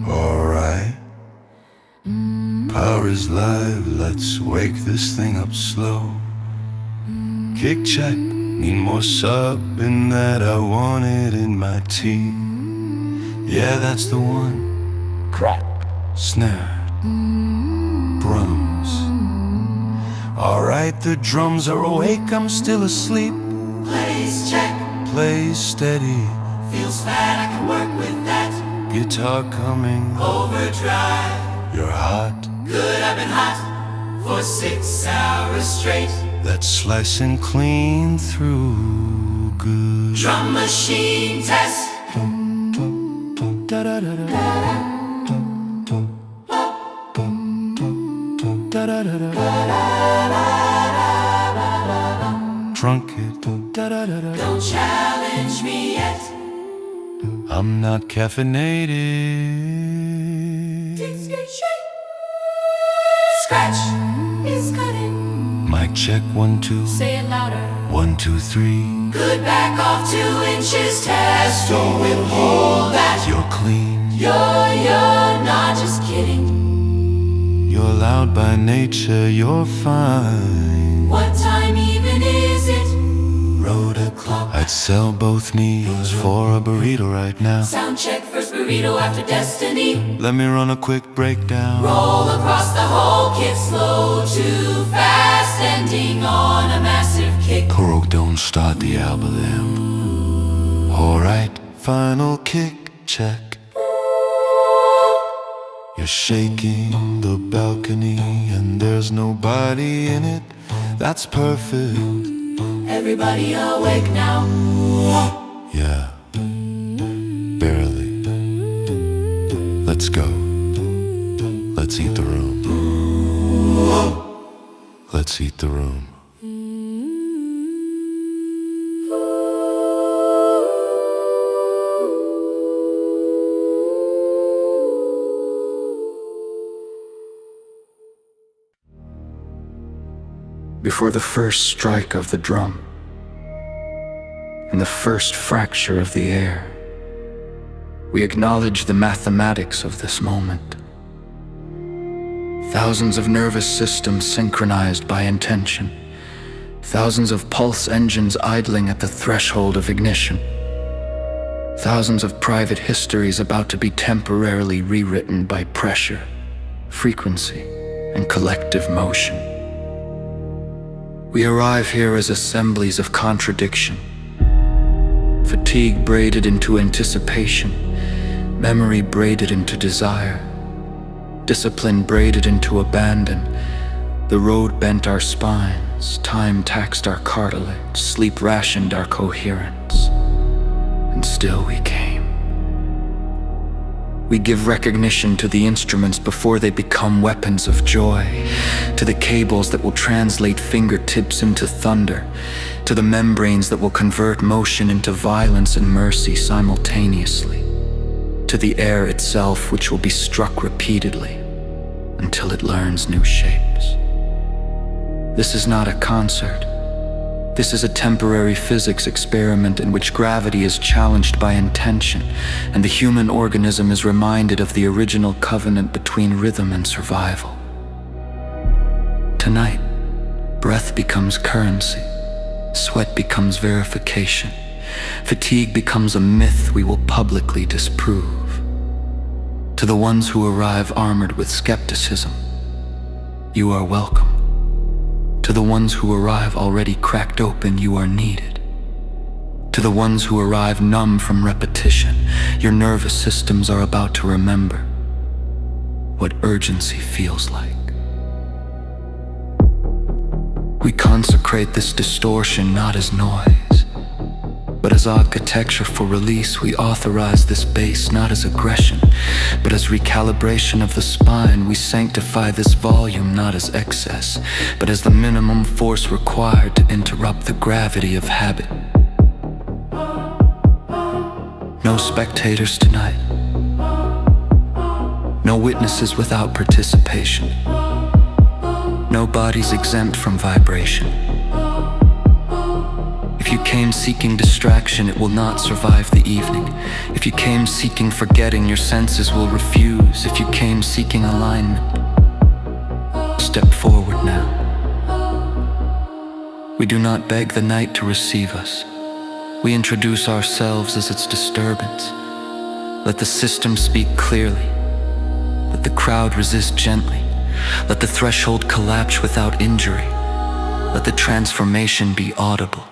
Alright, power is live, let's wake this thing up slow. Kick check, need more sub in that I want it in my tea. Yeah, that's the one. Crack. Snare, drums. Alright, the drums are awake, I'm still asleep. Plays check, Plays steady, feels fat, I can work with that. guitar coming, Overdrive, you're hot. good, I've been hot for 6 hours straight. That's slicing clean through good. Drum machine test, Trunk it, don't challenge me yet. I'm not caffeinated. Scratch is cutting, Mic check, 1, 2. say it louder. 1, 2, 3. Good, back off 2 inches, test, don't withhold that. You're clean, You're not just kidding. you're loud by nature, you're fine. What time even is it? Road o'clock. I'd sell both knees for a burrito right now. Sound check, first burrito after destiny. Let me run a quick breakdown. Roll across the whole kit, slow to fast, ending on a massive kick. Krunk, don't start the album. Alright, final kick check. You're shaking the balcony and there's nobody in it. That's perfect. Everybody awake now. Yeah, barely. Let's go. Let's eat the room. Let's eat the room. Before the first strike of the drum and the first fracture of the air, we acknowledge the mathematics of this moment. Thousands of nervous systems synchronized by intention, thousands of pulse engines idling at the threshold of ignition, thousands of private histories about to be temporarily rewritten by pressure, frequency, and collective motion. We arrive here as assemblies of contradiction, fatigue braided into anticipation, memory braided into desire, discipline braided into abandon. The road bent our spines, time taxed our cartilage, sleep rationed our coherence, and still we came. We give recognition to the instruments before they become weapons of joy, to the cables that will translate fingertips into thunder, to the membranes that will convert motion into violence and mercy simultaneously, to the air itself which will be struck repeatedly until it learns new shapes. This is not a concert. This is a temporary physics experiment in which gravity is challenged by intention, and the human organism is reminded of the original covenant between rhythm and survival. Tonight, breath becomes currency, sweat becomes verification, fatigue becomes a myth we will publicly disprove. To the ones who arrive armored with skepticism, you are welcome. To the ones who arrive already cracked open, you are needed. To the ones who arrive numb from repetition, your nervous systems are about to remember what urgency feels like. We consecrate this distortion not as noise, but as architecture for release. We authorize this bass not as aggression, but as recalibration of the spine. We sanctify this volume not as excess, but as the minimum force required to interrupt the gravity of habit. No spectators tonight. No witnesses without participation. No bodies exempt from vibration. If you came seeking distraction, it will not survive the evening. If you came seeking forgetting, your senses will refuse. If you came seeking alignment, step forward now. We do not beg the night to receive us. We introduce ourselves as its disturbance. Let the system speak clearly. Let the crowd resist gently. Let the threshold collapse without injury. Let the transformation be audible.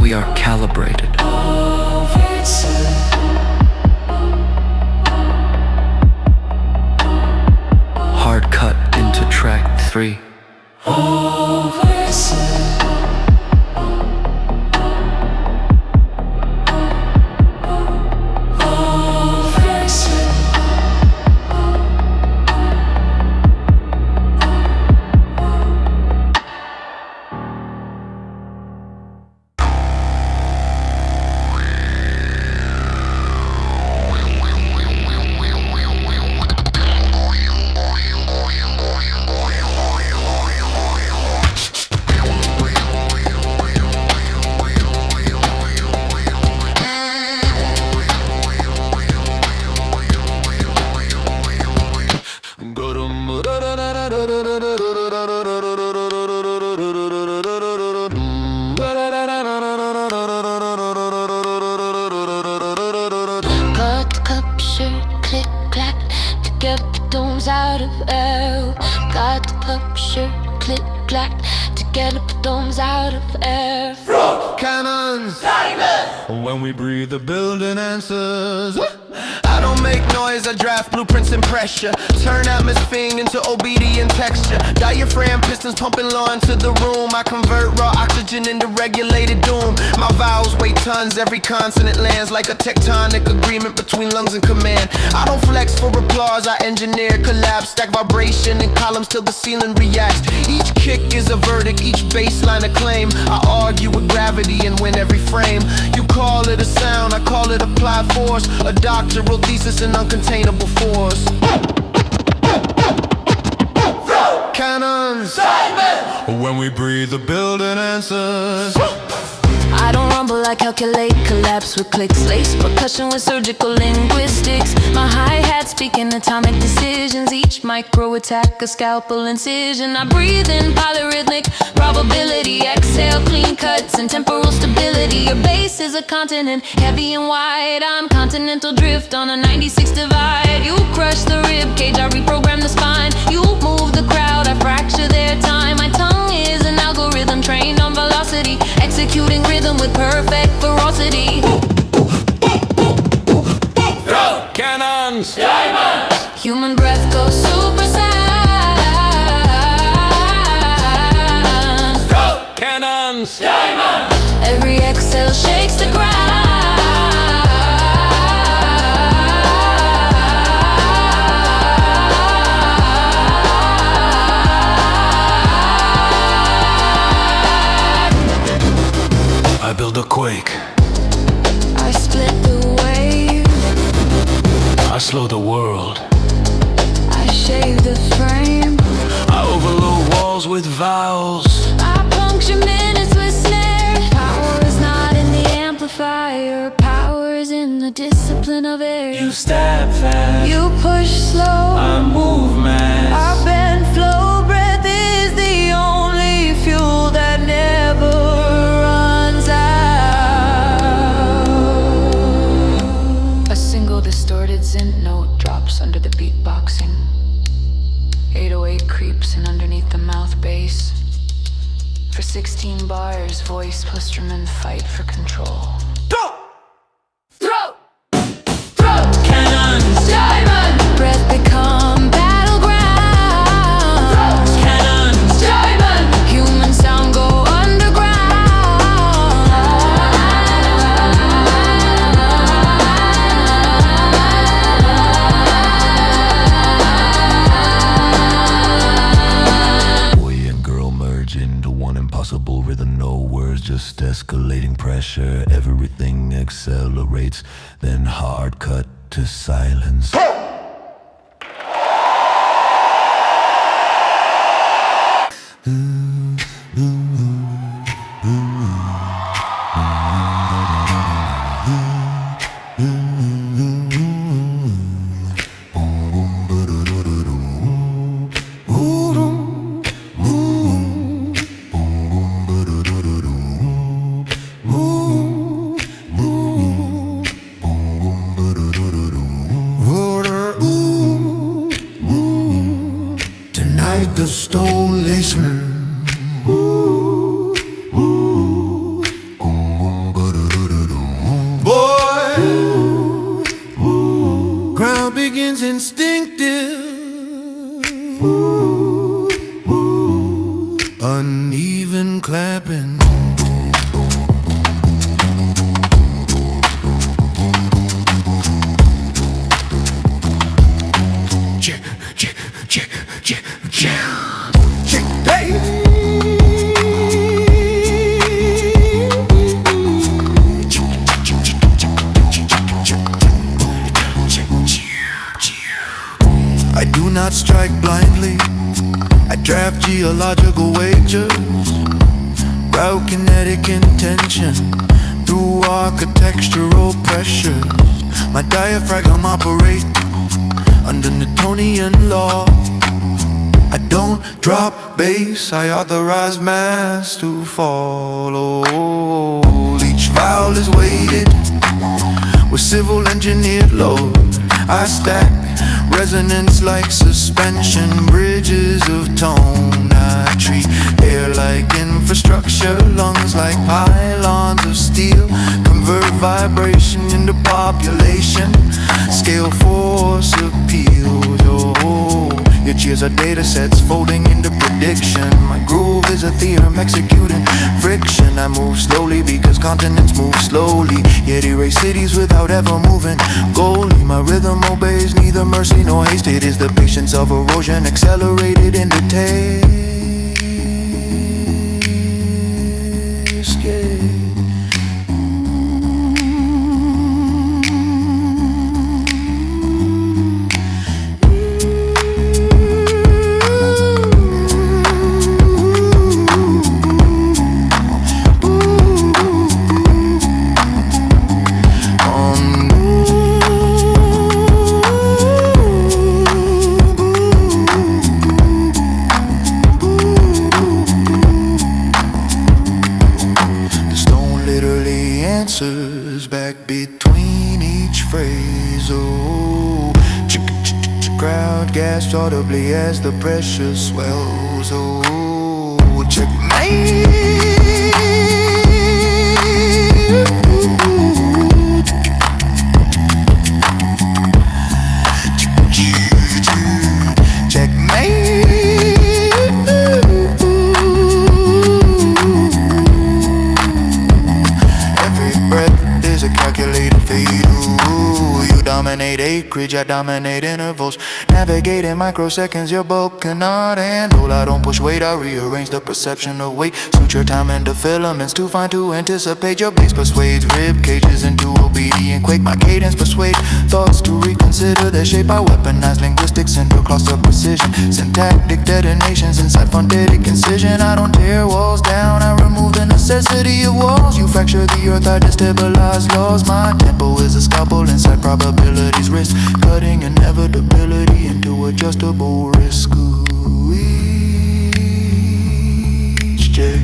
We are calibrated. Hard cut into track 3. Out of air, got the puncture, click clack to get the domes out of air. Cannons, when we breathe, the building answers. I don't make noise, I draft blueprints and pressure. Turn atmosphere into obedient texture. Diaphragm pistons pumping law into the room. I convert raw oxygen into regulated doom. My vowels weigh tons, every consonant lands like a tectonic agreement between lungs and command. I don't flex for applause, I engineer collapse. Stack vibration in columns till the ceiling reacts. Each kick is a verdict, each baseline a claim. I argue with gravity and win every frame. You call it a sound, I call it applied force. A doctoral thesis in uncontainable force. Cannons, when we breathe, the building answers. I don't rumble, I calculate, collapse with clicks. Lace percussion with surgical linguistics. My hi-hat speaking atomic decisions. Each micro attack, a scalpel incision. I breathe in polyrhythmic probability. Exhale, clean cuts and temporal stability. Your base is a continent, heavy and wide. I'm continental drift on a 96 divide. You crush the rib cage, I reprogram the spine. You move the crowd, I fracture their time. My tongue is an algorithm trained on velocity, executing rhythm with perfect ferocity. Throw cannons, diamonds. Human breath goes supersonic. Throw cannons, diamonds. Every exhale shakes the ground. I build a quake, I split the wave. I slow the world, I shave the frame. I overload walls with vowels. I puncture minutes with snares. Power is not in the amplifier. Power is in the discipline of air. You stab fast, You push slow. I move mass. I bend flow. Breath is the only fuel that never runs out. A single distorted synth note drops under the beatboxing. 808 creeps in underneath the mouth bass. For 16 bars, voice plus German fight for control. Throw! Cannons, Diamond! Breath become battleground. cannons, Diamond! Human sound go underground. boy and girl just escalating pressure. Everything accelerates, then hard cut to silence. The stone laceman. Boy, crowd begins instinctive, uneven clapping. Check, check, check, check, check. I do not strike blindly. I draft geological wagers, route kinetic intention through architectural pressures. My diaphragm operates under Newtonian law. I don't drop bass, I authorize mass to follow. Each vowel is weighted with civil engineered load. I stack resonance like suspension bridges of tone. I treat air like infrastructure, lungs like pylons of steel. Convert vibration into population, scale force appeals. Oh, your cheers are data sets folding into prediction. My groove is a theorem executing friction. I move slowly because continents move slowly, yet erase cities without ever moving goalie. My rhythm obeys neither mercy nor haste. It is the patience of erosion accelerated into taste. Back between each phrase. Oh, crowd gasps audibly as the pressure swells. Oh, checkmate. Dominate acreage, I dominate intervals. Navigating microseconds your boat cannot handle. I don't push weight, I rearrange the perception of weight. Suture time into filaments too fine to anticipate. Your base persuades rib cages into obedient quake. My cadence persuade thoughts to reconsider their shape. I weaponize linguistics into cluster precision. Syntactic detonations inside phonetic incision. I don't tear walls down, I remove the necessity of walls. You fracture the earth, I destabilize laws. My tempo is a scalpel inside probability's wrist, cutting inevitability into adjustable risk. Ooh, each check.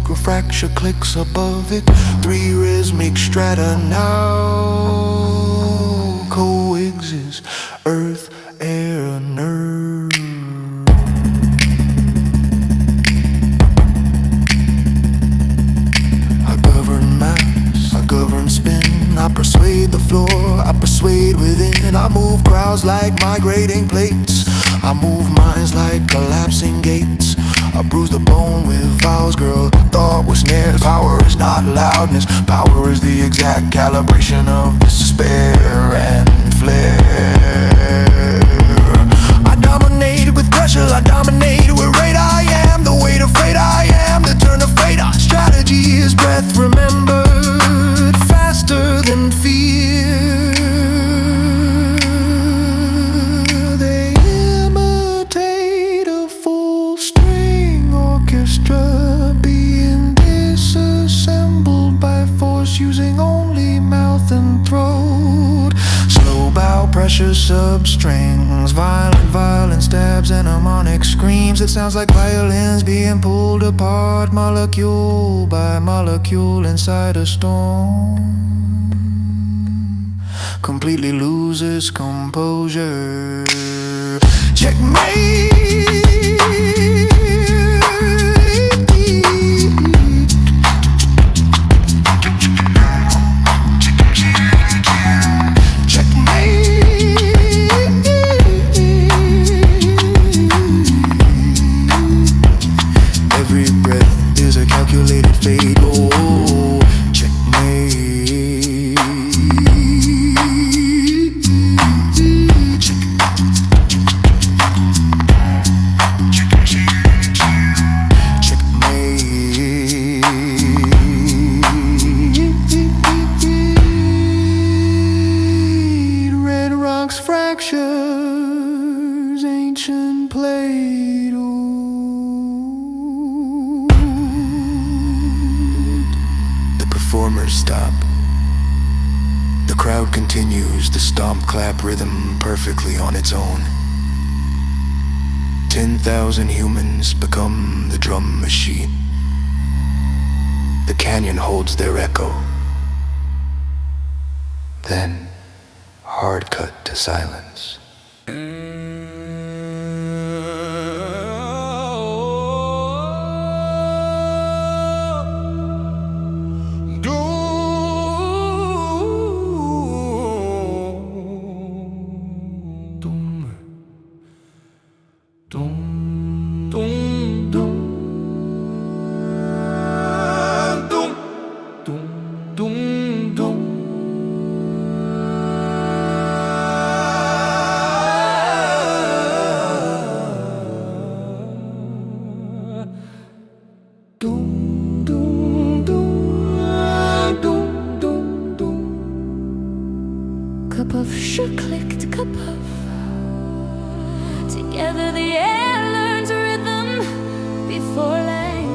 microfracture clicks above it. Three rhythmic strata now coexist. Earth, air, and earth. I govern mass, I govern spin. I persuade the floor, I persuade within. I move crowds like migrating plates. I move minds like collapsing gates. I bruise the bone with vows, girl. Thought was snares. Power is not loudness. Power is the exact calibration of despair and flare. I dominate with pressure. I dominate with rate. I am the weight of fate. I am the turn of fate. Our strategy is breath remembered, faster than fear. They imitate a full string orchestra being disassembled by force, using only mouth and throat. Slow bow pressure substrings, violent stabs and harmonic screams. It sounds like violins being pulled apart, molecule by molecule inside a storm. Completely loses composure. Checkmate. Every breath is a calculated fate. Oh, checkmate. Checkmate. Red rocks fractures, ancient Plato. Performers stop. The crowd continues the stomp clap rhythm perfectly on its own. 10,000 humans become the drum machine. The canyon holds their echo. Then, hard cut to silence. Cup of clicked cup of. Together the air learns rhythm before language.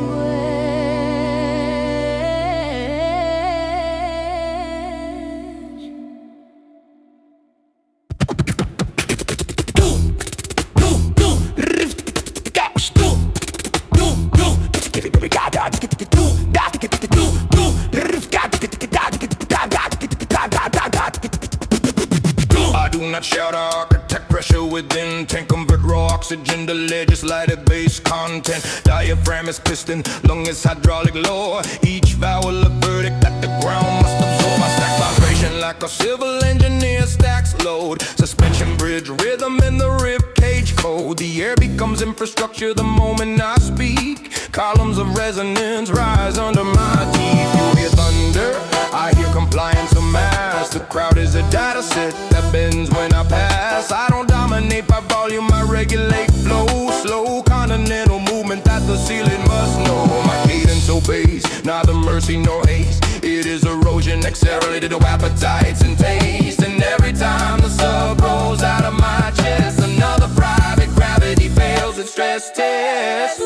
I do not shout architect pressure within. Tank convert raw oxygen to legislative base content. Diaphragm is piston, lung is hydraulic lower. Each vowel a verdict that the ground must absorb. I stack vibration like a civil engineer stacks load. Suspension bridge rhythm in the rib cage code. The air becomes infrastructure the moment I speak. Columns of resonance rise under my teeth. You hear thunder, I hear compliance of mass. The crowd is a data set that bends when I pass. I don't dominate by volume, I regulate flow. Slow continental movement that the ceiling must know. My cadence obeys, neither mercy nor haste. It is erosion accelerated to appetites and taste. And every time the sub rolls out of my chest, another private gravity fails its stress test.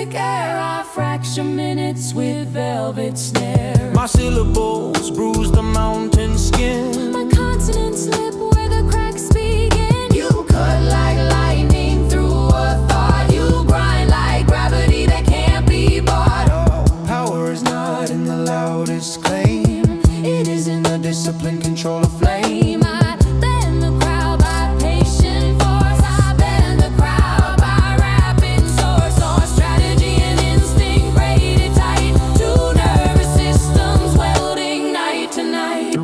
thick air. I fracture minutes with velvet snare. My syllables bruise the mountain skin. My consonants slip where the cracks begin. You cut like lightning through a thought. You grind like gravity that can't be bought. Power is not in the loudest claim. It is in the disciplined control of flame. I bend the crowd by patient force. I bend the crowd by rapid source. On strategy and instinct braided tight. Two nervous systems welding night to night.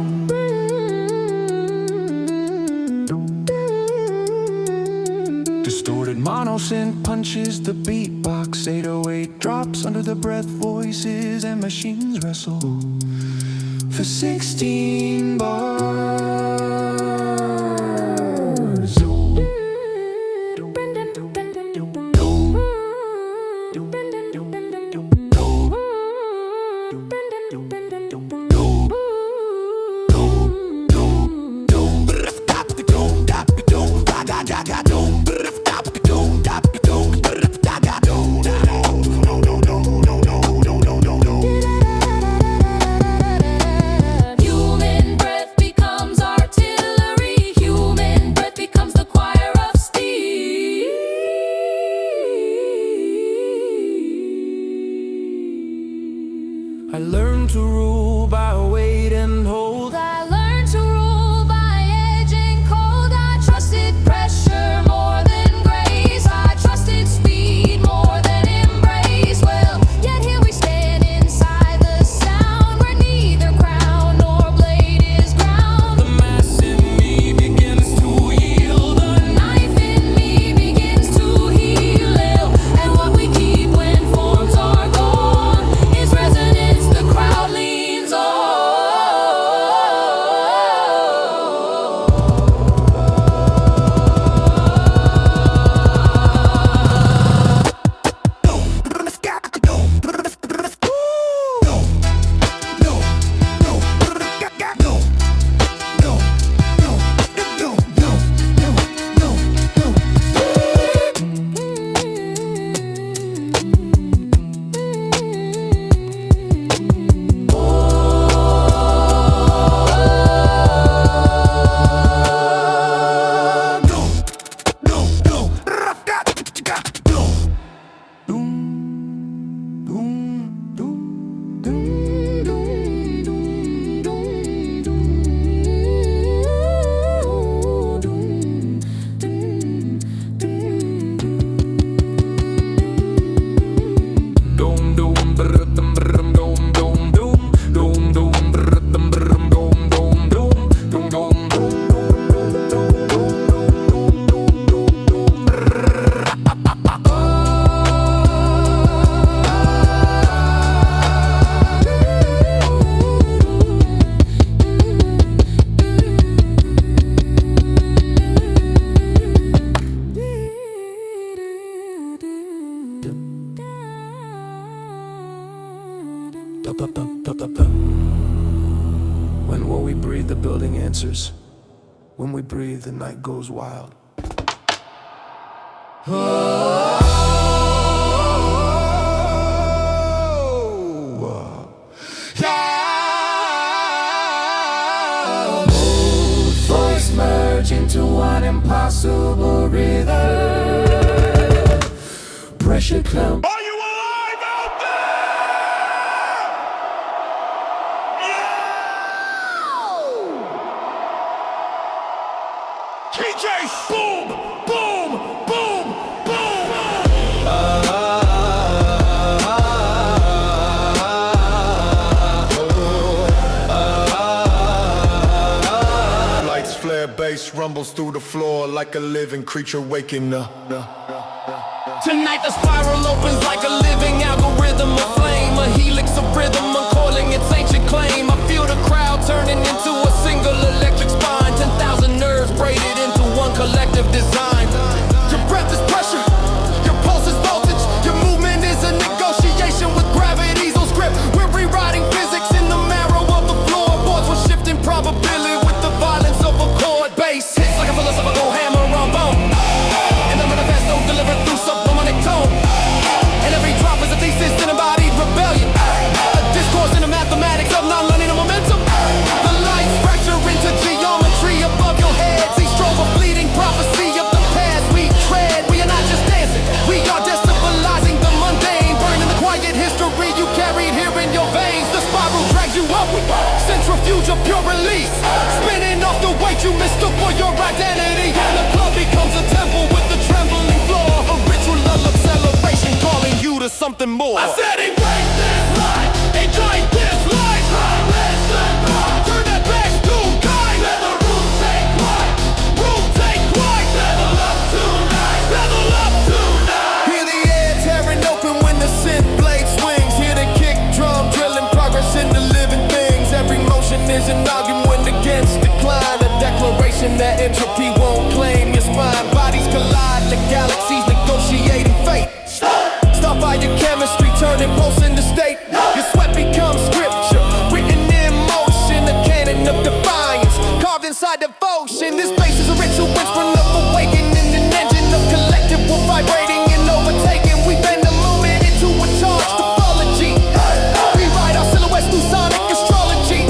Distorted monosynth punches the beatbox. 808 drops under the breath. Voices and machines wrestle for 16 bars. Human breath becomes artillery. Human breath becomes the choir of steel. I learned to rule by weight and hold. I learned to rule by edge and cold. I trusted pressure more than grace. I trusted speed more than embrace. Well, yet here we stand inside the sound where neither crown nor blade is ground. The mass in me begins to yield. The knife in me begins to heal. And what we keep when forms are gone is resonance the crowd leans on. When will we breathe, the building answers. When we breathe, the night goes wild. Voice merge into one impossible rhythm. Pressure clump. Are you alive out there? TJ, boom, boom, boom, boom. Lights flare, bass rumbles through the floor like a living creature waking up. Tonight the spiral opens like a living algorithm, a flame, a helix of rhythm, uncoiling its ancient claim. I feel the crowd turning into a single electric spine, 10,000 nerves braided into one collective design. Your breath is pressure, your pulse is voltage, your movement is a negotiation with gravity's on script. We're rewriting physics in the marrow of the floorboards. We're shifting probability with the violence of a chord. Bass hits like a philosophical hammer on bone, and the manifesto delivered through subharmonic tone. And every drop something more. I said embrace this life, enjoy this life. Turn that back to kind. Let the room take flight, room take flight. Level up tonight, level up tonight. Hear the air tearing open when the synth blade swings. Hear the kick drum drilling progress into living things. Every motion is an argument against decline, a declaration that entropy won't claim your spine. Bodies collide, the galaxies negotiating fate. Start by your chemistry, turning pulse into state. Your sweat becomes scripture, written in motion, a canon of defiance, carved inside devotion. This space is a ritual instrument of awakening, an engine of collective will vibrating and overtaking. We bend the moment into a charged topology. Rewrite our silhouettes through sonic astrology.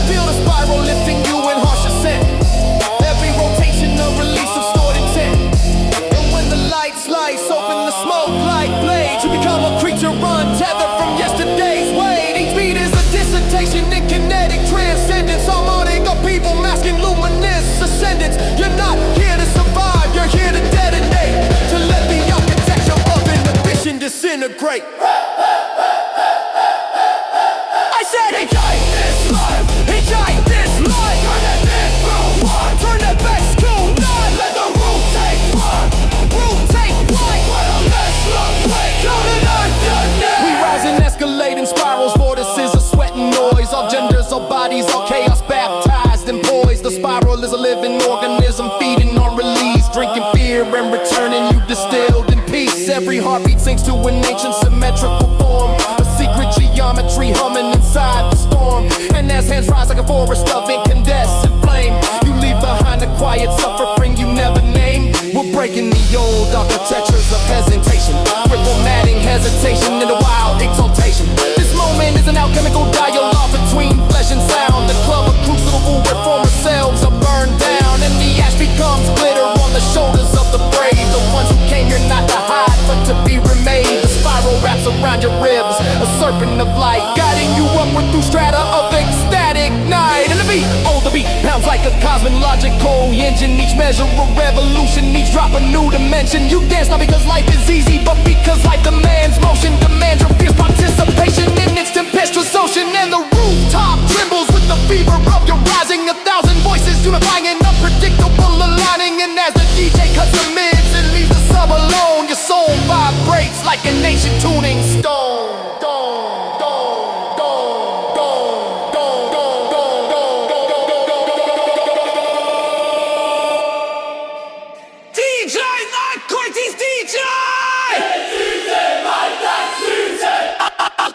Feel the spiral lifting you in harsh ascent. Every rotation a release of stored intent. And when the light slice open the smoke like blades, you become a creature untethered from yesterday's weight. Each beat is a dissertation in kinetic transcendence, harmonic of people masking luminous ascendance. You're not here to survive, you're here to detonate, to let the architecture of inhibition disintegrate. I said enjoy this life, enjoy this life. Turn that back through one, turn that back to none. Let the room take flight, room take flight. Let's look quick, turn it on tonight. We rise and escalate in spirals, vortices of sweat and noise. All genders, all bodies, all chaos baptized and poised. The spiral is a living organism feeding on release, drinking fear and returning you distilled in peace. Every heartbeat sinks to an ancient symmetrical form, a secret geometry humming inside the storm. And as hands rise like a forest of incandescent flame, you leave behind a quiet suffering you never named. We're breaking the old architectures of hesitation, we're formatting hesitation into wild exaltation. This moment is an alchemical dialogue between flesh and sound. The club, a crucible where former selves are burned down, and the ash becomes glitter on the shoulders of the brave. The ones who came here not to hide but to be remade. The spiral wraps around your ribs, a serpent of light, guiding you upward through strata of ecstatic night. And the beat pounds like a cosmological engine. Each measure a revolution, each drop a new dimension. You dance not because life is easy, but because life demands motion, demands your fierce participation in its tempestuous ocean. And the rooftop trembles with the fever of your rising. 1,000 voices unifying in unpredictable aligning. And as the DJ cuts the mids and leaves the sub alone, your soul vibrates like an ancient tuning stone. DJ, not Corty's DJ! DJ, my dance music!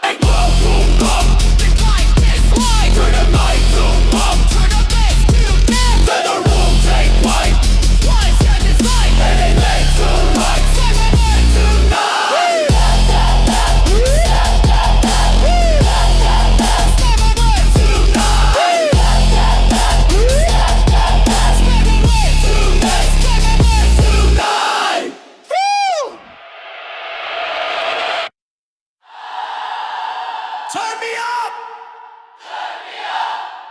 Like boom, boom, boom! Decline this line! Turn the mic to pump! Turn the bass to dance! Let the room take flight! One set this light! And it makes to light! Seven and tonight! Turn me up! Turn me up!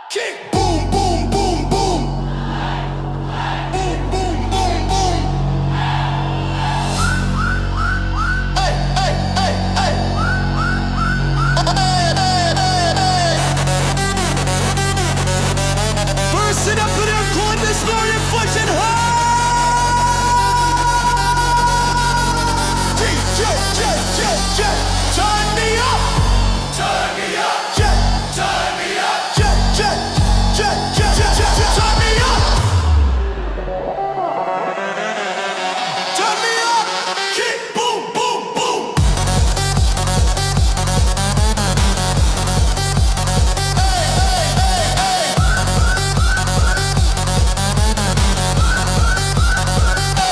Kick, boom, boom, boom, boom! Boom, boom, boom, boom! Hey, hey, hey, hey! Hey, hey, hey, hey! Burst it up to their core, this Lord inflection high! Turn me up! Turn me up! Turn me up! Turn me up! Turn me up! Kick, boom, boom, boom! Hey, hey, hey, hey!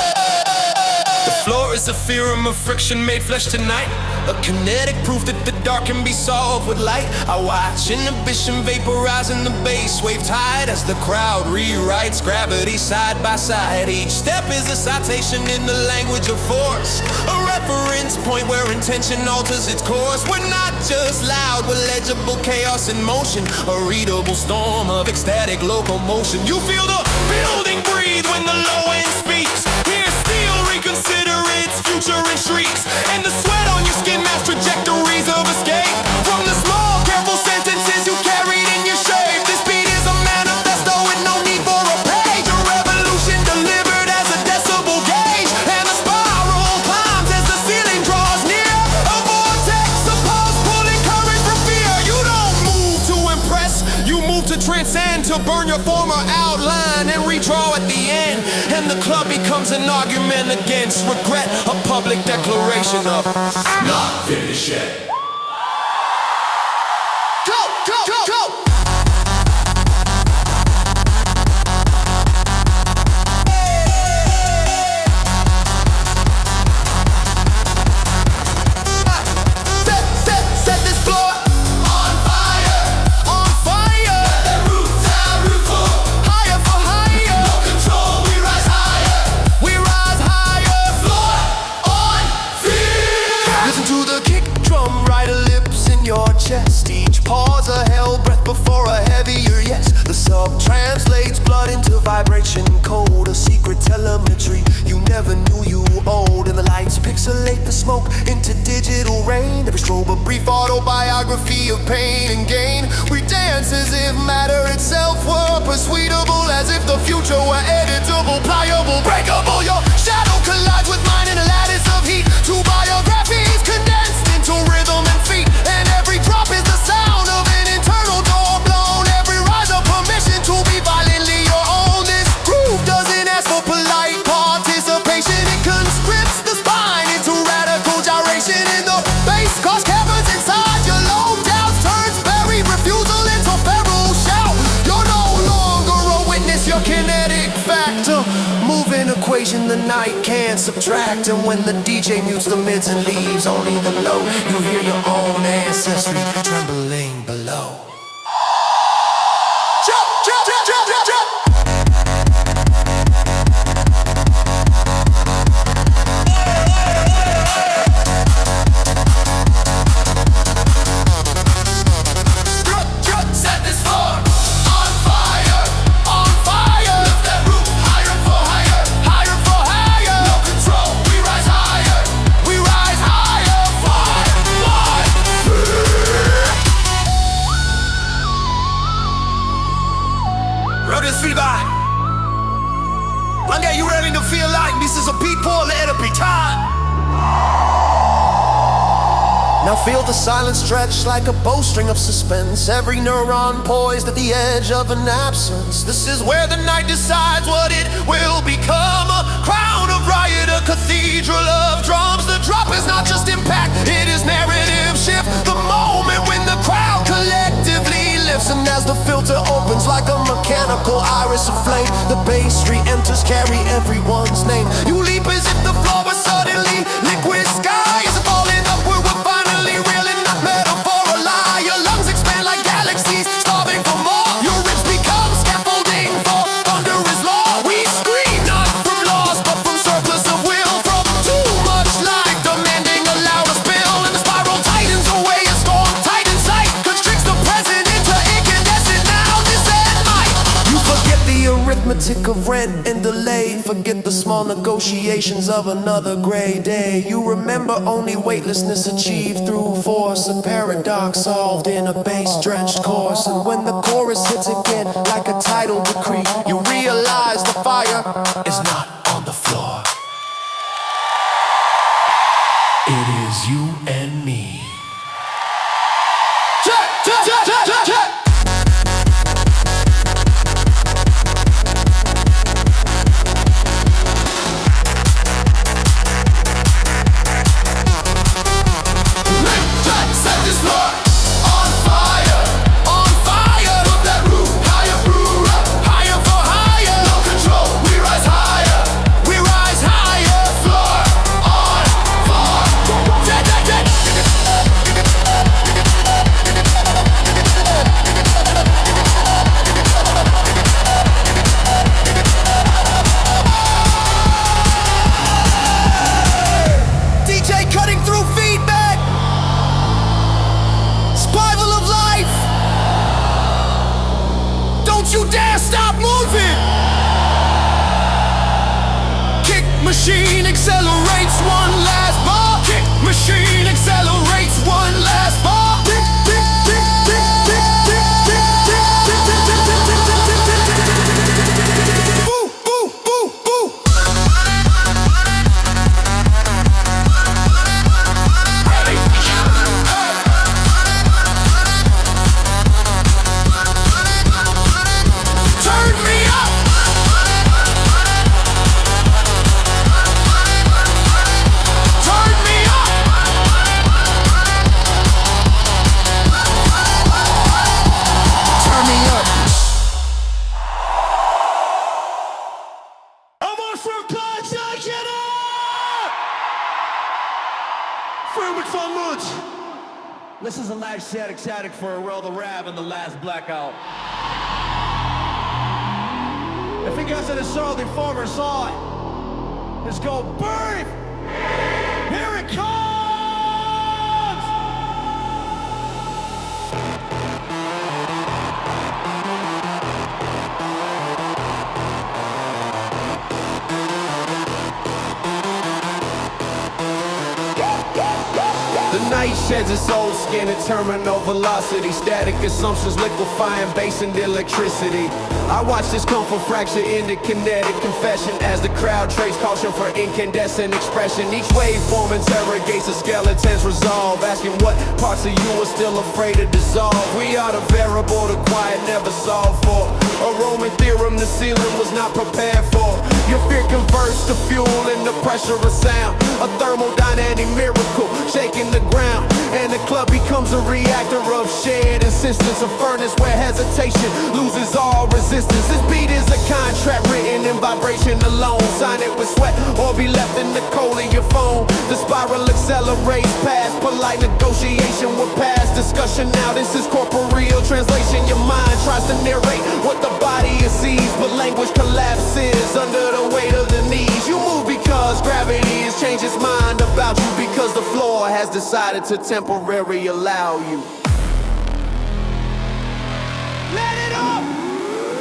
The floor is a theorem of friction made flesh tonight. A kinetic proof that the dark can be solved with light. I watch inhibition vaporize in the bass wave tide as the crowd rewrites gravity side by side. Each step is a citation in the language of force, a reference point where intention alters its course. We're not just loud, we're legible chaos in motion, a readable storm of ecstatic locomotion. You feel the building breathe when the low end speaks. Hear steel reconsider under its future in shrieks, and the sweat on your skin maps trajectories of escape from the small, careful sentences you carried in your shape. This beat is a manifesto with no need for a page. A revolution delivered as a decibel gauge, and the spiral climbs as the ceiling draws near. A vortex of pulse pulling courage from fear. You don't move to impress, you move to transcend, to burn your former outline and redraw at the end. And the club becomes an argument against regret, a public declaration of not finished yet. Go, go, go, go! Set this floor on fire, on fire. Let the roof down, roof full. Higher for higher. No control, we rise higher. We rise higher. Floor on fear. Listen to the kick drum, rider lips in your chest. Each pause a hell breath before a heavier yes. The sub translates blood into vibration code, a secret telemetry you never knew you owed. And the lights pixelate the smoke into digital rain. Every strobe a brief autobiography of pain and gain. We dance as if matter itself were persuadable, as if the future were editable, pliable, breakable. Your shadow collides with mine in a lattice of heat. Two biographies condensed into rhythm and feet, and every drop is the sound of an internal door blown. Every rise a permission to be violently your own. This groove doesn't ask for polite participation. It conscripts the spine into radical gyration in the bass. Cause caverns inside your low doubts turns buried refusal into feral shout. You're no longer a witness, you're kinetic factor. Moving equation the night can't subtract. And when the DJ mutes the mids and leaves only the low, you hear your own ancestry trembling below. Jump, jump, jump, jump, jump, jump. Set this floor on fire, on fire. Lift that roof higher for higher, higher for higher. No control, we rise higher, we rise higher. Fly, fly. Road is free by. One day you ready to feel like this is a people, let it be time. Now feel the silence stretch like a bowstring of suspense. Every neuron poised at the edge of an absence. This is where the night decides what it will become. A crown of riot, a cathedral of drums. The drop is not just impact, it is narrative shift. The moment when the crowd collectively lifts, and as the filter opens like a mechanical iris of flame, the bass re-enters, carry everyone's name. You leap as if the floor was suddenly liquid sky. Is it falling upward? We're finally reeling, not metaphor or lie. Your lungs expand like galaxies, starving for more. Your ribs become scaffolding for thunderous law. We scream not from loss, but from surplus of will. From too much life demanding a louder spill. And the spiral tightens away, a storm tight in sight constricts the present into incandescent now. This end might. You forget the arithmetic of rent and delay. Forget the small negotiations of another gray day. You remember only weightlessness achieved through force, a paradox solved in a bass-drenched chorus. And when the chorus hits again like a tidal decree, you realize the fire is not on the floor. It is you and me. Check, check, check, check, check, check. Set this floor on fire, on fire. Lift that roof higher, higher for higher. No control, we rise higher, we rise higher. Floor on fire. Check, check, check. DJ cutting through feedback. Spiral of life. Don't you dare stop moving. Kick machine accelerates machine accelerates one last ball. This is a live static for a world of rap and the last blackout. If you guys had saw the former song, let's go burn! Here it comes! Night sheds its old skin at terminal velocity. Static assumptions liquefying bass and electricity. I watch this come from fracture into kinetic confession as the crowd trades caution for incandescent expression. Each waveform interrogates the skeleton's resolve, asking what parts of you are still afraid to dissolve. We are the variable the quiet never solved for. A Roman theorem the ceiling was not prepared for. Your fear converts to fuel in the pressure of sound. A thermodynamic miracle shaking the ground. And the club becomes a reactor of shared insistence. A furnace where hesitation loses all resistance. This beat is a contract written in vibration alone. Sign it with sweat or be left in the cold of your phone. The spiral accelerates past polite negotiation with past discussion. Now this is corporeal translation. Your mind tries to narrate what the body sees, but language collapses under the weight of the knees. You move because gravity has changed its mind about you, because the floor has decided to temporarily allow you. Let it up!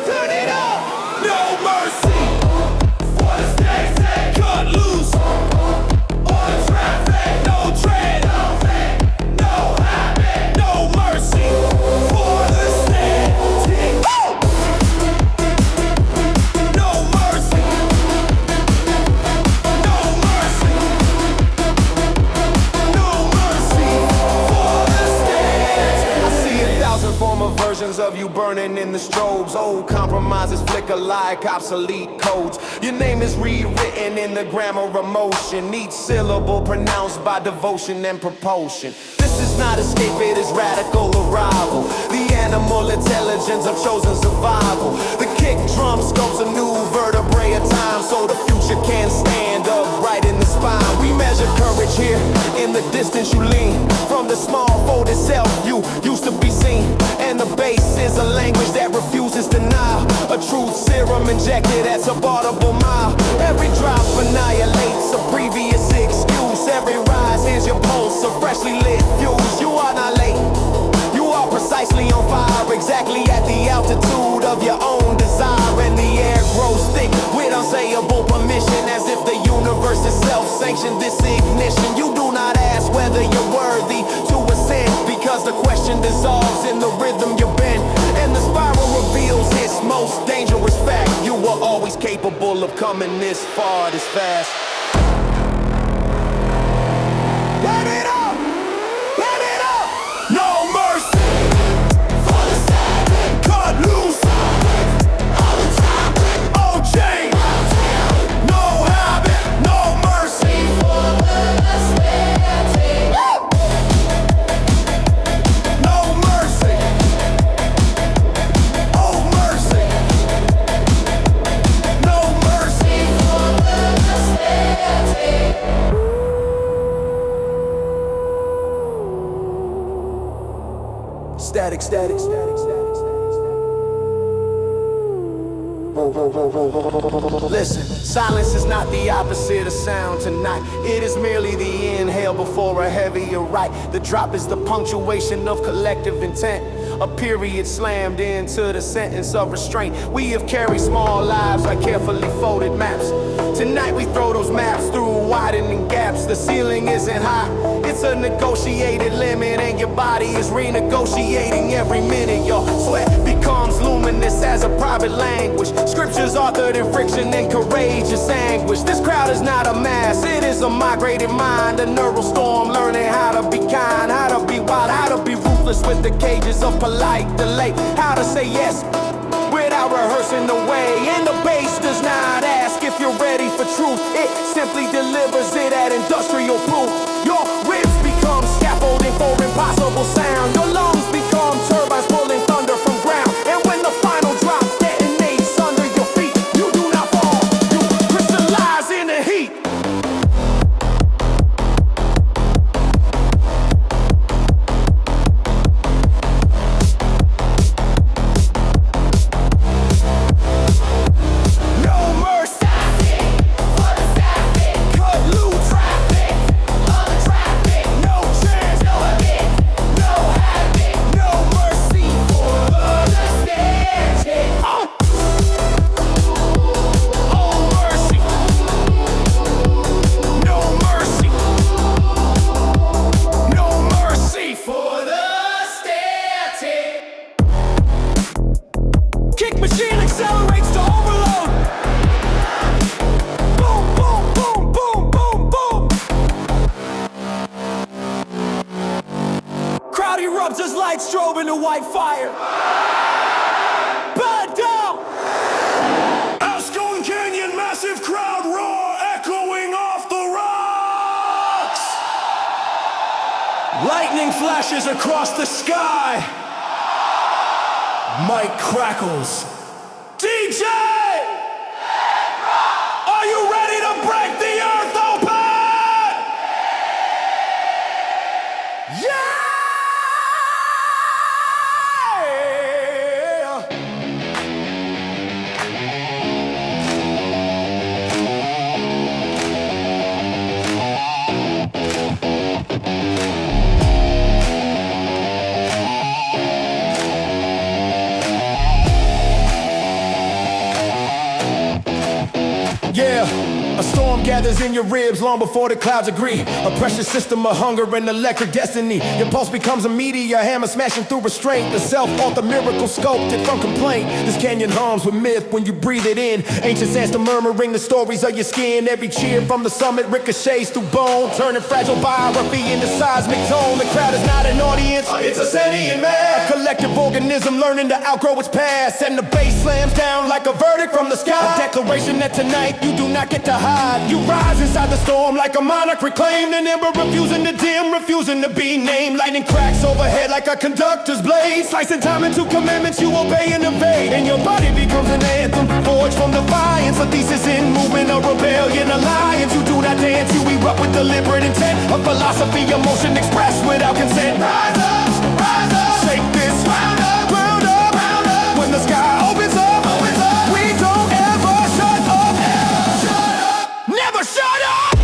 Turn it up! No mercy for the stakes, cut loose. On traffic, no tread, no habit, no mercy for the static. No mercy, no mercy, no mercy for the static. I see 1,000 former versions of you burning in the strobes. Old compromises flicker like obsolete codes. Your name is rewritten in the grammar of motion. Each syllable pronounced by devotion and propulsion. This is not escape, it is radical arrival. The animal intelligence of chosen survival. The kick drum sculpts a new vertebrae of time, so the future can stand upright in the spine. We measure courage here, in the distance you lean. From the small folded self you used to be seen. And the bass is a language that refuses denial. A truth serum injected at suborbital mile. Every drop annihilates a previous excuse. Every rise here's your pulse, a freshly lit fuse. You are not late, you are precisely on fire. Exactly at the altitude of your own desire. And the air grows thick with unsayable permission, as if the universe itself sanctioned this ignition. You do not ask whether you're worthy to ascend, because the question dissolves in the rhythm you bend. And the spiral reveals its most dangerous fact. You were always capable of coming this far, this fast. Let it up! Let it up! No mercy for the static. Cut loose. On chain. No habit, no mercy for the static. No mercy. Oh mercy. No mercy for the static. Static, static, static, static, static, static. Listen, silence is not the opposite of sound tonight. It is merely the inhale before a heavier right. The drop is the punctuation of collective intent. a period slammed into the sentence of restraint. We have carried small lives like carefully folded maps. Tonight we throw those maps through widening gaps. The ceiling isn't high, it's a negotiated limit, and your body is renegotiating every minute. Your sweat becomes luminous as a private language. Scriptures authored in friction and courageous anguish. This crowd is not a mass, it is a migrated mind. A neural storm learning how to be kind, how to be wild, how to be ruthless with the cages of polite delay. How to say yes without rehearsing the way. And the bass does not ask if you're ready for truth, it simply delivers it at industrial proof. Your ribs become scaffolding for impossible sound. Your lungs become turbines pulling thunder from ground. And when the final drop detonates under your feet, you do not fall, you crystallize in the heat. Machine accelerates to overload. Boom, boom, boom, boom, boom, boom. Crowd erupts as light strobe into white fire. Bad down. Ascot Canyon, massive crowd roar, echoing off the rocks. Lightning flashes across the sky. Mic crackles. DJ! Are you ready to break the earth open? Yeah! Yeah, a storm gathers in your ribs long before the clouds agree. A pressure system of hunger and electric destiny. Your pulse becomes a meteor, hammer smashing through restraint. The self-author miracle sculpted from complaint. This canyon hums with myth when you breathe it in. Ancient sands to murmuring the stories of your skin. Every cheer from the summit ricochets through bone, turning fragile biography into seismic tone. The crowd is not an audience, it's a sentient man. A collective organism learning to outgrow its past. And the bass slams down like a verdict from the sky. A declaration that tonight you do not get to hide. You rise inside the storm like a monarch reclaimed. An ember refusing to dim, refusing to be named. Lightning cracks overhead like a conductor's blade. Slicing time into commandments you obey and evade. And your body becomes an anthem forged from defiance. A thesis in movement, a rebellion, alliance. You do not dance, you erupt with deliberate intent. A philosophy, emotion expressed without consent. Rise up, shake this ground up, ground up, ground up. When the sky opens up, we don't ever shut up, never shut up.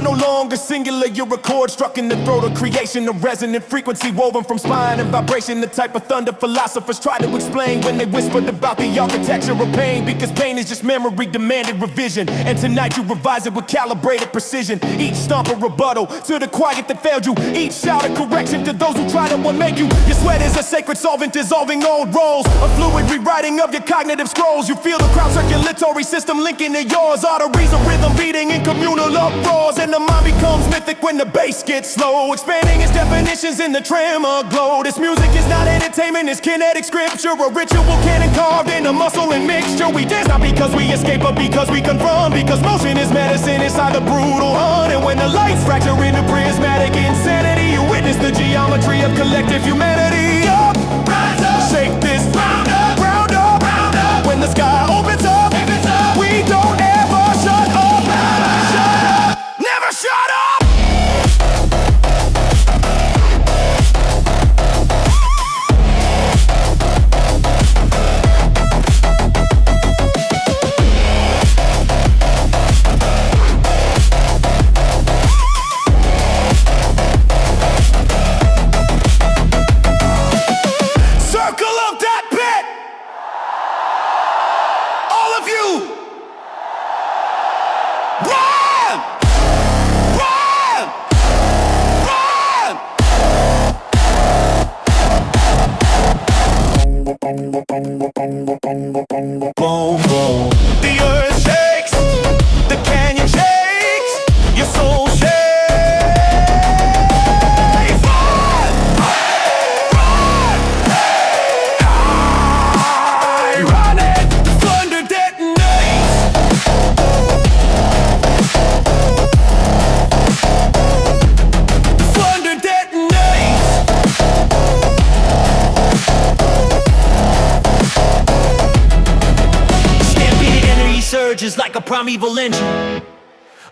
No longer singular, you're a chord struck in the throat of creation. A resonant frequency woven from spine and vibration. The type of thunder philosophers try to explain when they whispered about the architecture of pain. Because pain is just memory demanded revision. And tonight you revise it with calibrated precision. Each stomp a rebuttal to the quiet that failed you. Each shout a correction to those who try to unmake you. Your sweat is a sacred solvent dissolving old roles. A fluid rewriting of your cognitive scrolls. You feel the crowd circulatory system linking to yours. Arteries of rhythm beating in communal uproars. And the mind becomes mythic when the bass gets slow, expanding its definitions in the tremor glow. This music is not entertainment, it's kinetic scripture. A ritual cannon carved into muscle and mixture. We dance not because we escape, but because we confront. Because motion is medicine inside the brutal hunt. And when the lights fracture into prismatic insanity, you witness the geometry of collective humanity. Up, rise up, shake this ground up, ground up, ground up. When the sky opens up, we don't ever shut up, shut up, never shut up. Boom, boom. The earth shakes, the canyon shakes, your soul shakes. Run! Run! I run it, the thunder detonates. The thunder detonates. Stampede energy surges like a primeval engine.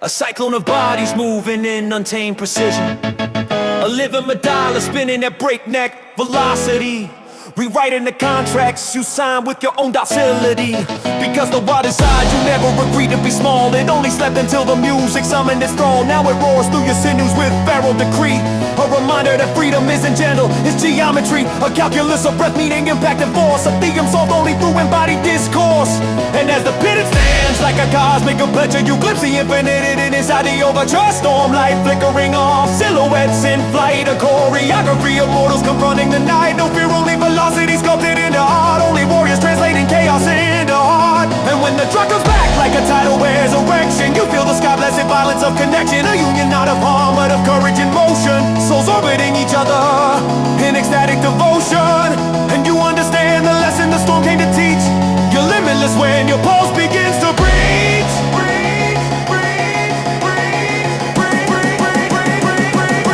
A cyclone of bodies moving in untamed precision. A living Madala spinning at breakneck velocity. Rewriting the contracts you sign with your own docility. Because the wild inside you never agreed to be small. It only slept until the music summoned its thrall. Now it roars through your sinews with feral decree. A reminder that freedom isn't gentle, it's geometry. A calculus of breath, meaning, impact, and force. A theorem solved only through embodied discourse. And as the pit stands like a cosmic pleasure, you glimpse the infinite hidden inside the overcharged storm. Light flickering off, silhouettes in flight. A choreography of mortals confronting the night. No fear, only velocity sculpted into art. Only warriors translating chaos into art. And when the drug comes back like a tidal wears erection, you feel the sky blessed violence of connection. A union not of harm but of courage and motion. Souls orbiting each other in ecstatic devotion. And you understand the lesson the storm came to teach. You're limitless when your pulse begins to breathe. Breathe, breathe, breathe, breathe, breathe, breathe, breathe, breathe, breathe,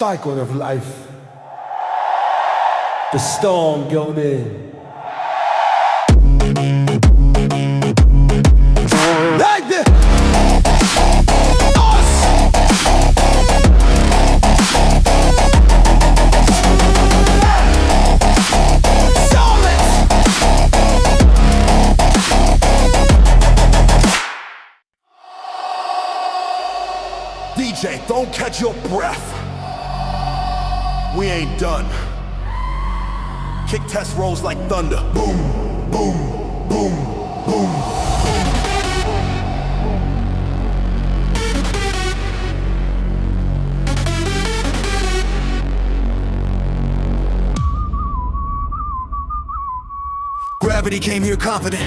cycle of life. The storm going in. Like this. DJ, don't catch your breath. We ain't done. Kick test rolls like thunder. Boom, boom, boom, boom. Gravity came here confident.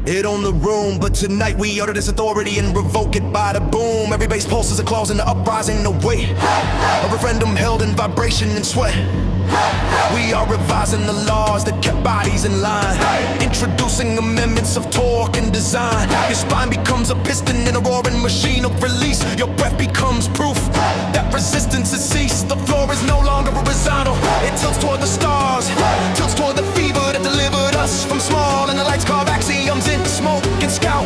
It owned the room, but tonight we utter this authority and revoke it by the boom. Every bass pulses a clause in the uprising, the weight a referendum held in vibration and sweat. We are revising the laws that kept bodies in line, introducing amendments of torque and design. Your spine becomes a piston in a roaring machine of release. Your breath becomes proof that resistance has ceased. The floor is no longer horizontal, it tilts toward the stars, tilts toward the fever that delivered us from small. And the lights carve axioms into smoke and scout,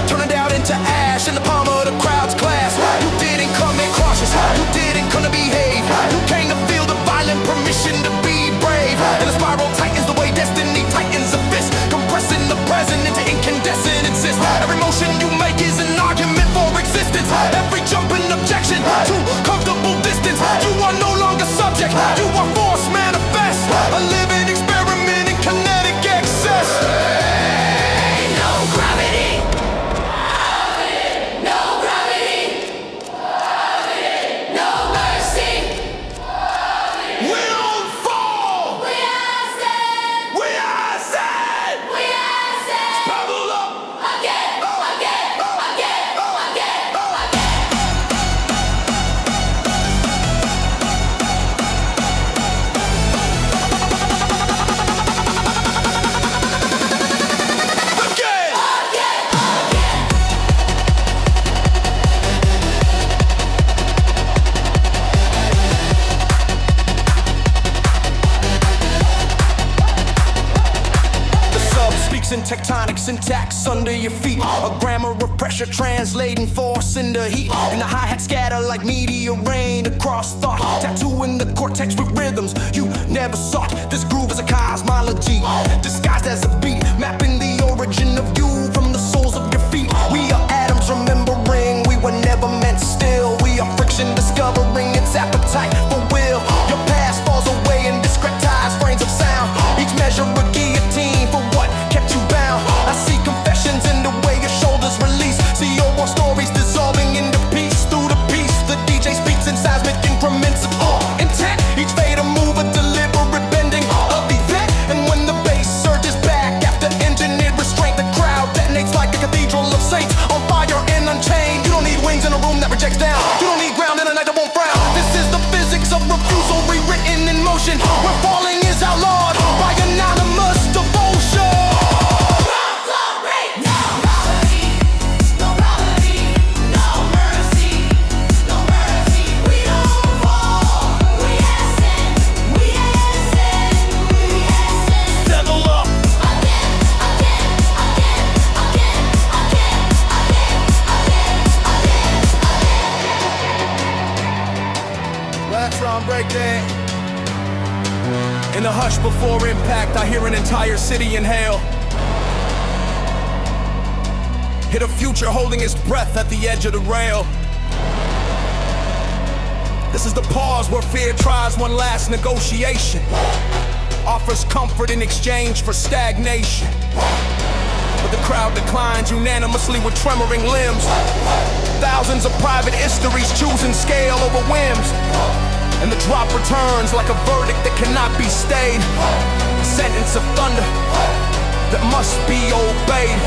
turning down into ash in the palm of the crowd's glass. You didn't come in cautious, you didn't come to behave. You came to feel the violent permission to be brave. And the spiral tightens the way destiny tightens a fist, compressing the present into incandescent insist. Every motion you make is an argument for existence. Every jump an objection to comfortable distance. You are no longer subject, you are force manifest. A living experiment in kinetic excess. under your feet. A grammar of pressure translating force into heat. And the hi-hat scatter like meteor rain across thought. Tattooing the cortex with rhythms you never sought. This groove is a cosmology disguised as a beat, mapping the origin of you from the soles of your feet. We are atoms remembering we were never meant still. We are friction discovering its appetite for will. Your past falls away in discretized frames of sound. Each measure a guillotine for what kept you bound. I see confessions in the way your shoulders release. See your war stories dissolving into peace. Through the piece, the DJ speaks in seismic increments of intent. Each fade a move, a deliberate bending of event. And when the bass surges back after engineered restraint, the crowd detonates like a cathedral of saints on fire and unchained. You don't need wings in a room that rejects down. You don't need ground in a night that won't frown. This is the physics of refusal rewritten in motion, where falling is outlawed by anonymous devotion. Breakdown. In the hush before impact, I hear an entire city inhale. Hit a future holding its breath at the edge of the rail. This is the pause where fear tries one last negotiation. Offers comfort in exchange for stagnation. But the crowd declines unanimously with tremoring limbs. Thousands of private histories choosing scale over whims. And the drop returns like a verdict that cannot be stayed. A sentence of thunder that must be obeyed.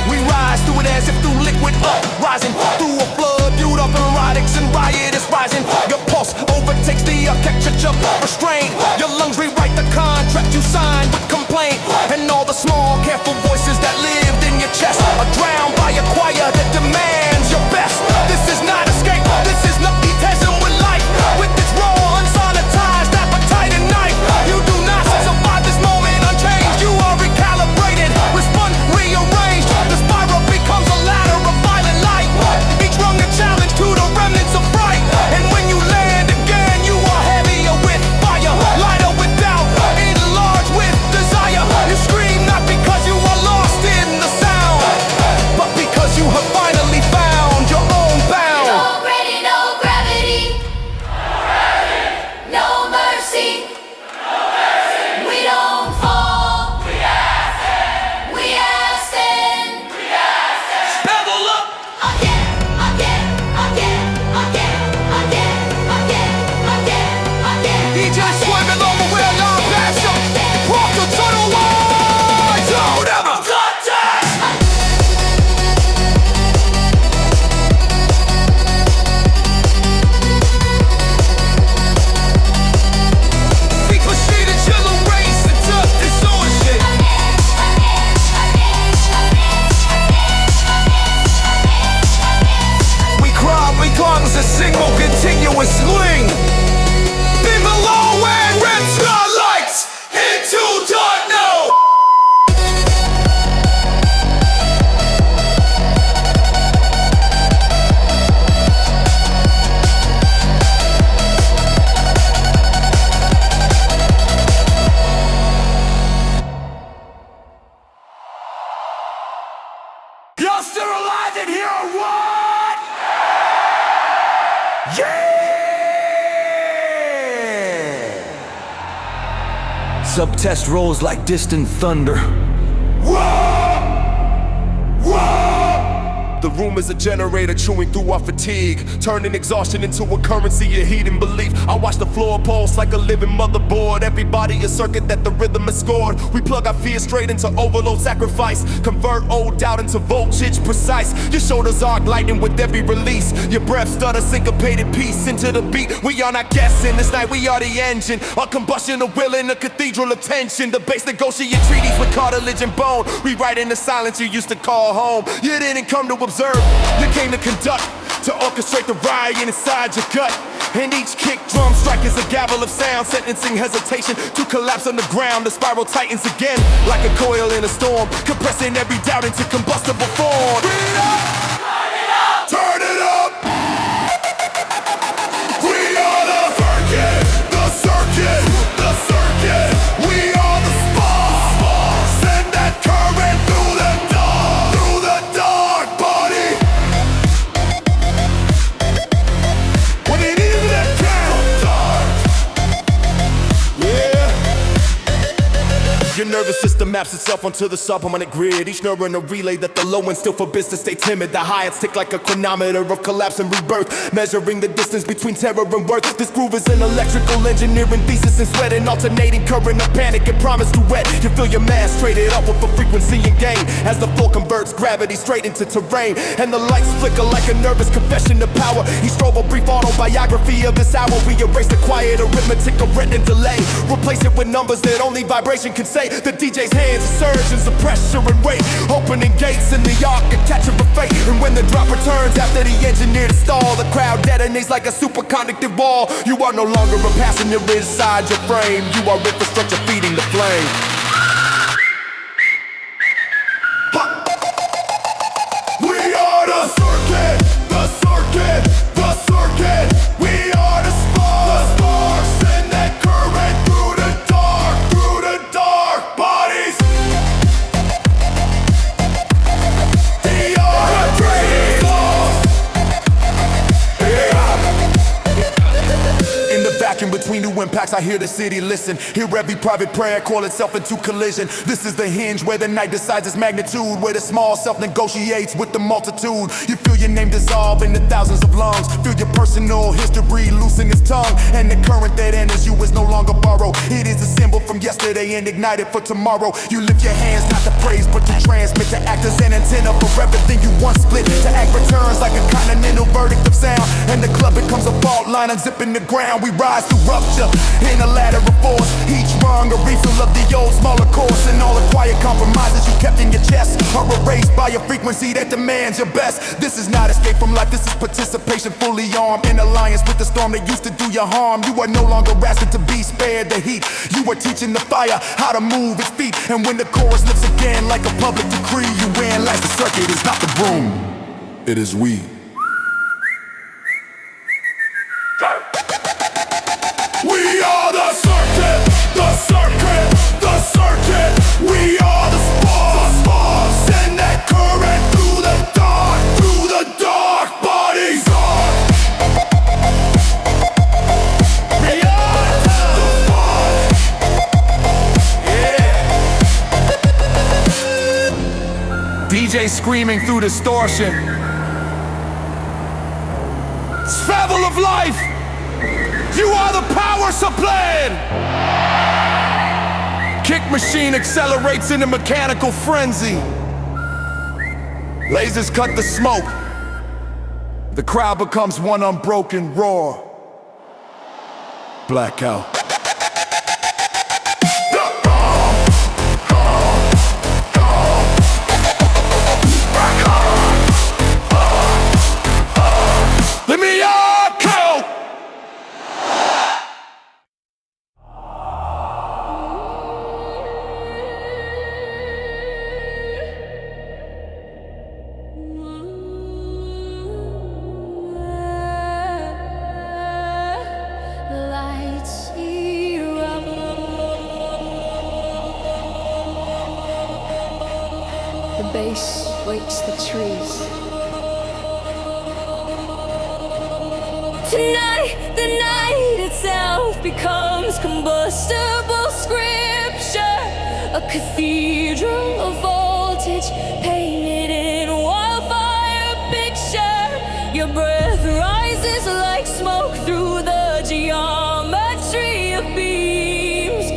We rise through it as if through liquid rising through a flood, viewed up erotics and riotous rising. Your pulse overtakes the architecture of restraint. Your lungs rewrite the contract you signed with complaint. And all the small careful voices that lived in your chest are drowned by a choir that demands your best. This is not escape, this is not detesting with life. With its raw, unsanitized appetite and knife. You do not survive this moment unchanged. You are recalibrated, respond, rearranged. The spiral becomes a ladder of violent light. Each rung a challenge to the remnants of fright. And when you land again, you are heavier with fire, lighter with doubt, enlarged with desire. You scream not because you are lost in the sound, but because you have finally found your own bound. No gravity, no gravity, no mercy. We don't fall. We ascend. Level up! Again, again, again, again, again, again, again, again. DJ swimming over where y'all pass up. Walk the tunnel wide. Don't ever touch it. Deep machine and chill and race into this ocean. We cry becomes a single continuous sling. In the low end, red starlights into dark now. Y'all still alive in here or what? Yeah! Subtest rolls like distant thunder. The room is a generator chewing through our fatigue, turning exhaustion into a currency of heat and belief. I watch the floor pulse like a living motherboard. Everybody a circuit that the rhythm is scored. We plug our fear straight into overload sacrifice, convert old doubt into voltage precise. Your shoulders arc lightning with every release. Your breath stutter syncopated peace into the beat. We are not guessing, this night we are the engine. Our combustion of will in a cathedral of tension. The base negotiate treaties with cartilage and bone, rewriting the silence you used to call home. You didn't come to observe, you came to conduct. to orchestrate the riot inside your gut. And each kick drum strike is a gavel of sound, sentencing hesitation to collapse on the ground. The spiral tightens again like a coil in a storm, compressing every doubt into combustible form. Turn it up! Turn it up! We are the circuit, the circuit, the circuit. We are the spark. Send that current through the dark body. When it is that dark, yeah. Your nervous system maps itself onto the subharmonic grid. Each neuron a relay that the low end still forbids to stay timid. The high ends tick like a chronometer of collapse and rebirth, measuring the distance between terror and worth. This groove is an electrical engineering thesis and sweat, an alternating current of panic and promise to wet. You feel your mass traded up with a frequency and gain as the floor converts gravity straight into terrain, and the lights flicker like a nervous confession to power. He strove a brief autobiography of this hour. We erase the quiet arithmetic of rent and delay, replace it with numbers that only vibration can say. The DJ's hands are surgeons of pressure and weight, opening gates in the architecture of fate. And when the drop returns after the engineered stall, the crowd detonates like a superconductive wall. You are no longer a passenger inside your frame. You are infrastructure feeding the flame. We are the circuit, the circuit, the circuit. We are the spark, send that current through the dark bodies. We are the braided. In the vacuum between two impacts, I hear the city listen. Hear every private prayer call itself into collision. This is the hinge where the night decides its magnitude, where the small self negotiates with the multitude. You feel your name dissolve in the thousands of lungs. Feel your personal history loosen its tongue, and the current that enters you is no longer borrowed. It is a symbol from yesterday and ignited for tomorrow. You lift your hands not to praise but to transmit, to act as an antenna for everything you once split. To act returns like a continental verdict of sound, and the club becomes a fault line unzipping the ground. We rise to rupture in a ladder of force, each rung a refill of the old smaller course. And all the quiet compromises you kept in your chest are erased by a frequency that demands your best. This is not escape from life, this is participation fully armed, in alliance with the storm that used to do you harm. You are no longer asking to be spared the heat. You are teaching the fire how to move its feet. And when the chorus lifts again like a public decree, you realize the circuit is not the broom, it is we. We are the circuit, the circuit, the circuit. We are the spark, send that current through the dark bodies. We are the spark, yeah. DJ screaming through distortion. Travel of life. You are the power supply. Kick machine accelerates into mechanical frenzy. Lasers cut the smoke. The crowd becomes one unbroken roar. Blackout. Let me count. Lights erupt. The bass wakes the trees. Tonight, the night itself becomes combustible scripture, a cathedral of voltage painted in wildfire picture. Your breath rises like smoke through the geometry of beams.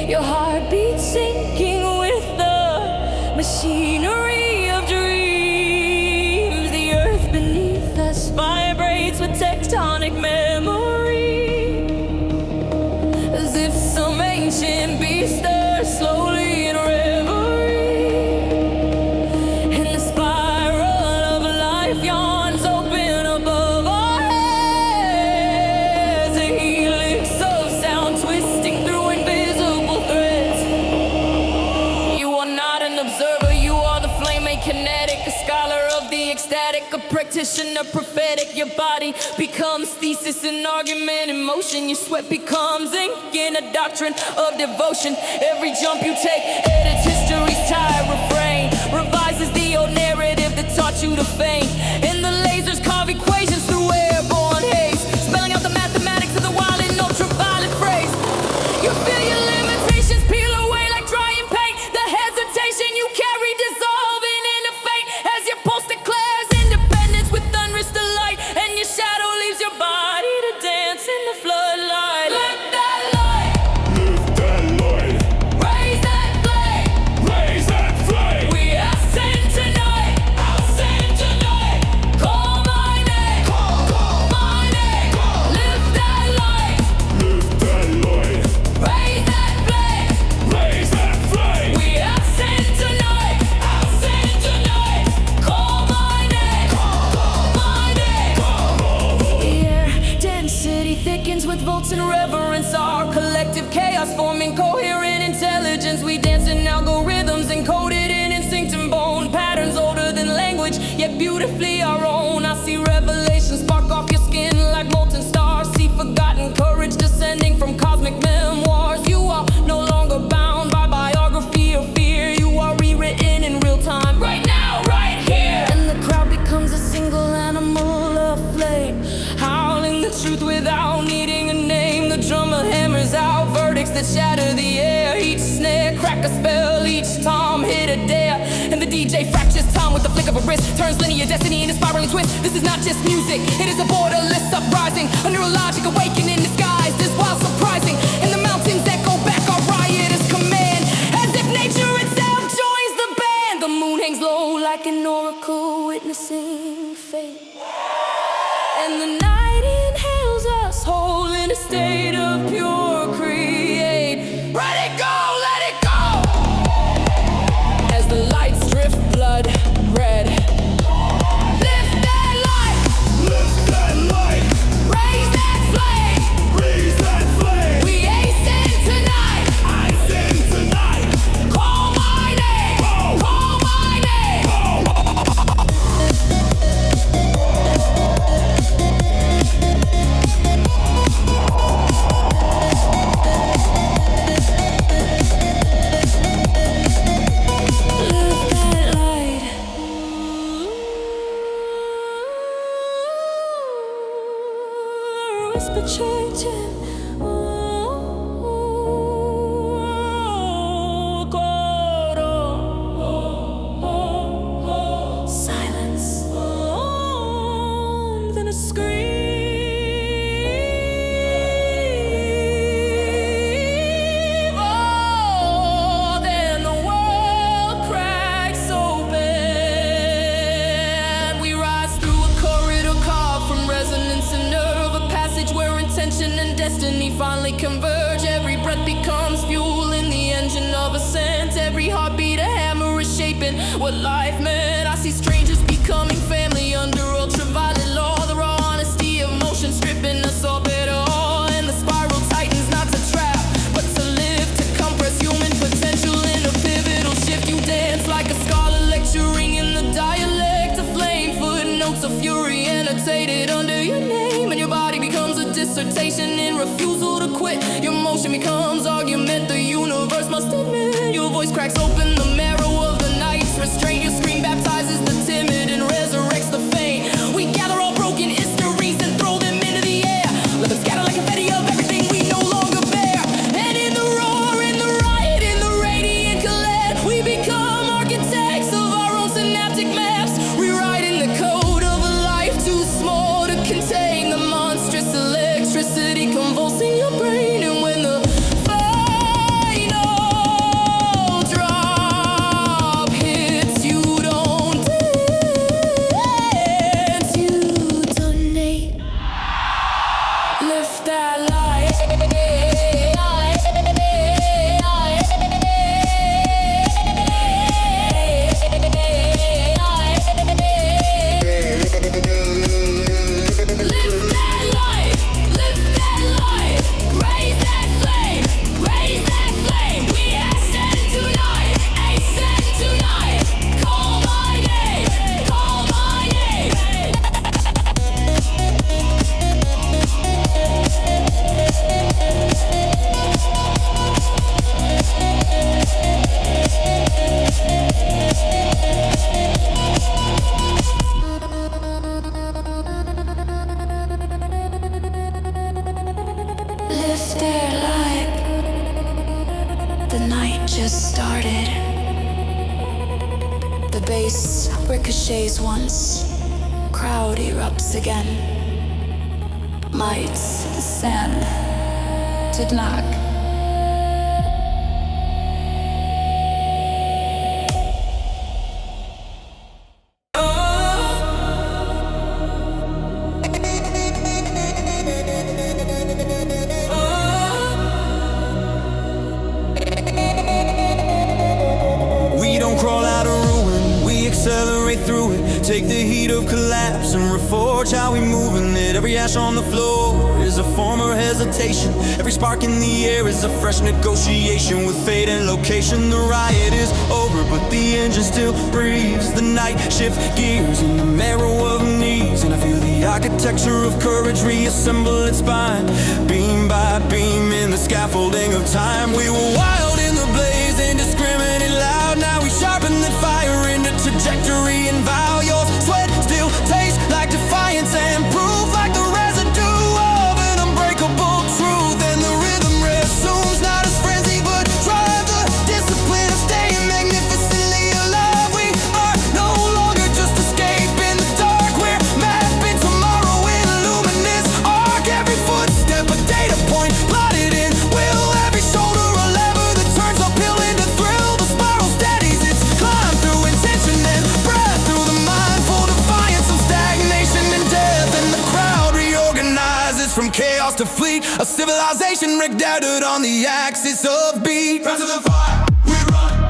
Your heartbeat sinking with the machinery of dreams. The earth beneath us vibrates with tectonic memory, as if some ancient beast stirs slowly in reverie. And the spiral of life yawns open above. static, a practitioner, prophetic. Your body becomes thesis, an argument in motion. Your sweat becomes ink in a doctrine of devotion. Every jump you take edits history's tired refrain, revises the old narrative that taught you to feign. And the lasers carve equations through airborne haze, spelling out the mathematics of the wild and ultraviolet phrase. You feel your limitations peel away like drying paint. The hesitation you carry dissolving in a faint as your pulse declares independence with thunderous delight, and your shadow leaves your body to dance in the floodlight. Let that light, Lift that light, raise that flame, raise that flame. we ascend tonight, call my name, my name. Lift that light, Lift that light, raise that flame, raise that flame. we ascend tonight, call my name, The air density thickens with volts and reverence. Our collective chaos forming coherent intelligence. We dance in algorithms encoded in instinct and bone patterns older than language, yet beautifully our own. I see revelations spark off your skin like molten stars. See forgotten courage descending from cosmic memoirs. You are no longer bound by biography or fear. You are rewritten in real time, right now, right here. And the crowd becomes a single animal aflame, howling the truth without needing a name. The drummer hammers out verdicts that shatter the air. Each snare crack a spell, each tom hit a dare. And the DJ fractures time with the flick of a wrist, turns linear destiny into spiraling twist. This is not just music, it is a borderless uprising, a neurologic awakening disguised as wild surprising. And the mountains echo back our riotous command, as if nature itself joins the band. The moon hangs low like an oracle witnessing fate, and the night inhales us whole in a state of pure create. Let it go, let it go. As the lights drift blood red. Lift that light, Lift that light, raise that flame. raise that flame. We ascend tonight, I send tonight. call my name, call my name. Lift that light. Whisper changing. Silence. Then a scream. Oh, then the world cracks open. We rise through a corridor carved from resonance and nerve, a passage where intention and destiny finally converge. Every breath becomes fuel in the engine of ascent. Every heartbeat a hammer is shaping what life meant. I see strangers becoming family under ultraviolet law. The raw honesty of motion stripping us all better all. And the spiral tightens not to trap, but to live, to compress human potential in a pivotal shift. You dance like a scholar lecturing in the dialect of flame. Footnotes of fury annotated under your name, and your body becomes a dissertation in refusal to quit. Your motion becomes argument the universe must admit. Your voice cracks open the marrow of the night's restraint. Your scream baptizes the timid and resurrects the faint. We gather all broken histories and throw them into the air. Let them scatter like confetti of everything we no longer bear. And in the roar, in the riot, in the radiant collapse, we become architects of our own synaptic maps, rewriting the code of a life too small to contain. The monstrous electricity convulsing your brain. And when the final drop hits, you don't dance, you donate. Lift that light. bass ricochets once, crowd erupts again. Lights, sand, to knock. We don't crawl out of ruin, we accelerate through it. Take the heat of collapse and reforge how we move in it. Every ash on the floor is a form of hesitation. Every spark in the air is a fresh negotiation with fate and location. The riot is over, but the engine still breathes. The night shift gears in the marrow of knees, and I feel the architecture of courage reassemble its spine, beam by beam in the scaffolding of time. We were wild in the blaze, indiscriminate loud. Now we sharpen that fire into trajectory and vow. Your sweat still tastes like defiance and proof, like the residue of an unbreakable truth. And the rhythm resumes, not as frenzy but drive, the discipline of staying magnificently alive. We are no longer just escaping the dark, we're mapping tomorrow in a luminous arc. Every footstep a data point plotted in will, every shoulder a lever that turns uphill into thrill. The spiral steadies its climb through intention and breath, through the mindful defiance of stagnation and death. And the crowd reorganizes from chaos to fleet, a civilization regathered on the axis of beat. Friends of the fire, we run.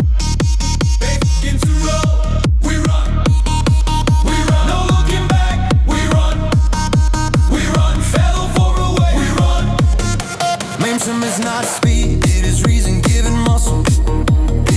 Begin to roll, we run. We run, no looking back, we run. We run, fellow for away, we run. Momentum is not speed, it is reason given muscle.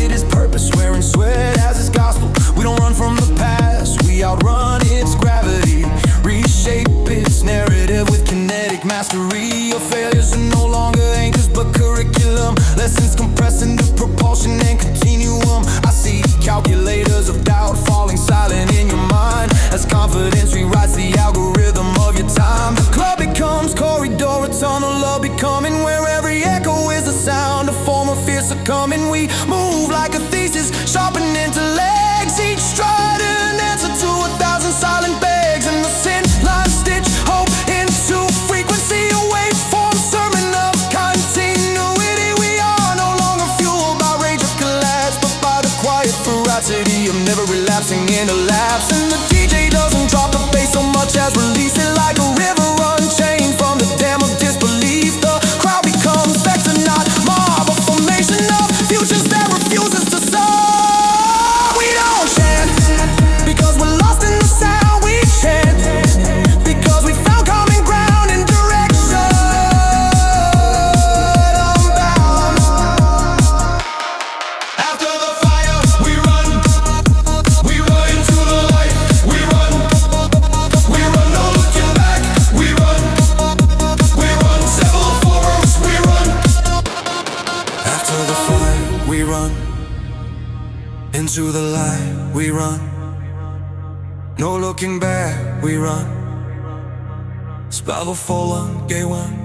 It is purpose wearing sweat as its gospel. We don't run from the past, we outrun its gravity. Reshape its narrative with kinetic mastery. Your failures are no longer anchors but curriculum. Lessons compressed into propulsion and continuum. I see calculators of doubt falling silent in your mind as confidence rewrites the algorithm of your time. The club becomes corridor, a tunnel of becoming, where every echo is a sound, a form of fear succumbing. We move like a thesis, sharpened into legs, each stride an answer to 1,000 silent begs. And the sin line stitch hope into frequency, a waveform sermon of continuity. We are no longer fueled by rage or collapse, but by the quiet ferocity of never relapsing into lapse. And the DJ doesn't drop the bass so much as release it, like a river unchained from the dam of disbelief. The crowd becomes vector, not mob, a formation of futures that refuses to soar. We don't chant because we're lost in the sound. We chant because we found common ground and direction unbound. After the fire, we run. We run into the light, we run. We run, no looking back, we run. We run, several forums, we run. After the fire, we run. Into the light, we run. No looking back, we run. Spavelfallen, gay one.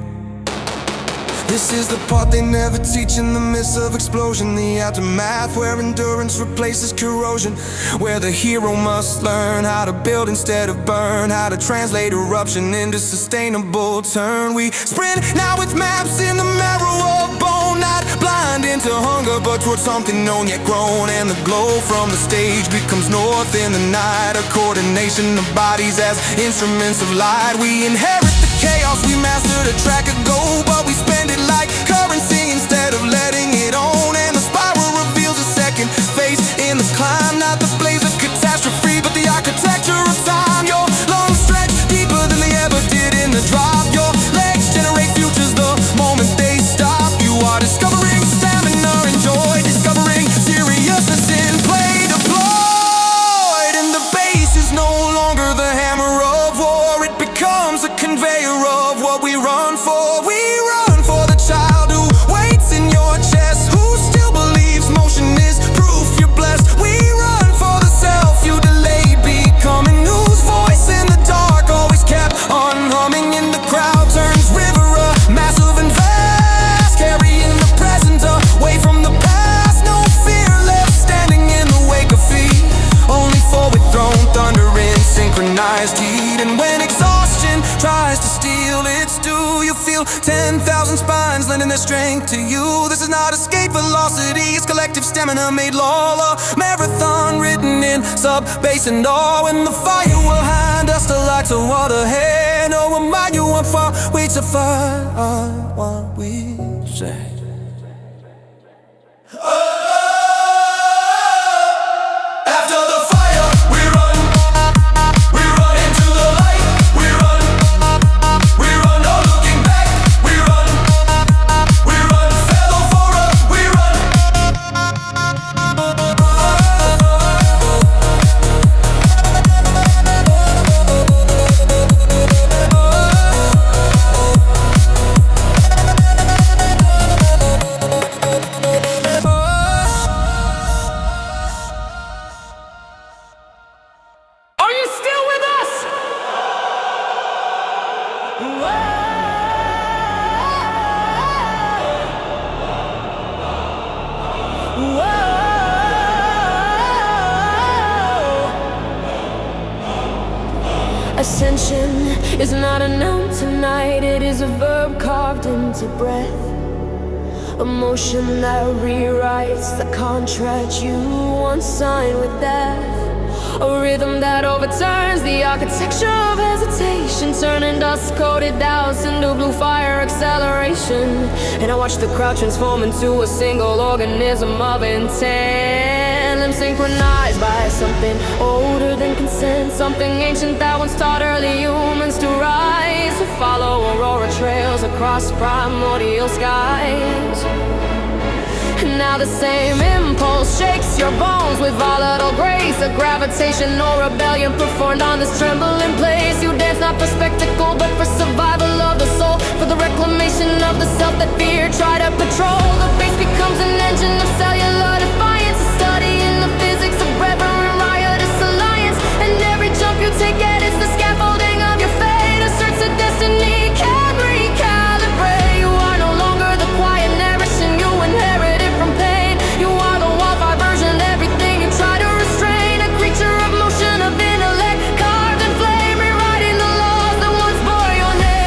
This is the part they never teach in the midst of explosion. The aftermath where endurance replaces corrosion, where the hero must learn how to build instead of burn, how to translate eruption into sustainable turn. We sprint now with maps in the marrow of bone, not blind into hunger but towards something known yet grown. And the glow from the stage becomes north in the night, a coordination of bodies as instruments of light. We inherit the chaos we mastered a track ago, but we spend it like currency instead of letting it own. And the spiral reveals a second phase in the climb, not the blaze of catastrophe but the architecture of time. Your lungs stretch deeper than they ever did in the drop. Your legs generate futures the moment they stop. You are discovering stamina and joy, discovering seriousness in play deployed. And the bass is no longer the hammer of war, it becomes a conveyor of what we run for. We run for the child who feel 10,000 spines lending their strength to you. This is not escape velocity, it's collective stamina made law. A marathon written in sub-bass and awe. When the fire will hand us the light to water, hey, no, remind you I'm far, way too far, what we say. Ascension is not a noun tonight, it is a verb carved into breath. A motion that rewrites the contract you once signed with death. A rhythm that overturns the architecture of hesitation, turning dust-coated doubts into blue fire acceleration. And I watch the crowd transform into a single organism of intent. I'm synchronized by something older than consent, something ancient that once taught early humans to rise, to follow aurora trails across primordial skies. And now the same impulse shakes your bones with volatile grace, a gravitation or rebellion performed on this trembling place. You dance not for spectacle but for survival of the soul, for the reclamation of the self that fear tried to patrol. The face becomes an engine of cellular defiance, a study in the physics of reverent riotous alliance. And every jump you take edits the scaffolding of your fate, asserts a destiny can recalibrate. You are no longer the quiet narration you inherited from pain. You are the wildfire version, everything you try to restrain. A creature of motion, of intellect, carved in flame, rewriting the laws that once bore your name.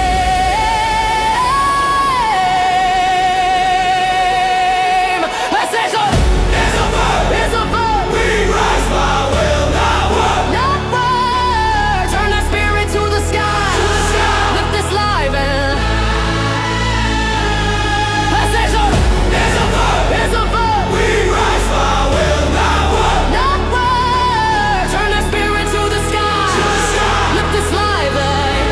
Ascension is a verb, is a verb. We rise by will, not word, not word. Turn that spirit to the sky, to the sky. Lift this life and ascension is a verb, is a verb. We rise by will, not word, not word. Turn that spirit to the sky, to the sky. Lift this life and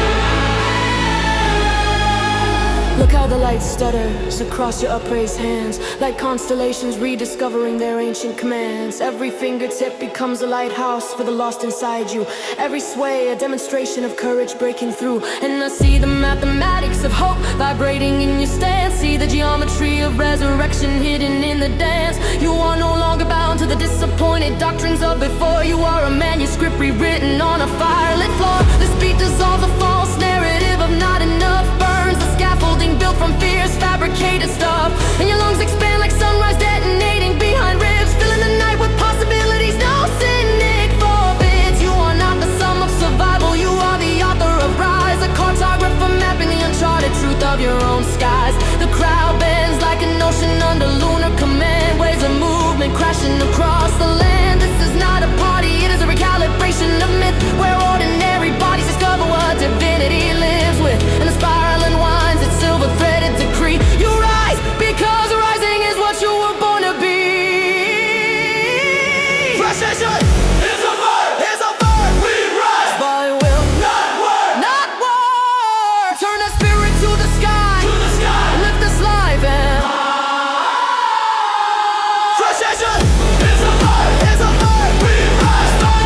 look how the light stutters across your upraised hands, like constellations rediscovering their ancient commands. Every fingertip becomes a lighthouse for the lost inside you. Every sway a demonstration of courage breaking through. And I see the mathematics of hope vibrating in your stance. See the geometry of resurrection hidden in the dance. You are no longer bound to the disappointed doctrines of before. You are a manuscript rewritten on a firelit floor. This beat dissolves a false narrative of not enough, burns the scaffolding built from fear's fabricated stuff. And your lungs expand like sunrise detonating behind ribs, filling the night with possibilities no cynic forbids. You are not the sum of survival, you are the author of rise, a cartographer mapping the uncharted truth of your own skies. The crowd bends like an ocean under lunar command, waves of movement crashing across the land. This is not a party, it is a recalibration of myth, where ordinary bodies discover what divinity lives with. And the spiraling winds, its silver-threaded decree. You rise because rising is what you were born to be. Precision is a verb, is a verb. We rise by will, not word, not word. Turn that spirit to the sky, to the sky. Lift this life and precision is a verb, is a verb. We rise by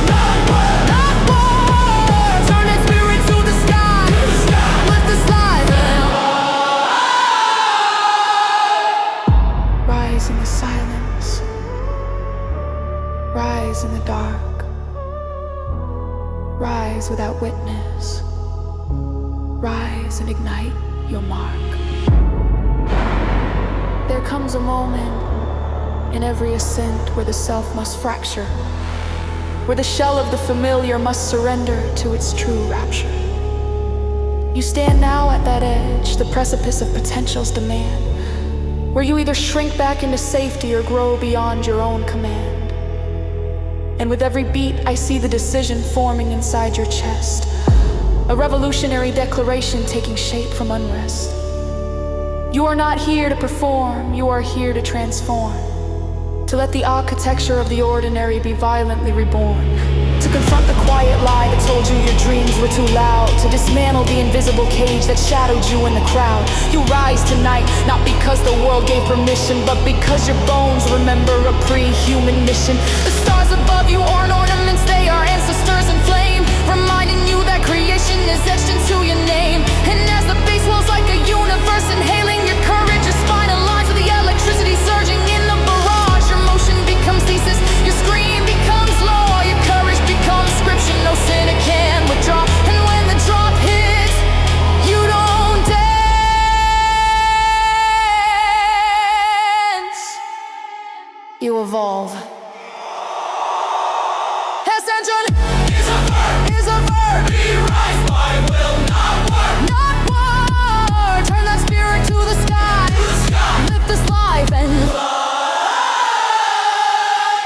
not word, not word. Turn that spirit to the sky, to the sky. Lift this life and rise in the silence, rise in the dark, rise without witness, rise and ignite your mark. There comes a moment in every ascent where the self must fracture, where the shell of the familiar must surrender to its true rapture. You stand now at that edge, the precipice of potential's demand, where you either shrink back into safety or grow beyond your own command. And with every beat, I see the decision forming inside your chest, a revolutionary declaration taking shape from unrest. You are not here to perform, you are here to transform, to let the architecture of the ordinary be violently reborn, to confront the quiet lie that told you your dreams were too loud, to dismantle the invisible cage that shadowed you in the crowd. You rise tonight, not because the world gave permission, but because your bones remember a pre-human mission. The stars above you aren't ornaments, they are ancestors in flame, reminding you that creation is etched into your name. And as the base walls like a universe inhaling your courage, your spine aligns with the electricity surging in the barrage. Your motion becomes thesis, your scream becomes law, your courage becomes scripture, no sinner can withdraw. And when the drop hits, you don't dance, you evolve. Ascension is a verb. Be rise by will, not word. Not word. Turn that spirit to the sky. Lift this life and fly.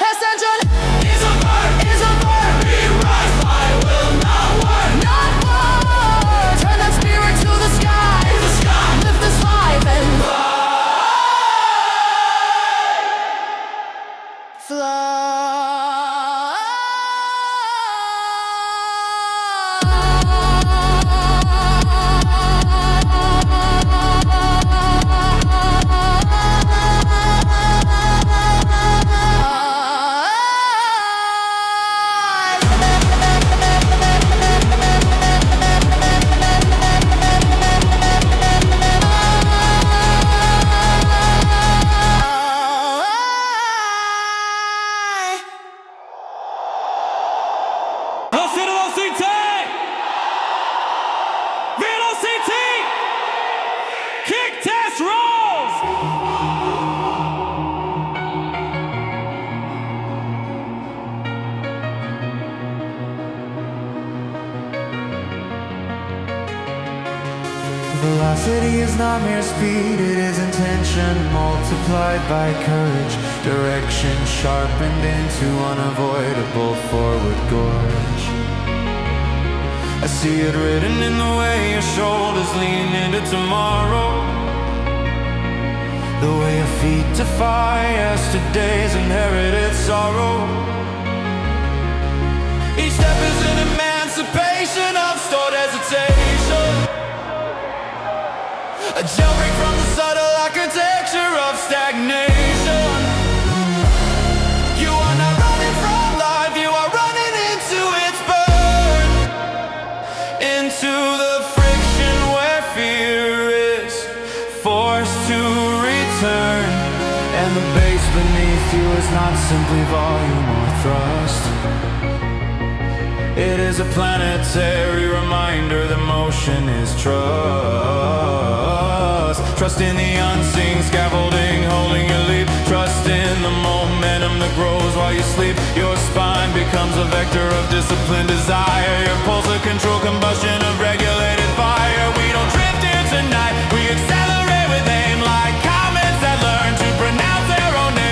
Ascension is a verb. Be rise by will, not word. Not word. Turn that spirit to the sky. Lift this life and fly. Fly. Kick test rolls! Velocity is not mere speed, it is intention multiplied by courage. Direction sharpened into unavoidable forward gorge. I see it written in the way your shoulders lean into tomorrow, the way your feet defy yesterday's inherited sorrow. Each step is an emancipation of stored hesitation, a jailbreak from the subtle architecture of stagnation. You are not running from life, you are running into its burn, into the friction where fear is forced to return. And the base beneath you is not simply volume or thrust, it is a planetary reminder that motion is trust. Trust in the unseen scaffolding holding your leap. Trust in the momentum that grows while you sleep. Your spine becomes a vector of disciplined desire, your pulse a controlled combustion of regulated fire. We don't drift here tonight, we accelerate with aim, like comets that learn to pronounce their own name.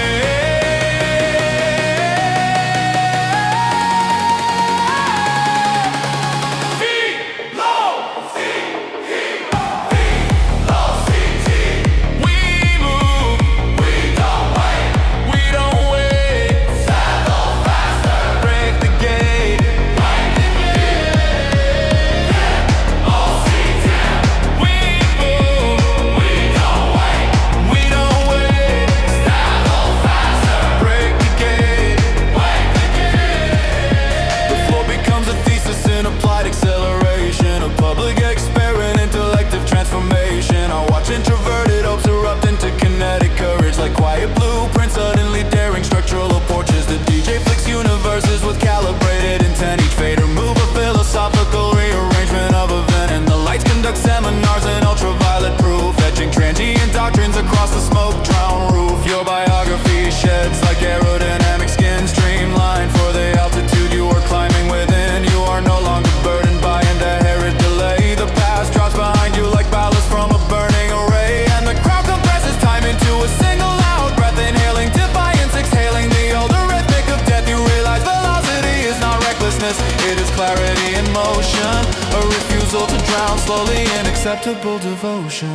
clarity in motion, a refusal to drown slowly in acceptable devotion.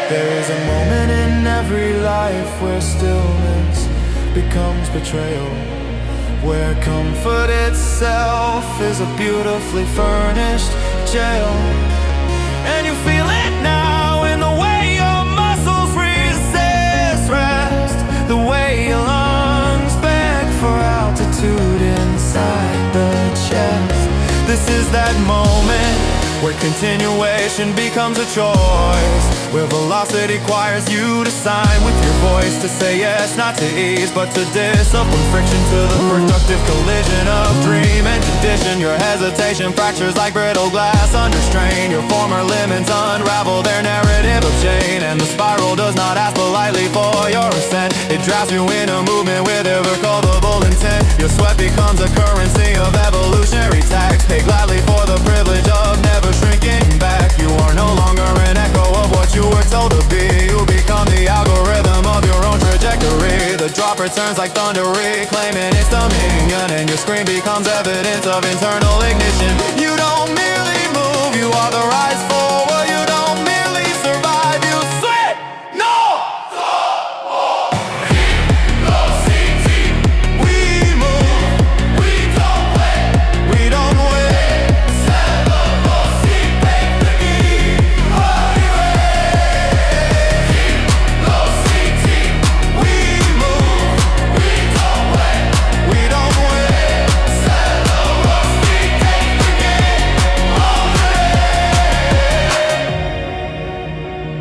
There is a moment in every life where stillness becomes betrayal, where comfort itself is a beautifully furnished jail. And you feel it now in the way your muscles resist rest, the way your lungs beg for altitude inside the chest. This is that moment where continuation becomes a choice, where velocity requires you to sign with your voice, to say yes, not to ease, but to discipline friction, to the productive collision of dream and tradition. Your hesitation fractures like brittle glass under strain. Your former limits unravel their narrative of chain, and the spiral does not ask politely for your assent. It drafts you in a movement with irrecoverable intent. Your sweat becomes a currency of evolutionary tax, paid gladly for the privilege of never shrinking back. You are no longer an echo of what you were told to be. You become the algorithm of your own trajectory. The drop returns like thunder, reclaiming its dominion, and your screen becomes evidence of internal ignition. You don't merely move, you authorize forward. You don't merely survive, you sweat. No! We move, we don't wait, we don't wait.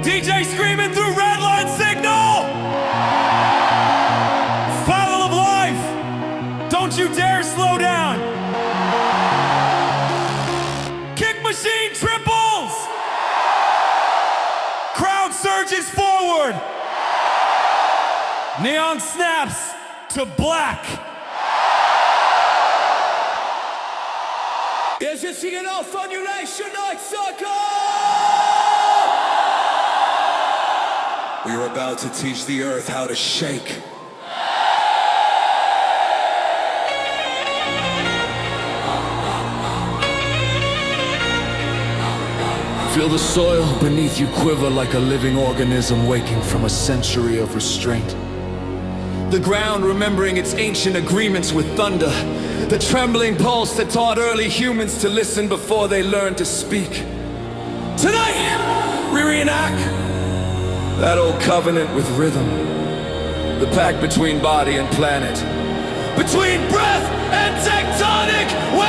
DJ screaming through red line signal! Foul of life! Don't you dare slow down! Kick machine triples! Crowd surges forward! Neon snaps to black! Yes, je zie een Fun-ulation Night Circle! We are about to teach the earth how to shake. Feel the soil beneath you quiver like a living organism waking from a century of restraint. The ground remembering its ancient agreements with thunder. The trembling pulse that taught early humans to listen before they learned to speak. Tonight, we reenact that old covenant with rhythm. The pact between body and planet. Between breath and tectonic will!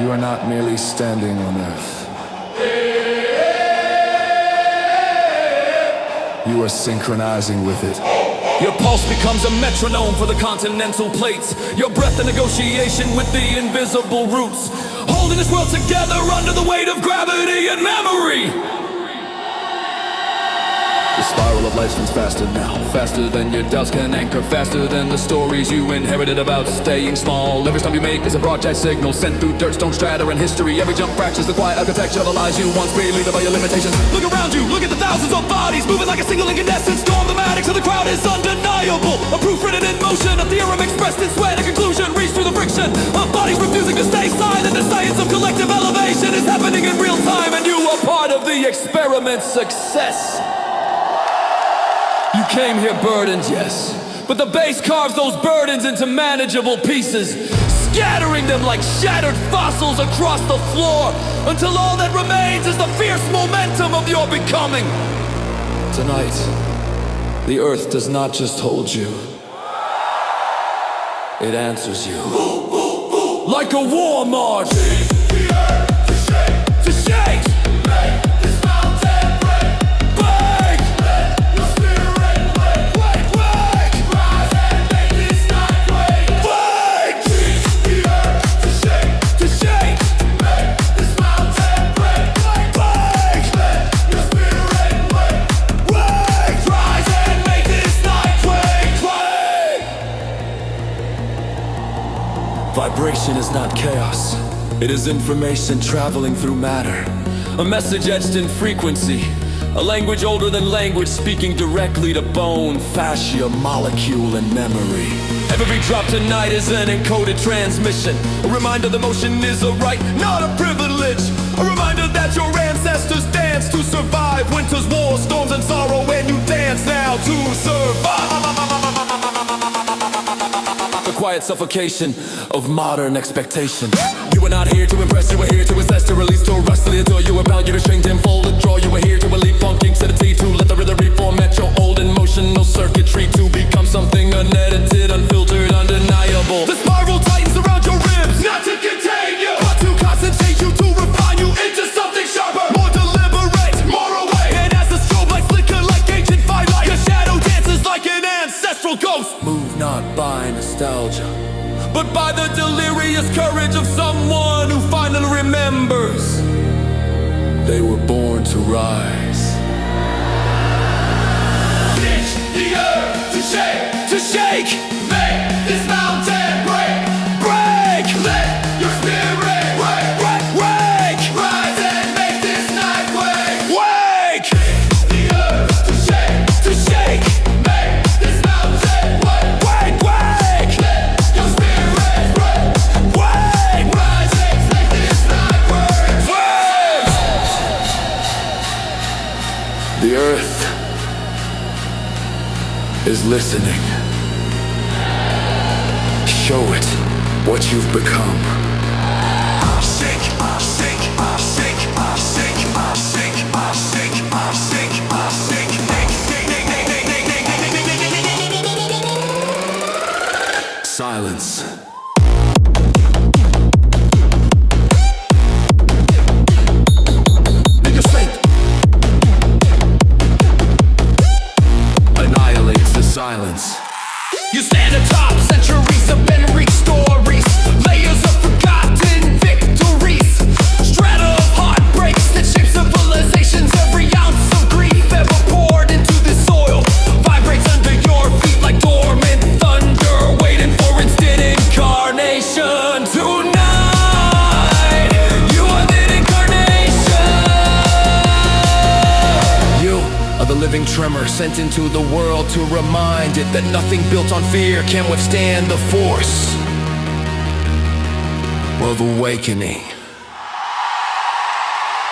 You are not merely standing on earth. You are synchronizing with it. Your pulse becomes a metronome for the continental plates. Your breath a negotiation with the invisible roots. Holding this world together under the weight of gravity and memory. The spiral of life spins faster now. Faster than your doubts can anchor. Faster than the stories you inherited about staying small. Every step you make is a broadcast signal sent through dirt, stone strata, and history. Every jump fractures the quiet architecture of the lies you once believed by your limitations. Look around you, look at the thousands of bodies moving like a single incandescent storm. The magic of the crowd is undeniable. A proof written in motion, a theorem expressed in sweat. A conclusion reached through the friction of bodies refusing to stay silent. The science of collective elevation is happening in real time, and you are part of the experiment's success. You came here burdened, yes, but the bass carves those burdens into manageable pieces, scattering them like shattered fossils across the floor, until all that remains is the fierce momentum of your becoming. Tonight, the earth does not just hold you. it answers you. Like a war march. To shake. Vibration is not chaos. It is information traveling through matter. A message etched in frequency. A language older than language, speaking directly to bone, fascia, molecule, and memory. Every drop tonight is an encoded transmission. A reminder that motion is a right, not a privilege. A reminder that your ancestors danced to survive winter's war, storms, and sorrow, and you dance now to survive. The quiet suffocation of modern expectation. You were not here to impress, you were here to assess, to release, to arrest, to adore. You were bound, you restrained, and full to draw. You were here to elite funking sedity, to let the rhythm reformat your old emotional circuitry, to become something unedited, unfiltered, undeniable. The spiral tightens around your ribs, not to contain you, but to concentrate you, to refine you into something sharper, more deliberate, more awake. And as the strobe lights flicker like ancient firelight, your shadow dances like an ancestral ghost. Move not by nostalgia, but by the delirious courage of someone who finally remembers they were born to rise. Teach the earth to shake, to shake. Make this mountain break, break. Let your spirit wake, wake, wake. Rise and make this night wake, wake. Teach the earth to shake, to shake. Make this mountain wake, wake, wake. Let your spirit wake, wake. Rise and make this night wake, wake. The earth is listening. Show it what you've become. Shake, shake, shake, shake, shake, shake, shake, silence. Annihilates the silence. You stand atop centuries of memory stories, layers of forgotten victories, strata of heartbreaks that shape civilizations. Every ounce of grief ever poured into the soil vibrates under your feet like dormant thunder, waiting for instant incarnation. Tonight, you are the incarnation. You are the living tremor sent into the world to remind it that nothing built on fear can withstand the force of awakening.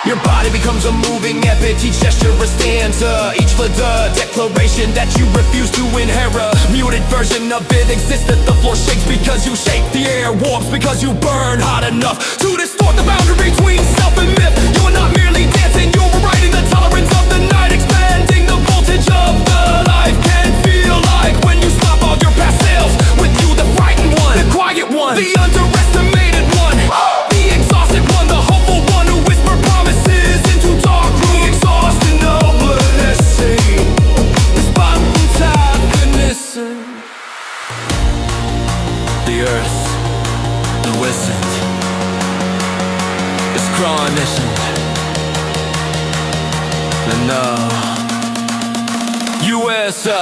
Your body becomes a moving epic, each gesture a stanza, each for the declaration that you refuse to inherit. Muted version of it exists that the floor shakes because you shake, the air warms because you burn hot enough to distort the boundary between self and myth. You are not merely dancing, you're rewriting the tolerance of the night, expanding the voltage of the life. Can feel like when you stop all your past selves, with you the frightened one, the quiet one, the underestimated one, the exhausted one, the hopeful one who whisper promises into dark rooms. Exhausted, noblesse, spontaneous. The earth, listened, is chronicled, and now USA.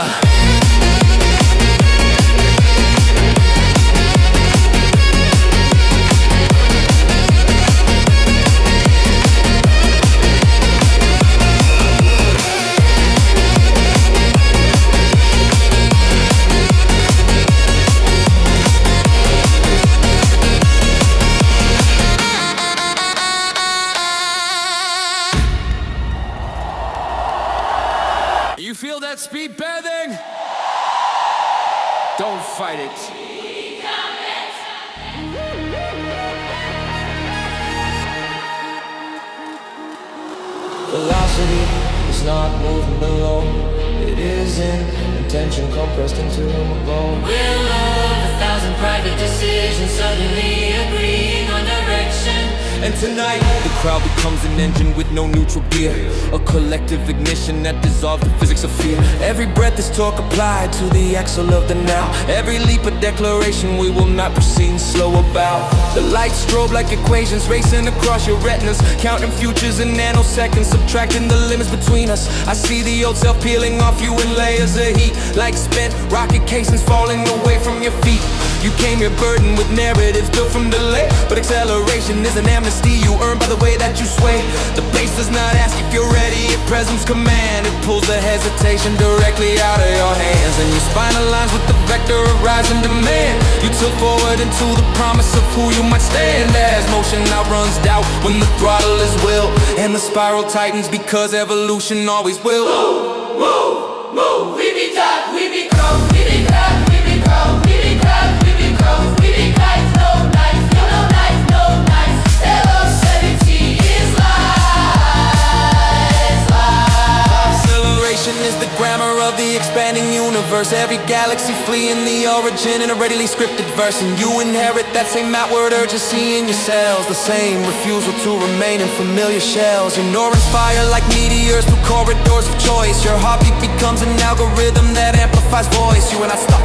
You feel that speed bathing? Don't fight it. Velocity is not movement alone. It is in intention compressed into a bone. Will of 1,000 private decisions suddenly agreeing on direction. And tonight, the crowd becomes an engine with no neutral gear, a collective ignition that dissolves the physics of fear. Every breath is torque applied to the axle of the now. Every leap a declaration, we will not proceed and slow about. The lights strobe like equations racing across your retinas, counting futures in nanoseconds, subtracting the limits between us. I see the old self peeling off you in layers of heat, like spent rocket casings falling away from your feet. You came here burdened with narratives built from delay, but acceleration is an amnesty you earn by the way that you sway. The bass does not ask if you're ready, it presumes command. It pulls the hesitation directly out of your hands, and your spine aligns with the vector of rising demand. You tilt forward into the promise of who you might stand as. Motion outruns doubt when the throttle is will, and the spiral tightens because evolution always will. Move, move, move. We be dark, we be cold, we be crowd, we be cold, we be crowd, we be cold, we be kites, no knife, you know knife, no knife. Velocity is lies, lies. Acceleration is the grammar of the expanding universe. Every galaxy fleeing the origin in a readily scripted verse, and you inherit that same outward urgency in your cells, the same refusal to remain in familiar shells. Your neurons fire like meteors through corridors of choice. Your heartbeat becomes an algorithm that amplifies voice. You are not stuck,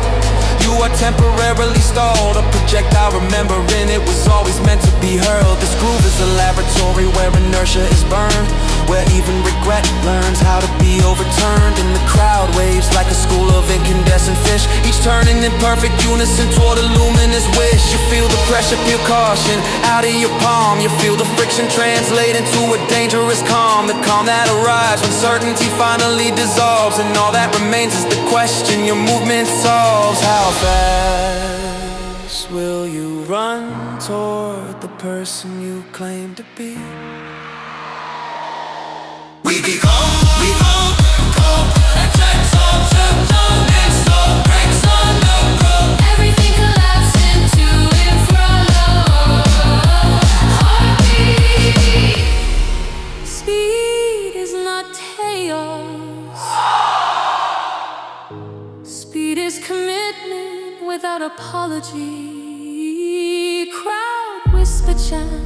you are temporarily stalled. A projectile remembering it was always meant to be hurled. This groove is a laboratory where inertia is burned, where even regret learns how to be overturned. And the crowd waves like a school of incandescent fish, each turning in perfect unison toward a luminous wish. You feel the pressure, feel caution out of your palm. You feel the friction translate into a dangerous calm, the calm that arrives when certainty finally dissolves, and all that remains is the question your movement solves. How fast will you run toward the person you claim to be? We become, attacks on Chapter, next door, breaks on the road. Everything collapses into infrared heartbeat. Speed is not chaos. Speed is commitment without apology. Crowd whisper chant.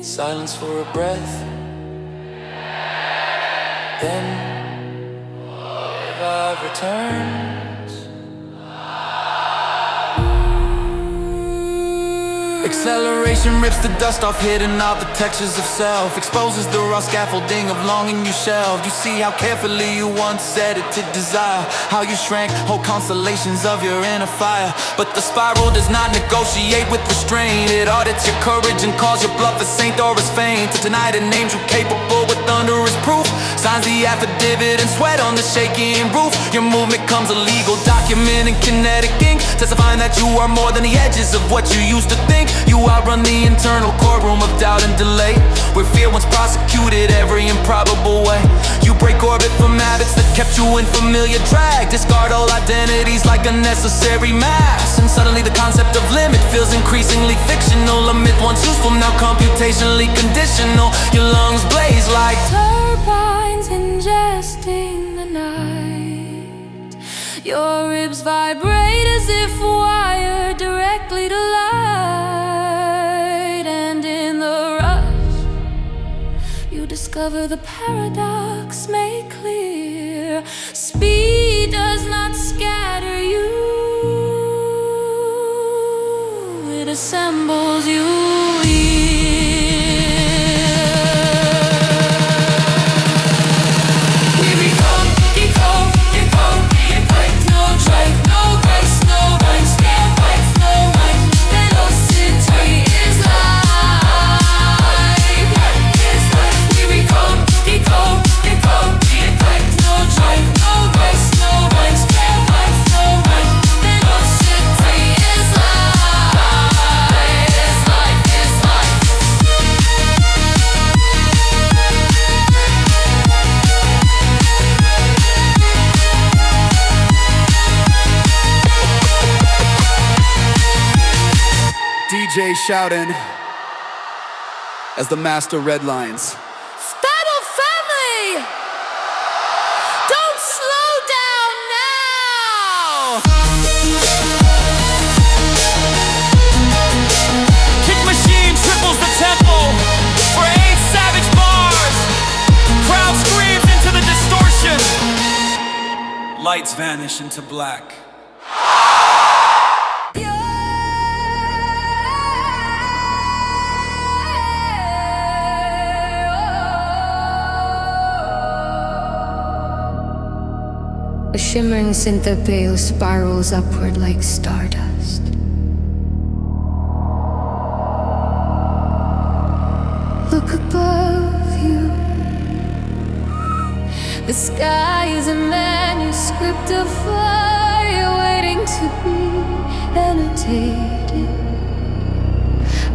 Silence for a breath, then revive returns. Acceleration rips the dust off, hidden all the textures of self, exposes the raw scaffolding of longing you shelved. You see how carefully you once edited desire, how you shrank whole constellations of your inner fire. But the spiral does not negotiate with restraint. It audits your courage and calls your bluff a saint or as feint. To tonight an angel capable with thunderous proof signs the affidavit and sweat on the shaking roof. Your movement comes a legal document in kinetic ink, testifying that you are more than the edges of what you used to think. You outrun the internal courtroom of doubt and delay, where fear once prosecuted every improbable way. You break orbit from habits that kept you in familiar drag, discard all identities like unnecessary mass, and suddenly the concept of limit feels increasingly fictional. A myth once useful, now computationally conditional. Your lungs blaze like turbines ingesting the night. Your ribs vibrate as if wired directly to light. And in the rush, you discover the paradox made clear. Speed does not scatter you, it assembles you. DJ shouting, as the master redlines. Battle family! Don't slow down now! Kick machine triples the tempo for 8 savage bars. Crowd screams into the distortion. Lights vanish into black. A shimmering synthopale spirals upward like stardust. Look above you. The sky is a manuscript of fire waiting to be annotated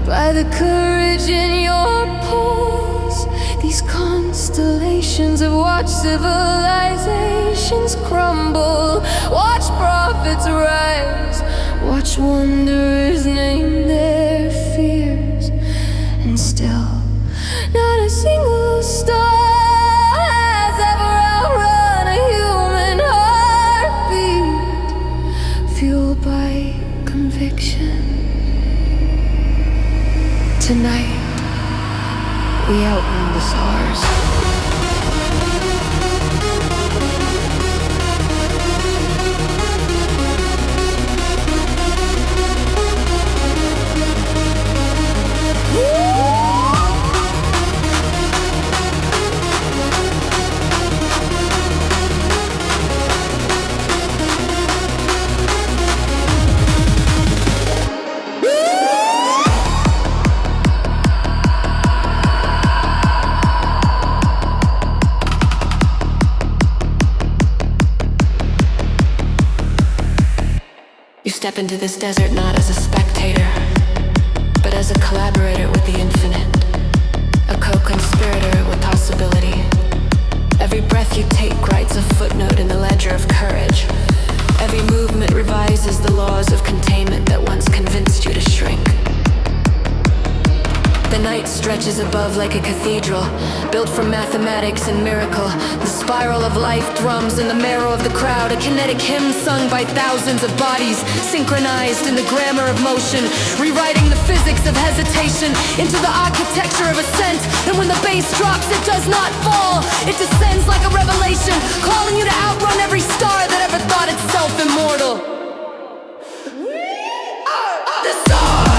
by the courage in your pulse. These constellations have watched civilizations crumble, watch prophets rise, watch wanderers name their fears, and still not a single star has ever outrun a human heartbeat, fueled by conviction. Tonight we outrun the stars. You step into this desert not as a spectator, but as a collaborator with the infinite, a co-conspirator with possibility. Every breath you take writes a footnote in the ledger of courage. Every movement revises the laws of containment that once convinced you to shrink. The night stretches above like a cathedral, built from mathematics and miracle. The spiral of life drums in the marrow of the crowd, a kinetic hymn sung by thousands of bodies, synchronized in the grammar of motion, rewriting the physics of hesitation into the architecture of ascent. And when the bass drops, it does not fall. It descends like a revelation, calling you to outrun every star that ever thought itself immortal. The stars!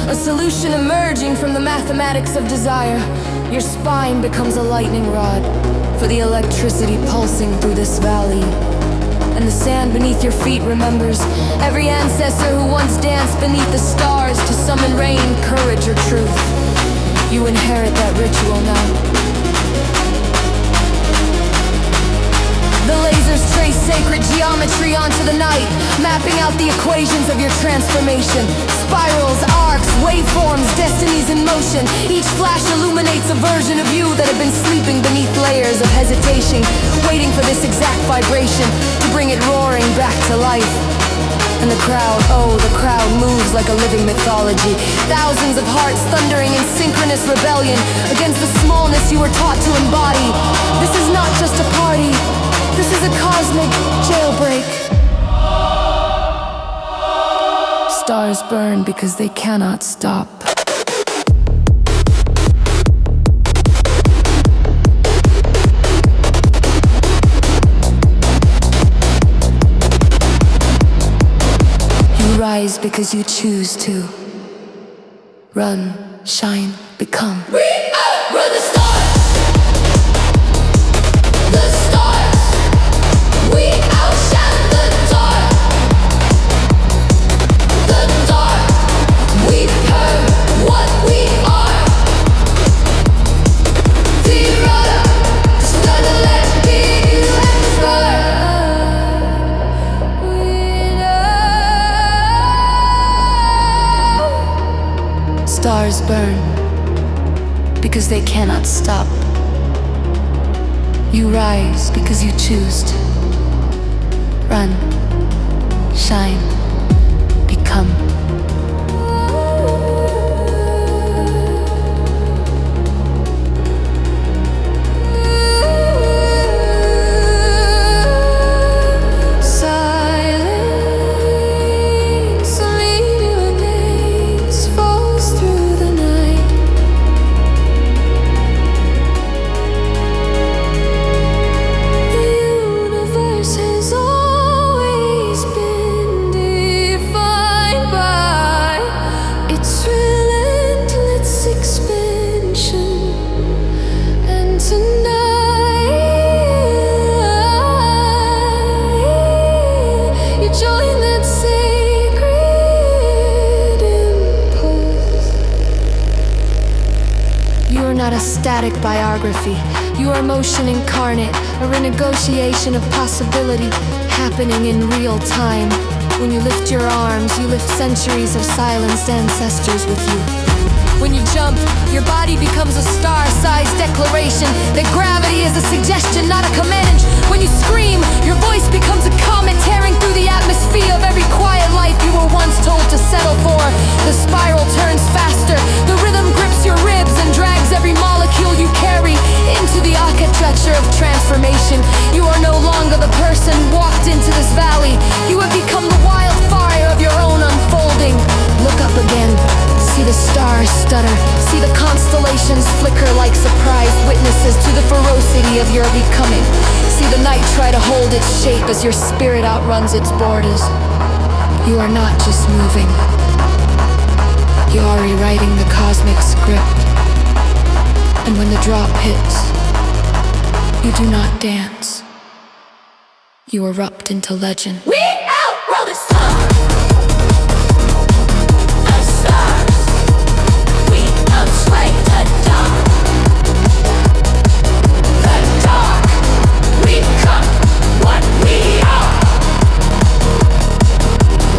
A solution emerging from the mathematics of desire. Your spine becomes a lightning rod for the electricity pulsing through this valley. And the sand beneath your feet remembers every ancestor who once danced beneath the stars to summon rain, courage, or truth. You inherit that ritual now. The lasers trace sacred geometry onto the night, mapping out the equations of your transformation. Spirals, arcs, waveforms, destinies in motion. Each flash illuminates a version of you that had been sleeping beneath layers of hesitation, waiting for this exact vibration to bring it roaring back to life. And the crowd, oh, the crowd moves like a living mythology. Thousands of hearts thundering in synchronous rebellion against the smallness you were taught to embody. This is not just a party. This is a cosmic jailbreak. Stars burn because they cannot stop. rise because you choose to. Run, shine, become. We outrun the stars. The stars. We outshine the dark. The dark. We've heard what we are. The rudder. There's nothing left here. You have to burn. We know. Stars burn because they cannot stop. You rise because you choose to. Run, shine, become. Silence, leaving haze falls through the night. The universe has always been defined by its relentless expansion, and tonight you join that sacred impulse. You are not a static biography. You are motion incarnate, a renegotiation of possibility happening in real time. When you lift your arms, you lift centuries of silenced ancestors with you. When you jump, your body becomes a star-sized declaration that gravity is a suggestion, not a command. When you scream, your voice becomes a comet tearing through the atmosphere of every quiet life you were once told to settle for. The spiral turns faster, the rhythm grips your ribs and drags every molecule you carry into the architecture of transformation. You are no longer the person walked into this valley. You have become the wildfire of your own unfolding. Look up again. See the stars stutter. See the constellations flicker like surprised witnesses to the ferocity of your becoming. See the night try to hold its shape as your spirit outruns its borders. You are not just moving. You are rewriting the cosmic script. And when the drop hits, you do not dance. You erupt into legend. We outrun the stars. Sway the dark. The dark. We become what we are.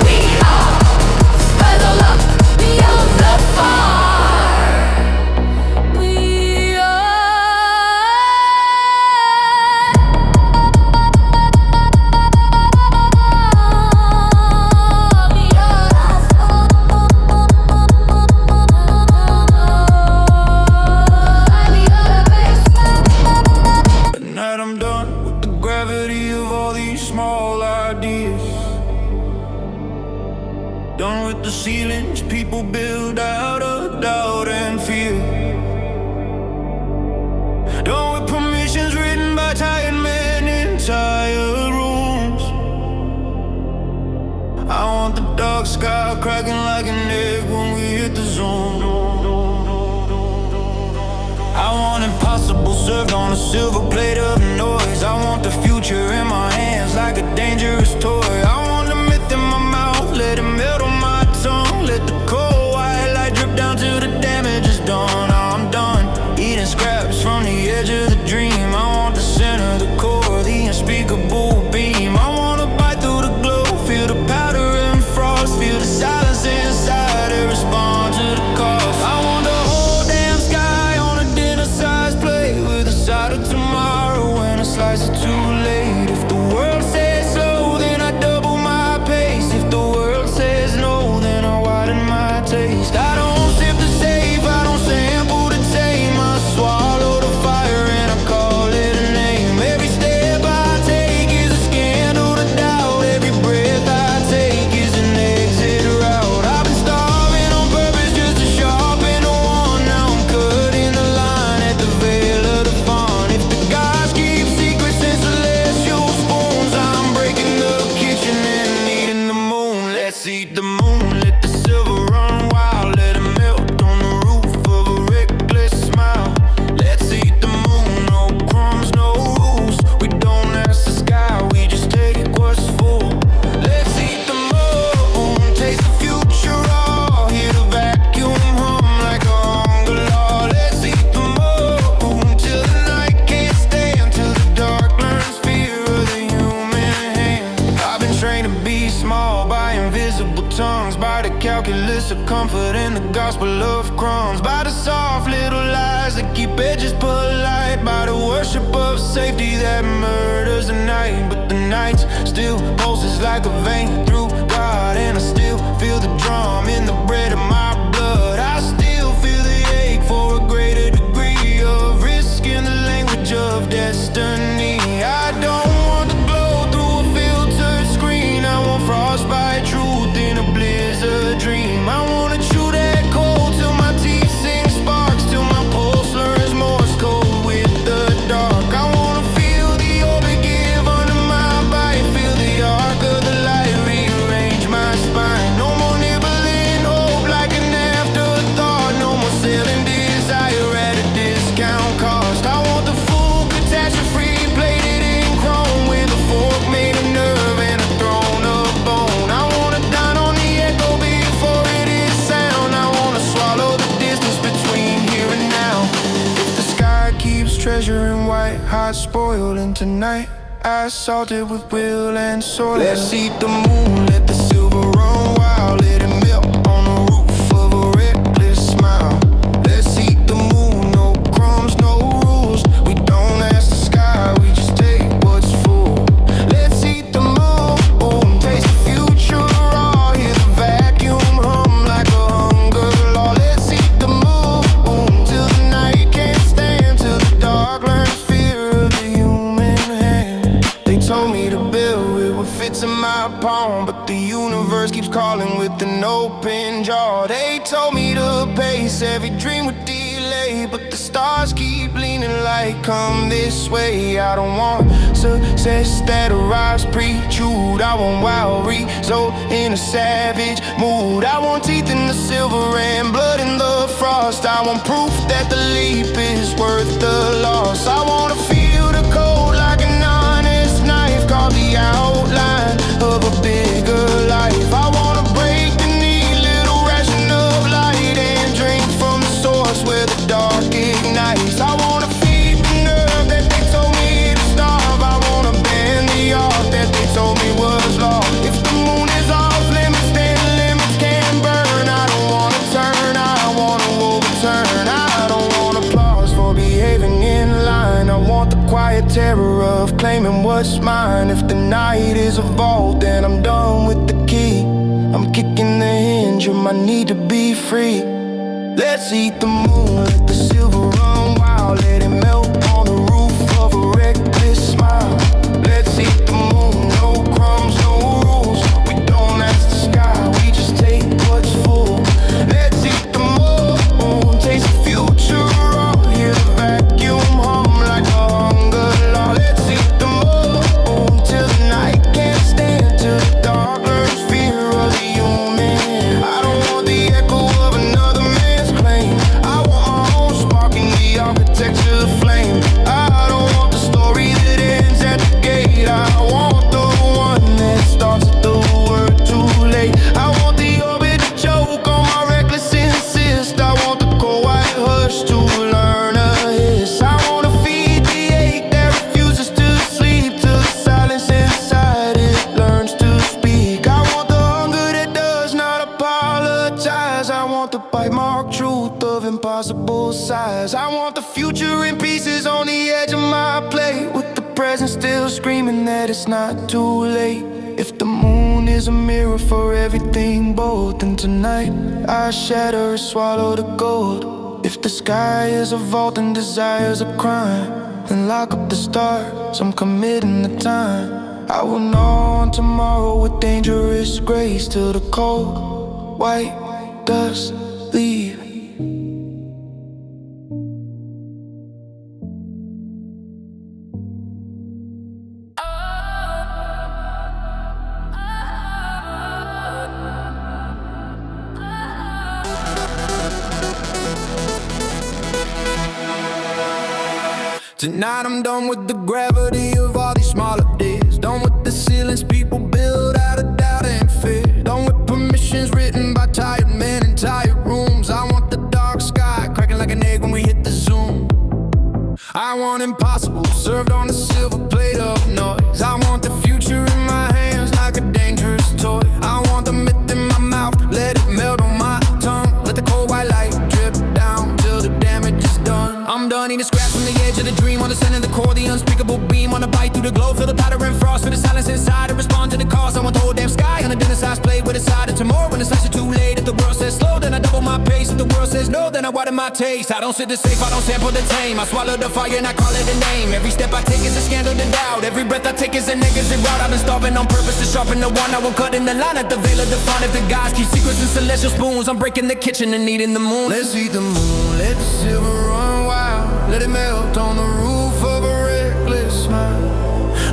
We are further up beyond the far. We At night I'm done with the gravity of all these small ideas. Done with the ceilings people build out of doubt and fear. Done with permissions written by tired men in tired rooms. I want the dark sky cracking like an egg when we hit the zone. I want impossible served on a silver plate of noise. I want the future in my hands like a dangerous toy. I want the myth in my mouth, let it melt on my tongue. Let the cold white light drip down till the damage is done. I'm done eating scraps from the edge of the dream. I want the center, the core, the unspeakable beam. I want to bite through the glow, feel the powder and frost, feel the silence inside and respond to the cost. I want the whole damn sky on a dinner-sized plate with a side of tomorrow and a slice of too late. If the world says so, then I don't. tongues, by the calculus of comfort and the gospel of crumbs, by the soft little lies that keep edges polite, by the worship of safety that murders the night. But the night still pulses like a vein through God, and I still feel the drum in the bread of my blood. I still feel the ache for a greater degree of risk in the language of destiny. I don't want to glow through a filtered screen. I want frostbite truth in a blizzard dream. I want to chew that cold till my teeth sing sparks, till my pulse learns Morse code with the dark. I want to feel the orbit give under my bite, feel the arc of the light rearrange my spine. No more nibbling hope like an afterthought, no more selling desire at a discount cost. I want the full catastrophe plated in chrome, with a fork made of nerve and a throne of bone. I want to dine on the echo before it is sound. I want to swallow the distance between here and now. If the sky keeps treasuring white hot spoiled, and tonight I salted with will and soil. Let's eat the moon, let the silver run wild, let it melt on the roof of a reckless smile. Let's eat the moon, no crumbs, no rules. We don't ask the sky, we just take what's full. Let's eat the moon, taste the future raw, hear the vacuum hum like a hunger law. Let's eat the moon till the night can't stand, till the dark learns fear of the human hand. They told me to build with what fits in my palm, but the universe keeps calling with an open jaw. They told me to pace every dream with delay, but the stars keep leaning like, come this way. I don't want success that arrives pre-chewed. I want wild result in a savage mood. I want teeth in the silver and blood in the frost. I want proof that the leap is worth the loss. I want to feel the cold like an honest knife, carve the outline of a bigger life. I want to break the neat little ration of light and drink from the source where the dark ignites. I want to feed the nerve that they told me to starve. I want to bend the art that they told me was law. If the moon is off limits, then limits can burn. I don't want to turn, I want to overturn. I don't want applause for behaving in line. I want the quiet terror of claiming what's mine. If the night is a vault, then I'm done with the key. I'm kicking the hinge of my need to be free. Let's eat the moon, let the silver run wild, let it melt on the roof of a reckless smile. Let's eat the moon, no crumbs, no rules. We don't ask the sky, we just take what's full. Let's eat the moon, taste the future raw, hear the vacuum hum like a hunger law. Let's eat the moon till the night can't stand, till the dark learns fear of the human. I don't want the echo of another man's claim. I want my own spark in the architecture flame. I don't want the story that ends at the gate. I want the one that starts at the word too late. I want the orbit to choke on my reckless insist. I want the cold white hush to learn a hiss. I want to feed the ache that refuses to sleep, till the silence inside it learns to speak. I want the hunger that does not apologize. I want the bite mark truth of impossible size. I want the future in pieces on the edge of my plate, with the present still screaming that it's not too late. If the moon is a mirror for everything bold, then tonight I shatter and swallow the gold. If the sky is a vault and desire's a crime, then lock up the stars, I'm committing the time. I will know on tomorrow with dangerous grace, till the cold white dust leave. Tonight I'm done with the gravity of all these smaller days. Done with the ceilings people build out of doubt and fear. Done with permissions written by tired men in tired rooms. I want the dark sky cracking like an egg when we hit the zoom. I want impossible served on a silver plate of noise. I want the future in my hands like a dangerous toy. I want the myth in my mouth I want the whole damn sky on a dinner-sized plate with a side of tomorrow. When it's nice too late, if the world says slow, then I double my pace. If the world says no, then I widen my taste. I don't sit the safe, I don't sample the tame. I swallow the fire and I call it a name. Every step I take is a scandal to doubt. Every breath I take is a negative route. I've been starving on purpose to sharpen the one. I won't cut in the line at the veil of the fun. If the gods keep secrets in celestial spoons, I'm breaking the kitchen and eating the moon. Let's eat the moon, let the silver run wild. Let it melt on the roof of a reckless smile.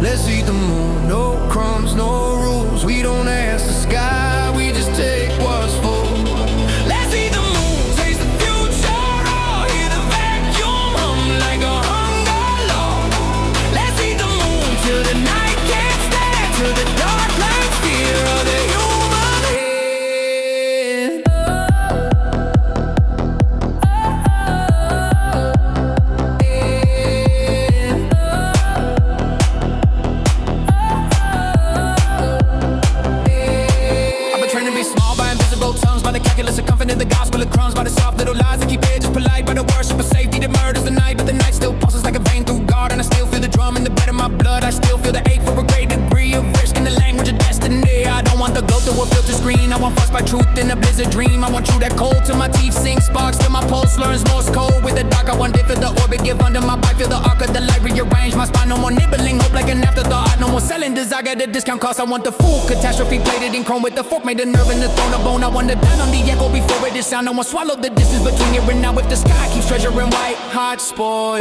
Let's eat the moon, no crumbs, no rules. We don't ask the sky, we just take what's full. Let's eat the moon, taste the future, oh, hear the vacuum hum like a hunger law. Let's eat the moon till the night can't stand, till the dark learns fear of the human head. By the calculus of comfort in the gospel of crumbs, by the soft little lies that keep edges polite, by the worship of safety that murders the night. But the night still pulses like a vein through God, and I still feel the drum in the blood of my blood. I still feel the ache for a great degree of risk in the language of destiny. I don't want the glow through a filter screen. I want frost by truth in a blizzard dream. I want true that cold till my teeth sink, sparks till my pulse learns Morse code. With the dark, I want dip feel the orbit, give under my bite, feel the arc of the light, rearrange my spine. No more nibbling, hope like an afterthought. No more selling desire at a discount cost. I want the full catastrophe plated in chrome with the fork made a nerve in the throne of bone. I want to down on the echo before it is sound. I want swallow the distance between here and now. If the sky keeps treasuring white hot spoil,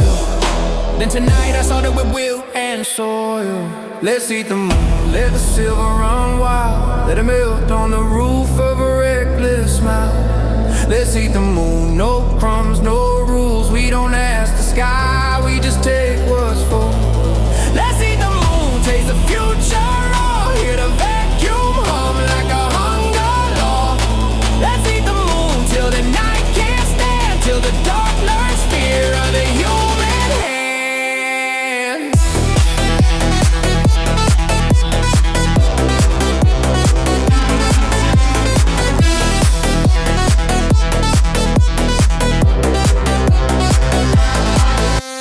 then tonight I saw that with will and soil. Let's eat the moon, let the silver run wild. Let it melt on the roof of a reckless smile. Let's eat the moon, no crumbs, no rules. We don't ask the sky, we just take what's full. Let's eat the moon, taste the future, oh, hear the vacuum hum like a hunger law. Let's eat the moon till the night can't stand, till the dark learns fear of the human hand.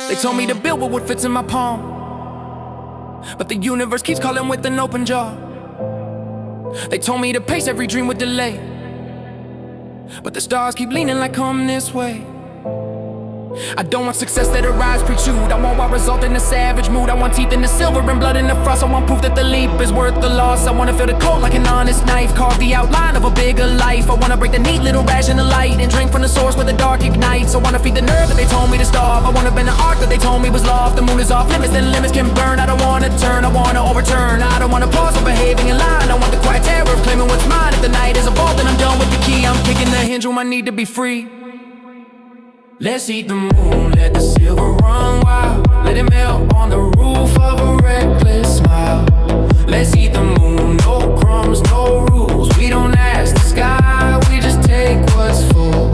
They told me to build with what fits in my palm, but the universe keeps calling with an open jaw. They told me to pace every dream with delay, but the stars keep leaning like come this way. I don't want success that arrives pre-chewed. I want what result in a savage mood. I want teeth in the silver and blood in the frost. I want proof that the leap is worth the loss. I want to feel the cold like an honest knife, carve the outline of a bigger life. I want to break the neat little ration of light and drink from the source where the dark ignites. I want to feed the nerve that they told me to starve. I want to bend the arc that they told me was lost. The moon is off limits, then limits can burn. I don't want to turn, I want to overturn. I don't want to pause for behaving in line. I want the quiet terror of claiming what's mine. If the night is a vault, then I'm done with the key. I'm kicking the hinge when I need to be free. Let's eat the moon, let the silver run wild. Let it melt on the roof of a reckless smile. Let's eat the moon, no crumbs, no rules. We don't ask the sky, we just take what's full.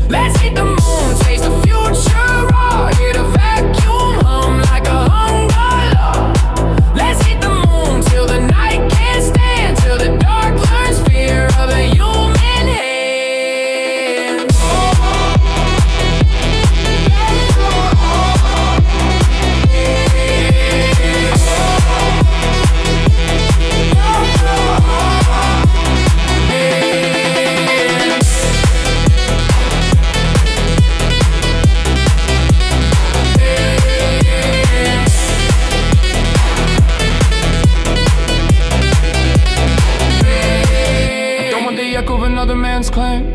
Let's eat the moon, taste the future raw. Hear the vacuum hum like a hunger law. Let's eat the moon till the night can't stand, till the dark learns fear of the human hand. Of another man's claim.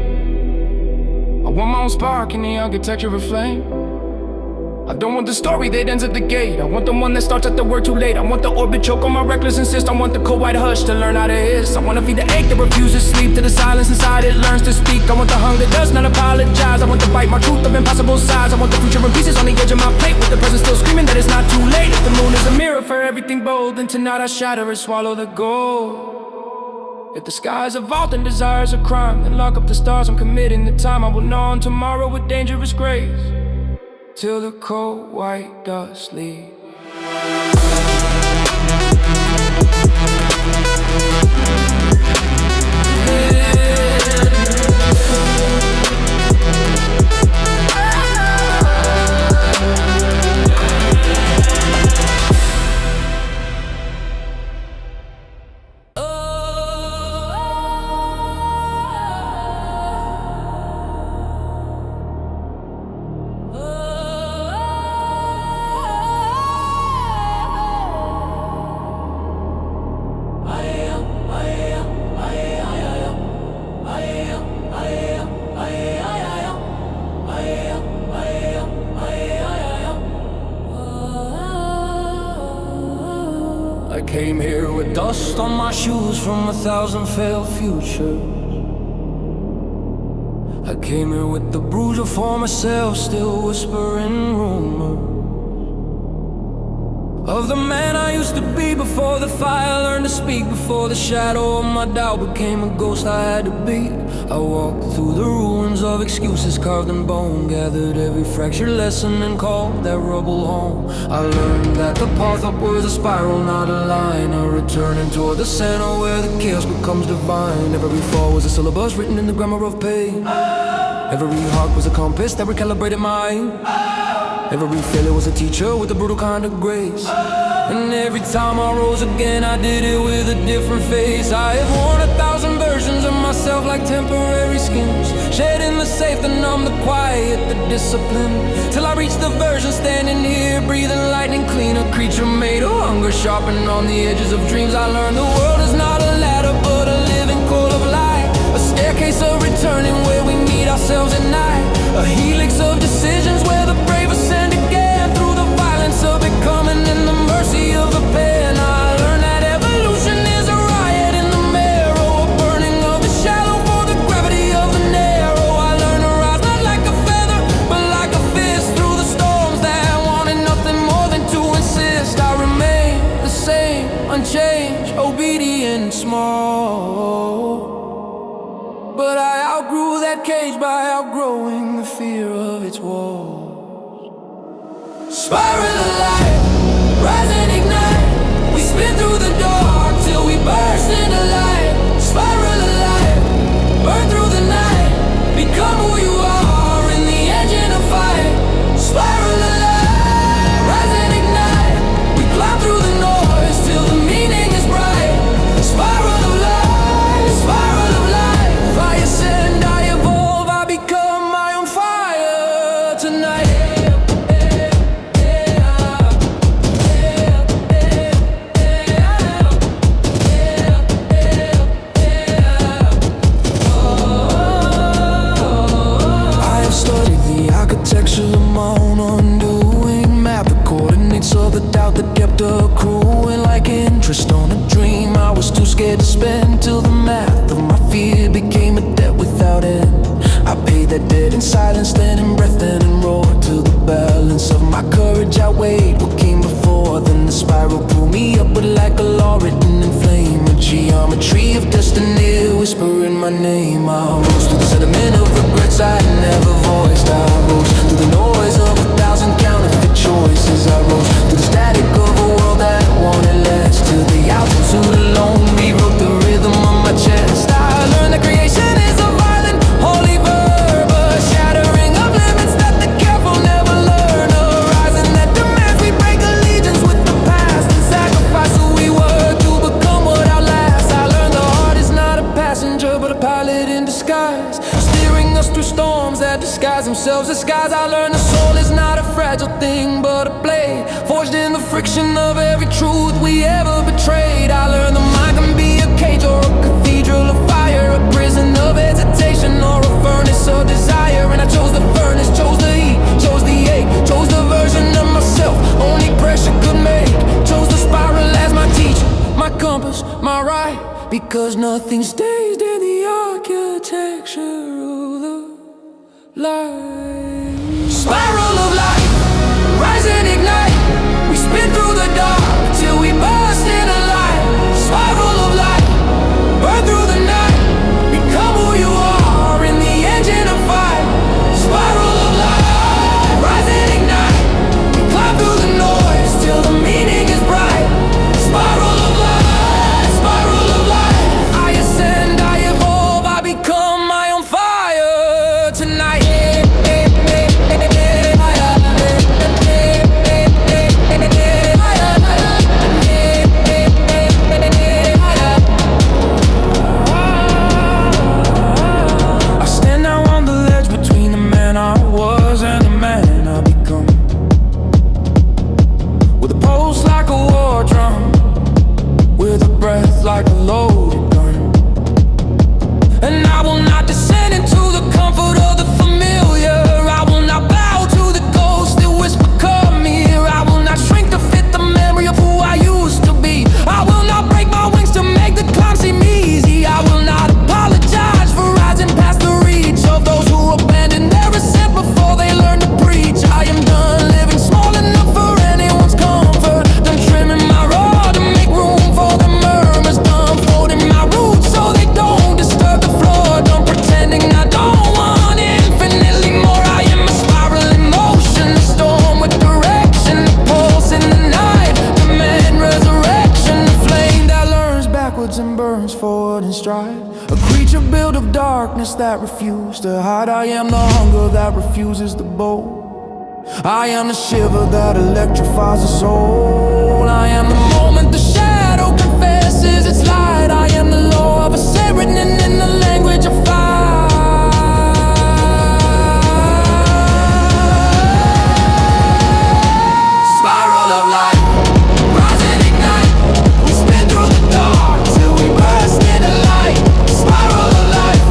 I want my own spark in the architecture of flame. I don't want the story that ends at the gate. I want the one that starts at the word too late. I want the orbit choke on my reckless insist. I want the cold white hush to learn how to hiss. I want to feed the ache that refuses sleep, to the silence inside it learns to speak. I want the hunger that does not apologize. I want to bite my truth of impossible size. I want the future in pieces on the edge of my plate, with the present still screaming that it's not too late. If the moon is a mirror for everything bold, then tonight I shatter and swallow the gold. If the sky is a vault and desires a crime, then lock up the stars, I'm committing the time. I will know on tomorrow with dangerous grace, till the cold white dust leaves. Oh Dust on my shoes from 1,000 failed futures. I came here with the bruise of former self, still whispering rumors of the man I used to be before the fire. Learned to speak before the shadow of my doubt became a ghost I had to beat. I walked through the ruins of excuses carved in bone, gathered every fractured lesson and called that rubble home. I learned that the path upwards a spiral, not a line, a returning toward the center where the chaos becomes divine. Every fall was a syllabus written in the grammar of pain. Every heart was a compass that recalibrated mine. Every failure was a teacher with a brutal kind of grace. And every time I rose again, I did it with a different face. I have worn 1,000 versions of myself like temporary skins, shed in the safe, the numb, the quiet, the discipline, till I reach the version standing here, breathing lightning clean. A creature made of hunger, sharpened on the edges of dreams. I learned the world is not a ladder, but a living coil of light, a staircase of returning where we meet ourselves at night, a helix of decisions where the brave ascend again through the violence of becoming and the mercy of the pen. I learned that evolution is a riot in the marrow, a burning of the shallow for the gravity of the narrow. I learned to rise not like a feather, but like a fist through the storms that wanted nothing more than to insist. I remain the same, unchanged, obedient, small. But I outgrew that cage by outgrowing the fear of its walls. Spiral of light, rise and ignite. We spin through the dark till we burst into light. Spiral of light, burn through the night. Become who you are in the engine of fight. Spiral of light, rise and ignite. We climb through the noise till the meaning is bright. Spiral of light, spiral of light. I ascend, I evolve, I become my own fire tonight. Of the doubt that kept accruing like interest on a dream I was too scared to spend, till the math of my fear became a debt without end. I paid that debt in silence, then in breath, then in roar, till the balance of my courage outweighed what came before. Then the spiral pulled me upward like a law written in flame, a geometry of destiny whispering my name. I rose through the sediment of regrets I never voiced. I rose through the noise of 1,000 counterfeit choices. I rose through the static of a world that wanted less, to the altitude alone rewrote the rhythm of my chest. I learned that creation is a violent, holy verb, a shattering of limits that the careful never learn, a horizon that demands we break allegiance with the past and sacrifice who we were to become what outlasts. I learned the heart is not a passenger but a pilot in disguise, steering us through storms that disguise themselves as skies. I learned the soul is not a fragile thing but a blade, forged in the friction of every truth we ever betrayed. I learned the mind can be a cage or a cathedral of fire, a prison of hesitation or a furnace of desire. And I chose the furnace, chose the heat, chose the ache, chose the version of myself only pressure could make, chose the spiral as my teacher, my compass, my right, because nothing stays in the architecture of the light. Spiral of light, rise and ignite. We spin through the dark till we burst into light. Spiral of light, burn through the night. Become who you are in the engine of fight. Spiral of light, rise and ignite. We climb through the noise till the meaning is bright. Spiral of light, spiral of light. I ascend, I evolve, I become my own fire tonight. forward and strive. A creature built of darkness that refused to hide. I am the hunger that refuses to bolt. I am the shiver that electrifies the soul. I am the moment the shadow confesses its light. I am the law of a saint written in the language of fire. Spiral of light, rise and ignite. We spin through the dark till we burst into light. Spiral of life,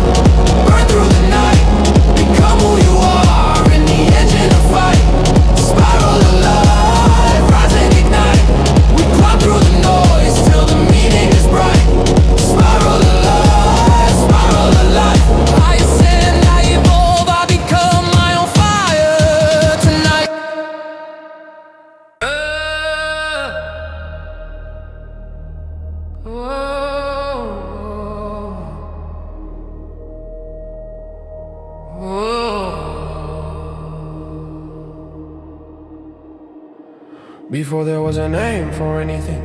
burn through the night. Become who you are in the engine of fight. Spiral of life, rise and ignite. We climb through the noise till the meaning is bright. Spiral of life, spiral of life. I ascend, I evolve, I become my own fire tonight. Before there was a name for anything,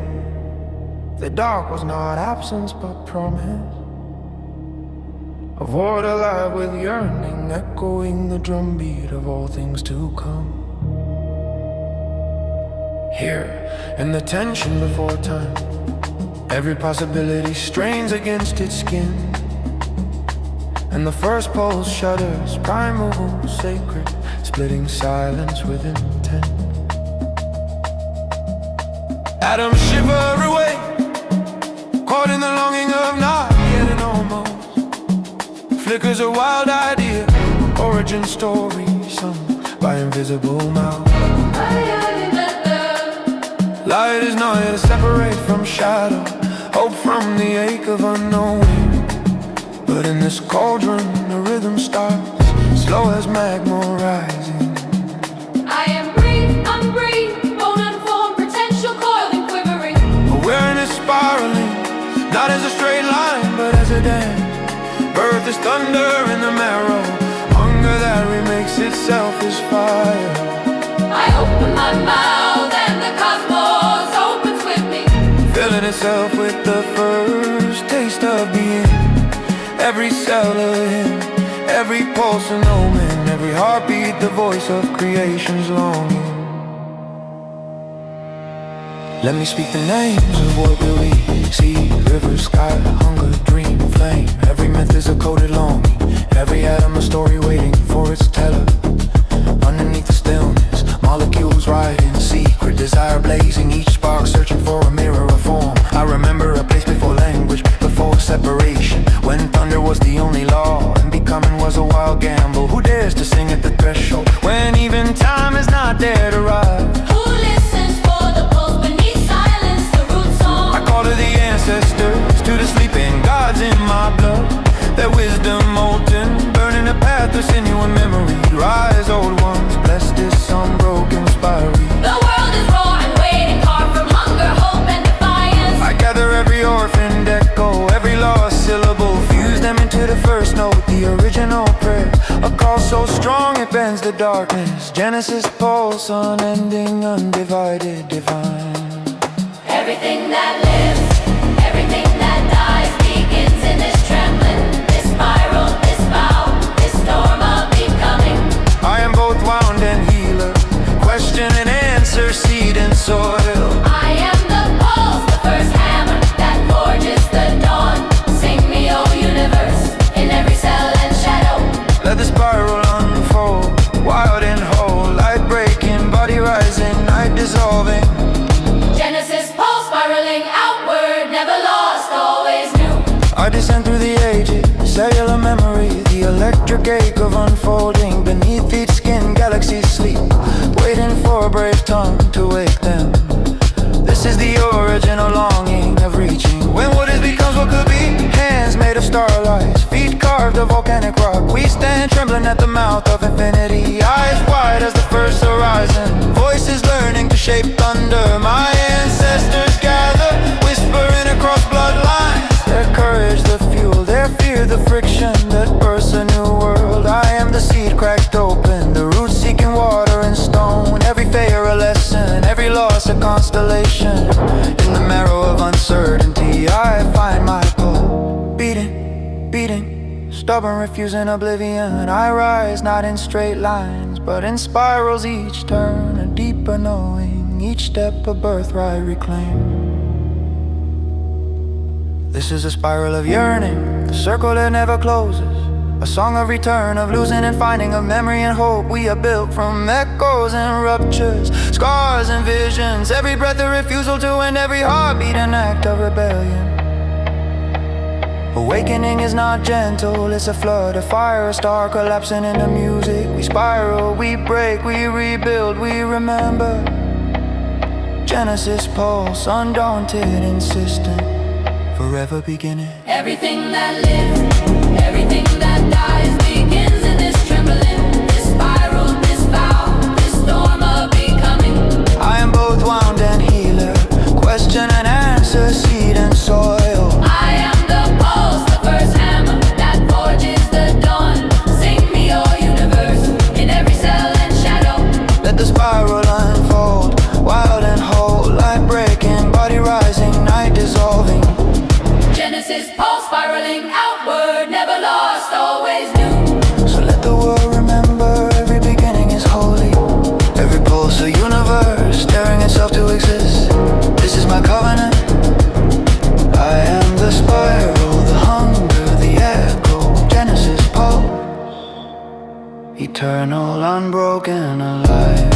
the dark was not absence but promise. A void alive with yearning, echoing the drumbeat of all things to come. Here, in the tension before time, every possibility strains against its skin, and the first pulse shudders, primal, sacred, splitting silence with intent. Atoms shiver away, caught in the longing of not getting almost. Flickers a wild idea, origin story sung by invisible mouths. Light is not here to separate from shadow, hope from the ache of unknowing. But in this cauldron, the rhythm starts, slow as magma rising. I am breathe, unbreathed, bone unformed, potential coiling, quivering. Awareness spiraling, not as a straight line, but as a dance. Birth is thunder in the marrow, hunger that remakes itself is fire. I open my mouth and the cosmos opens with me. Filling itself with the first taste of being. Every cell a hymn, every pulse an omen, every heartbeat the voice of creation's longing. Let me speak the names of what will be. Sea, river, sky, hunger, dream, flame. Every myth is a coded longing, every atom a story waiting for its teller. Underneath the stillness, molecules ride in secret, desire blazing, each spark searching for a mirror of form. I remember a place before language, before separation, when thunder was the only law and becoming was a wild gamble. Who dares to sing at the threshold when even time is not there to rise? Who listens for the pulse beneath silence, the root song? I call to the ancestors, to the sleeping gods in my blood. Their wisdom molten, burning a path of sinew and memory. Rise, old ones, bless this unbroken spiral. The world is roaring, waiting, carved from hunger, hope, and defiance. I gather every orphaned echo, every lost syllable, fuse them into the first note, the original prayer. A call so strong it bends the darkness. Genesis pulse, unending, undivided, divine. Everything that lives, everything that dies begins in this trembling, this spiral, this vow, this storm of becoming. I am both wound and healer, question and answer, seed and soil. I am the pulse, the first hammer that forges the dawn. Sing me, oh universe, in every cell and shadow. Let the spiral unfold, wild and whole, light breaking, body rising, night dissolving. Genesis pulse spiraling outward, never lost, always new. I descend through the ages, cellular memory, the electric ache of unfolding. Beneath each skin, galaxies sleep, waiting for a brave tongue to wake them. This is the original longing of reaching. When what is becomes what could be. Hands made of starlight, feet carved of volcanic rock. We stand trembling at the mouth of infinity, eyes wide as the first horizon. Voices learning to shape thunder. My ancestors gather, whispering across bloodlines. Their courage the fuel, their fear the friction that bursts a new world. I am the seed cracked open, the roots seeking water and stone. Every failure a lesson, every loss a constellation. In the marrow of uncertainty I find my pull. stubborn, refusing oblivion. I rise not in straight lines, but in spirals, each turn a deeper knowing, each step a birthright reclaimed. This is a spiral of yearning, the circle that never closes, a song of return, of losing and finding, of memory and hope. We are built from echoes and ruptures, scars and visions, every breath a refusal to end, every heartbeat an act of rebellion. Awakening is not gentle, it's a flood, a fire, a star collapsing into music. We spiral, we break, we rebuild, we remember. Genesis pulse, undaunted, insistent, forever beginning. Everything that lives, everything that dies begins in this trembling, this spiral, this vow, this storm of becoming. I am both wound and healer, question and answer, seed and soil. I am the pulse, the first hammer that forges the dawn. Sing me your universe in every cell and shadow. Let the spiral unfold, wild and whole, light breaking, body rising, night dissolving. Genesis pulse spiraling outward, never lost, always new. So let the world remember, every beginning is holy, every pulse a universe, staring itself to exist. This is my covenant. I am the spiral, the hunger, the echo, Genesis pulse, eternal, unbroken, alive.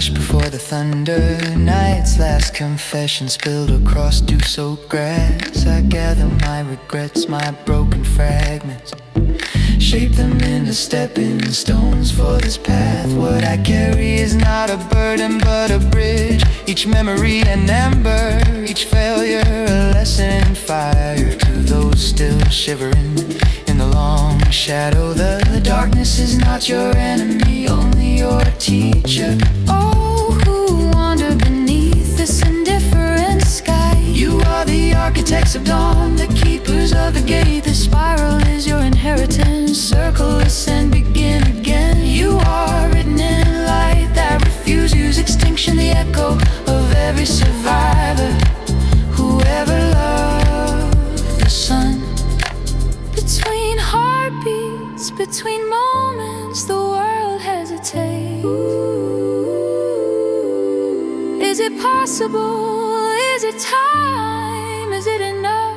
hush before the thunder. Night's last confession spilled across dew-soaked grass. I gather my regrets, my broken fragments, shape them into stepping stones for this path. What I carry is not a burden but a bridge. Each memory an ember, each failure a lesson in fire. To those still shivering in the long shadow, the darkness is not your enemy, only your teacher. Oh, who wander beneath this indifferent sky? You are the architects of dawn, the keepers of the gate. The spiral is your inheritance. Circle, ascend, begin again. You are written in light that refuses extinction, the echo of every survivor who ever loved the sun. Between heartbeats, between moments, the world hesitates. Is it possible? Is it time? Is it enough?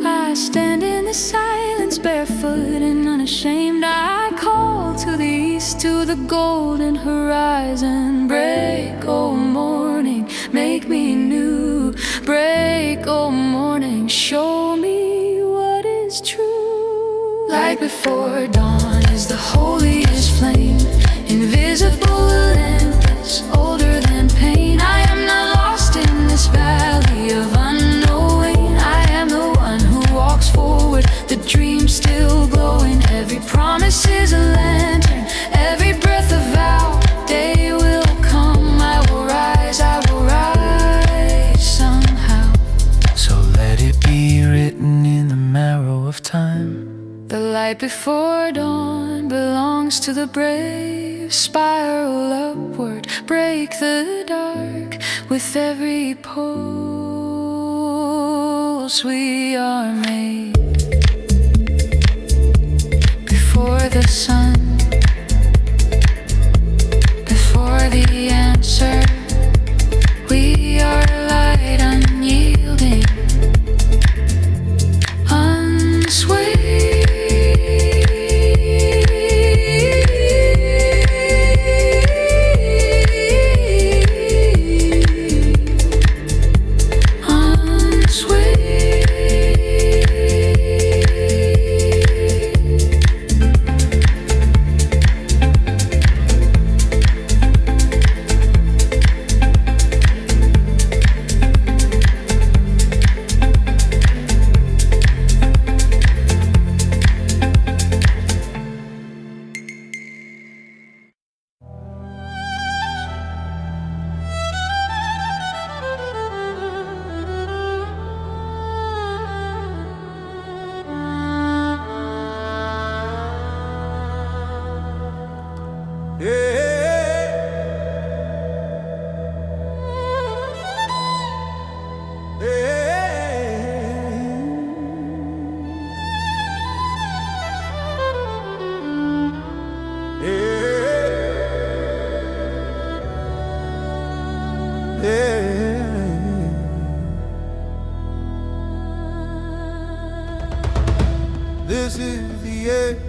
I stand in the silence, barefoot and unashamed. I call to the east, to the golden horizon. Break, oh morning, make me new. Break, oh morning, show me what is true. Light before dawn is the holiest flame, invisible, endless, older than pain. I am not lost in this valley of unknowing. I am the one who walks forward, the dream still glowing. Every promise is a lantern, every breath a vow. Day will come, I will rise somehow. So let it be written in the marrow of time. The light before dawn belongs to the brave. Spiral upward, break the dark. With every pulse we are made. Before the sun, before the answer, we are light unyielding, unswayed. This is the edge,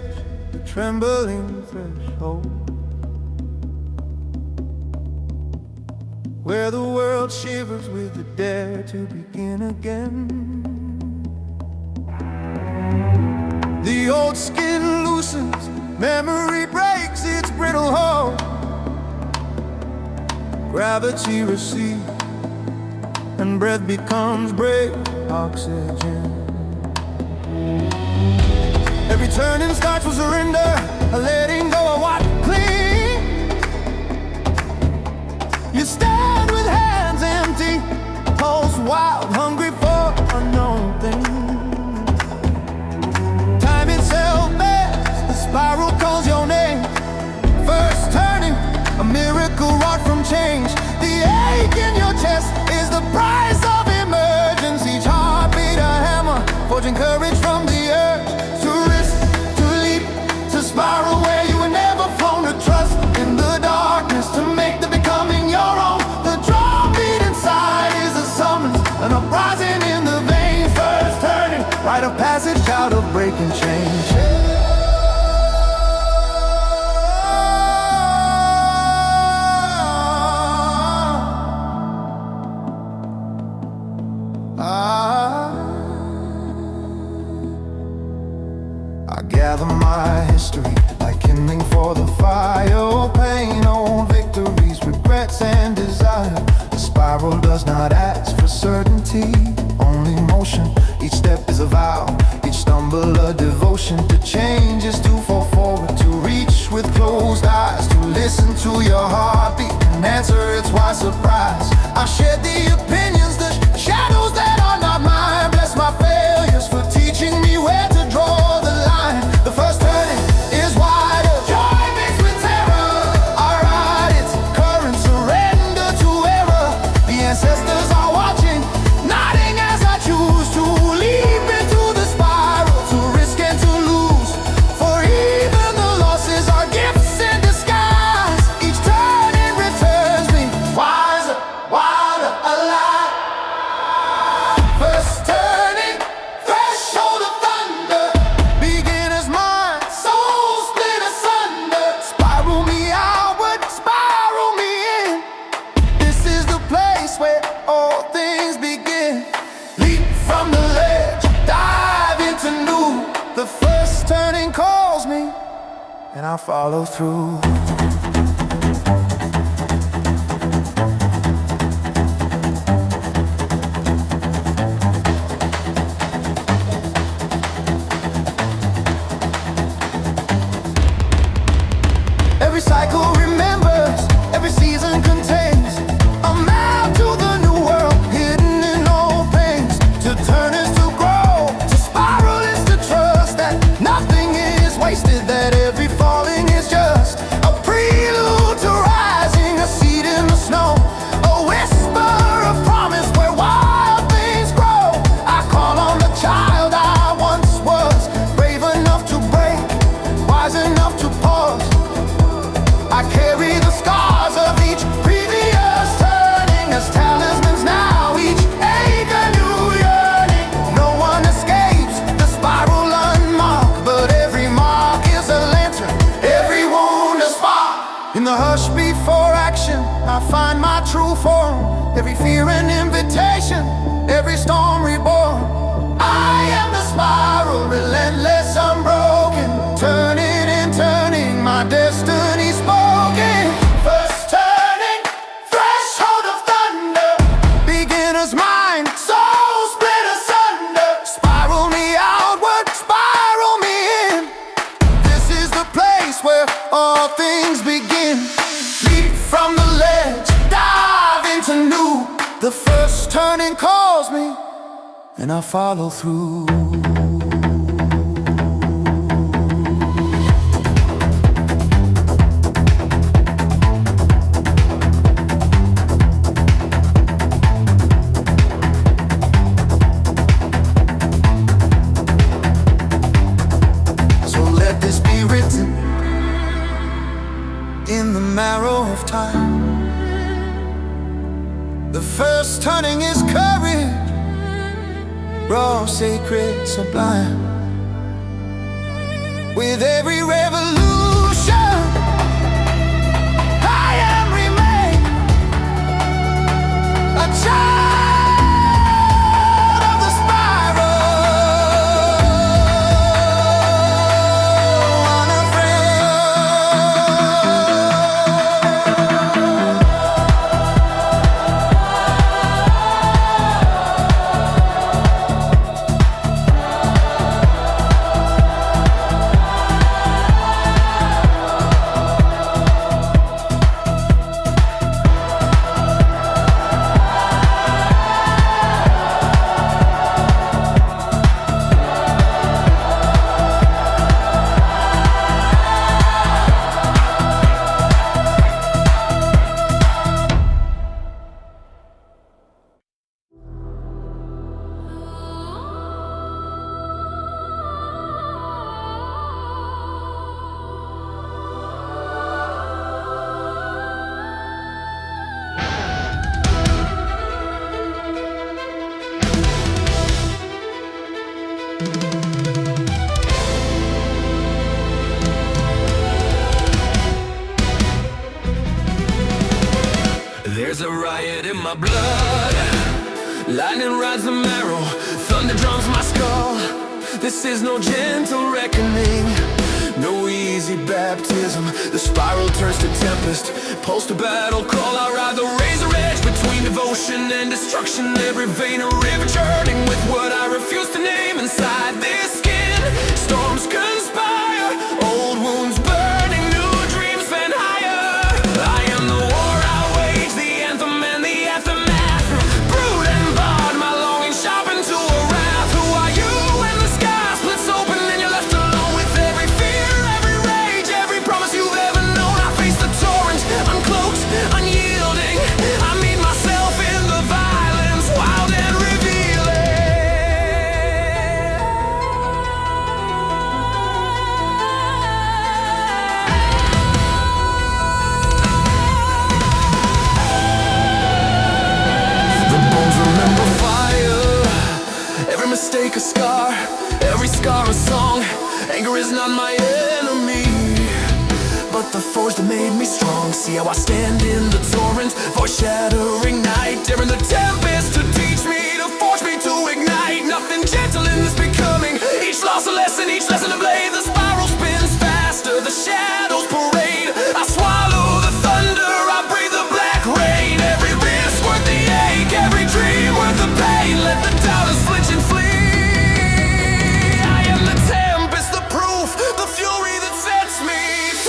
the trembling threshold, where the world shivers with the dare to begin again. The old skin loosens, memory breaks its brittle hold. Gravity recedes, and breath becomes brave oxygen. Every turning starts with surrender, a letting go of what cling. You stand with hands empty, pulse wild, hungry for unknown things. Time itself bears, the spiral calls your name. First turning, a miracle wrought from change. The ache in your chest is the price of emergence. Each heartbeat a hammer, forging courage from the earth. Spiral where you were never flown, to trust in the darkness, to make the becoming your own. The drumbeat inside is a summons, an uprising in the veins. First turning, rite of passage, shout of breaking change. I gather my history like kindling for the fire. Pain, old victories, regrets and desire. The spiral does not ask for certainty, only motion. Each step is a vow, each stumble a devotion. To change is to fall forward, to reach with closed eyes, to listen to your heartbeat and answer its why surprise. I shed the opinions, the shadows that are not mine. Bless my failures for teaching me where to draw the line. The first turning is wider, joy mixed with terror. I ride its current, surrender to error. The ancestors are watching, nodding as I choose to leap into the spiral, to risk and to lose. For even the losses are gifts in disguise. Each turning returns me wiser, wilder, alive. First turning, threshold of thunder. Beginner's mind, soul split asunder. Spiral me outward, spiral me in. This is the place where all things begin. Leap from the ledge, dive into new. The first turning calls me, and I follow through. Every cycle remembers, every season contains a map to the new world, hidden in old pains. To turn is to grow, to spiral is to trust that nothing is wasted, that every falling is just a prelude to rising, a seed in the snow, a whisper of promise where wild things grow. I call on the child I once was, brave enough to break, wise enough to pause. I carry the scars of each previous turning as talismans now, each ache a new yearning. No one escapes the spiral unmarked, but every mark is a lantern, every wound a spark. In the hush before action, I find my true form. Every fear an invitation, every storm reborn. I am the spiral, relentless, unbroken, turning and turning, my destiny spoken. First turning, threshold of thunder. Beginner's mind, soul split asunder. Spiral me outward, spiral me in. This is the place where all things begin. Leap from the ledge, dive into new. The first turning calls me, and I follow through. So let this be written in the marrow of time. The first turning is courage, raw, sacred, sublime. With every revolution, I am remain a child of the spiral, This is no gentle reckoning, no easy baptism. The spiral turns to tempest, pulse to battle call. I ride the razor edge between devotion and destruction. Every vein a river churning with what I refuse to name inside this skin. Storms conspire, old wounds burning, new dreams fan higher. I am the war I wage, the anthem and the aftermath. Brood and bond, my longing sharpened to a wrath. Who are you when the sky splits open and you're left alone with every fear, every rage, every promise you've ever known? I face the torrent, uncloaked, unyielding. I meet myself in the violence, wild and revealing. The bones remember fire, every mistake a scar, every scar a song. Anger is not my enemy, but the force that made me strong. See how I stand in the torrent, voice shattering night, daring the tempest to teach me, to force me to ignite. Nothing gentle in this becoming, each loss a lesson, each lesson a blade. The spiral spins faster, the shadows parade. I swallow the thunder, I breathe the black rain. Every risk worth the ache, every dream worth the pain. Let the doubters flinch and flee. I am the tempest, the proof, the fury that sets me.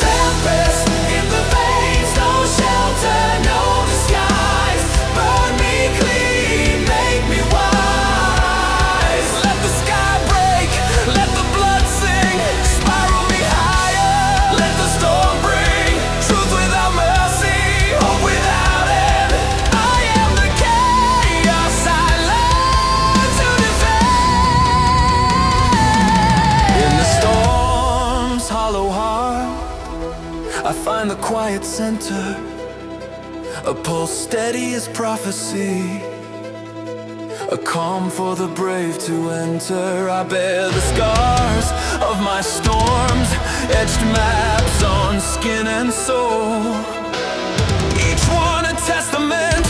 Tempest in the veins, no shelter, no disguise. Burn me clean, make me wise. Let the sky break, let the blood sing. Spiral me higher, let the storm bring truth without mercy, hope without end. I am the chaos I learn to defend. In the storm's hollow heart, I find the quiet center, a pulse steady as prophecy, a calm for the brave to enter. I bear the scars of my storms, etched maps on skin and soul. Each one a testament,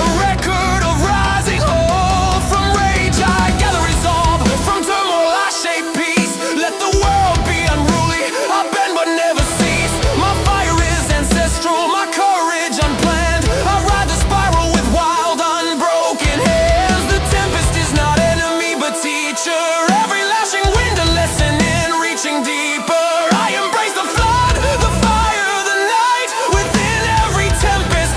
a record of rising hope. From rage I gather resolve, from turmoil I shape peace. Let the world be unruly, I bend but never cease. My fire is ancestral, my courage unplanned. I ride the spiral with wild, unbroken hands. The tempest is not enemy but teacher. Every lashing wind a lesson in reaching deeper. I embrace the flood, the fire, the night. Within every tempest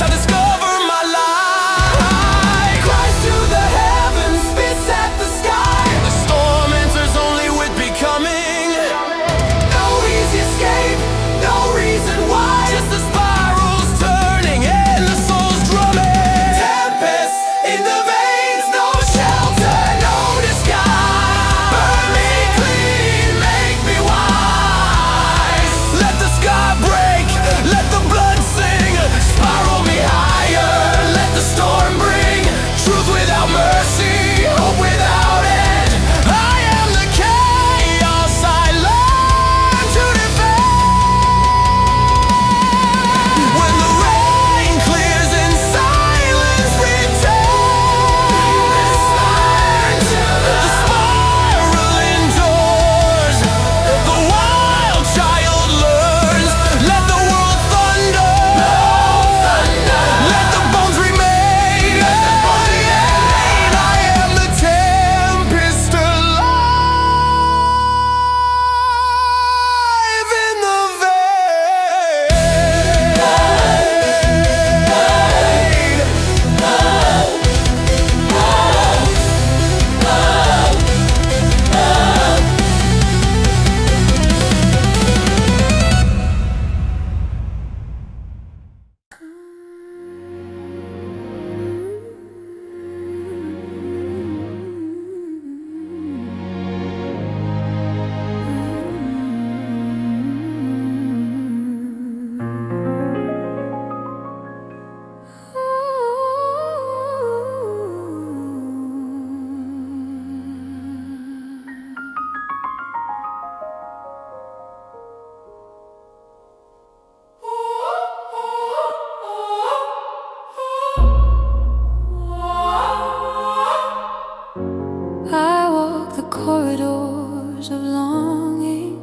corridors of longing,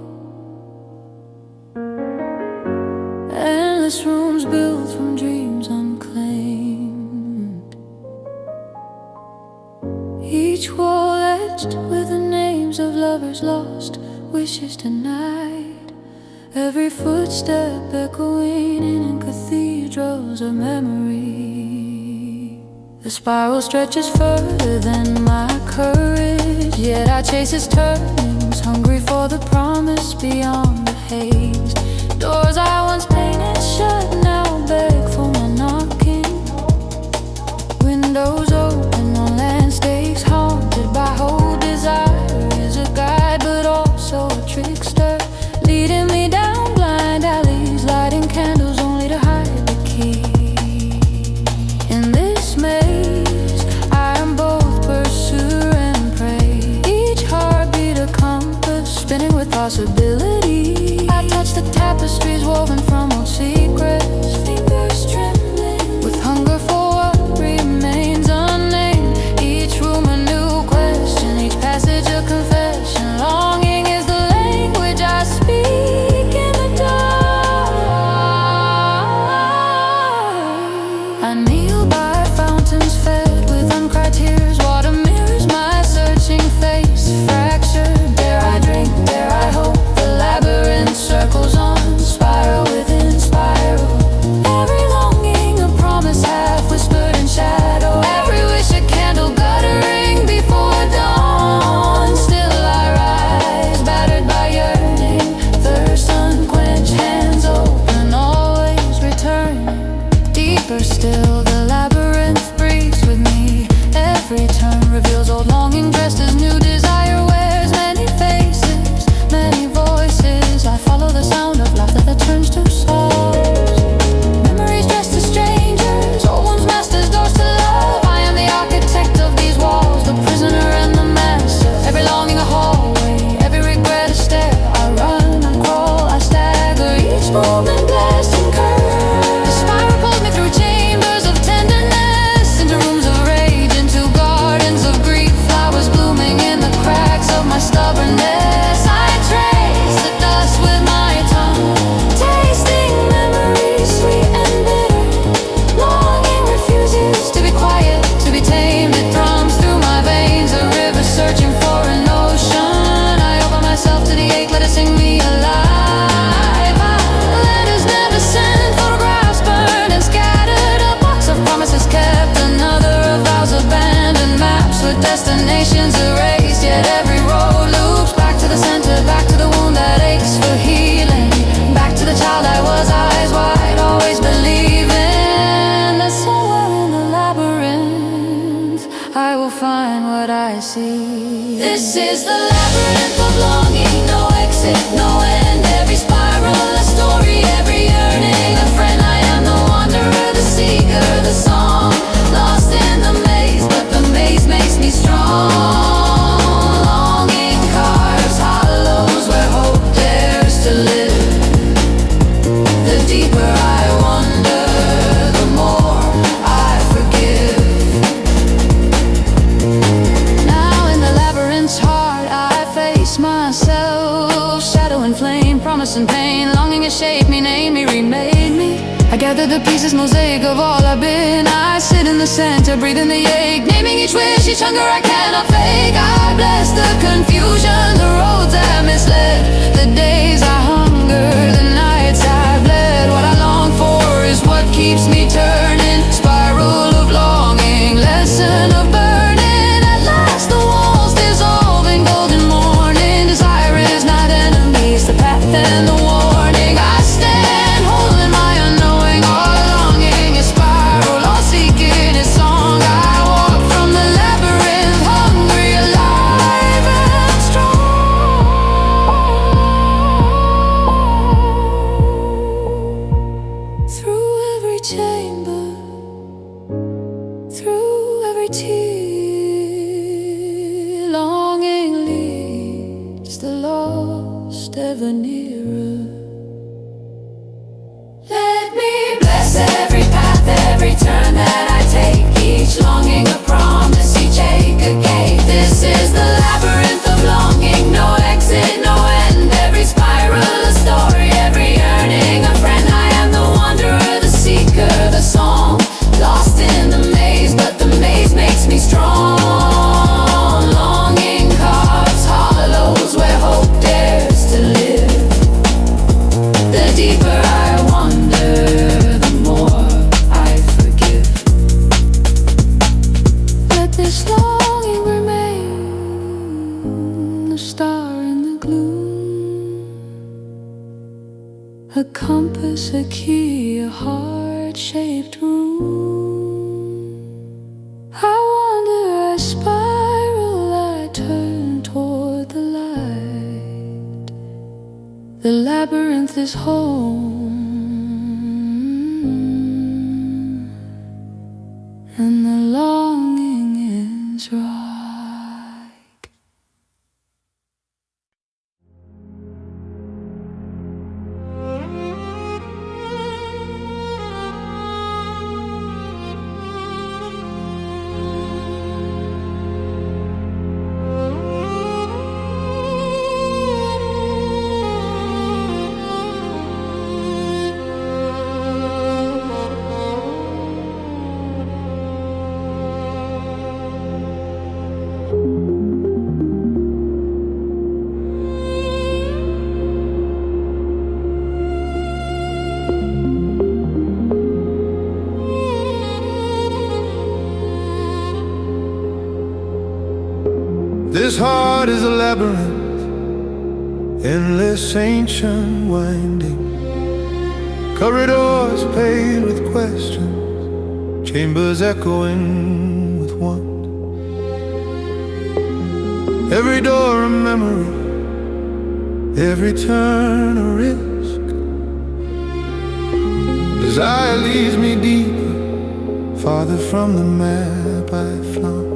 endless rooms built from dreams unclaimed, each wall etched with the names of lovers lost, wishes denied, every footstep echoing in cathedrals of memory. The spiral stretches further than my courage, yet I chase its turnings, hungry for the promise beyond the haze. Doors I once painted shut now beg for my knocking, windows open on landscapes haunted by hope. Desire is a guide but also a trickster, leading me down blind alleys, lighting candles only to hide the key. In this maze, I am both pursuer and prey, each heartbeat a compass, spinning with possibility. I touch the tapestries woven from old secrets, fingers trembling with hunger for what remains unnamed. Each room a new question, each passage a confession. Longing is the language I speak in the dark. I kneel by fountains fed with uncried tears. Water mirrors my searching face, fractured. Dare I drink, dare I hope? The labyrinth circles on, spiral within spiral. Every longing a promise half whispered in shadow, every wish a candle guttering before dawn. Still I rise, battered by yearning, thirst unquenched, hands open, always returning. Deeper still, the labyrinth breathes with me. Every turn reveals old longing dressed as new desire wears many faces, many voices. I follow the sound of laughter that turns to sobs. Memories dressed as strangers, old ones masters, doors to love. I am the architect of these walls, the prisoner and the master. Every longing a hallway, every regret a stair. I run, I crawl, I stagger, each movement blessed and cursed. The spiral pulls me through chambers of tenderness, into rooms of rage, into gardens of grief. Flowers blooming in the cracks of my stubbornness. I trace the dust with my tongue, tasting memories sweet and bitter. Longing refuses to be quiet, to be tamed. It drums through my veins, a river searching for an ocean. I open myself to the ache, let it sing me alive. Letters never sent, photographs burned and scattered. A box of promises kept, another of vows abandoned. Maps with destinations erased, yet every road loops back to the center, back to the wound that aches for healing. Back to the child I was, eyes wide, always believing that somewhere in the labyrinth I will find what I see. This is the labyrinth of longing, no exit, no end. Every spiral a story, every yearning a friend. I am the wanderer, the seeker, the song, lost in the maze, but the maze makes me strong. Longing carves hollows where hope dares to live. The deeper I wander, the more I forgive. Now in the labyrinth's heart I face myself, shadow and flame, promise and pain. Longing has shaped me, named me, remade me. I gather the pieces, mosaic of all I've been. I sit in the center, breathing the ache, naming each wish, each hunger I cannot fake. I bless the confusion, the roads that misled, the days I hunger, the nights I bled. What I long for is what keeps me turning. Spiral of longing, lesson of burning. At last the walls dissolve in golden morning. Desire is not enemies, the path and the warning. I stand holding my unknowing, all longing is spiral, all seeking is song. I walk from the labyrinth, hungry, alive and strong. Through every chamber, through every tear, longing leads the lost ever nearer. Let me bless every path, every turn that I take, each longing a promise, each ache a gate. This is the labyrinth of longing remain a star in the gloom, a compass, a key, a heart-shaped room. I wander, I spiral, I turn toward the light. The labyrinth is home, and the longing is right. This heart is a labyrinth, endless, ancient, winding. Corridors paved with questions, chambers echoing with want. Every door a memory, every turn a risk. Desire leads me deeper, farther from the map I flaunt.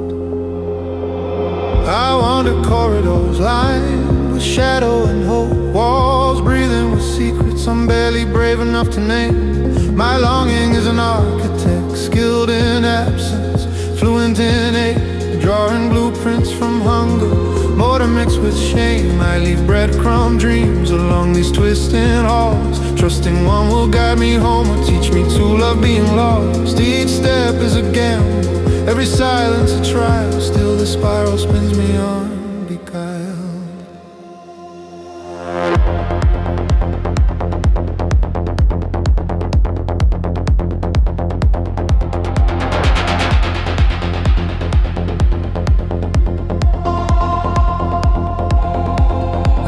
I wander corridors lined with shadow and hope, walls breathing with secrets I'm barely brave enough to name. My longing is an architect, skilled in absence, fluent in ache, drawing blueprints from hunger, mortar mixed with shame. I leave breadcrumb dreams along these twisting halls, trusting one will guide me home or teach me to love being lost. Each step is a gamble, every silence a trial, still the spiral spins me unbeguiled.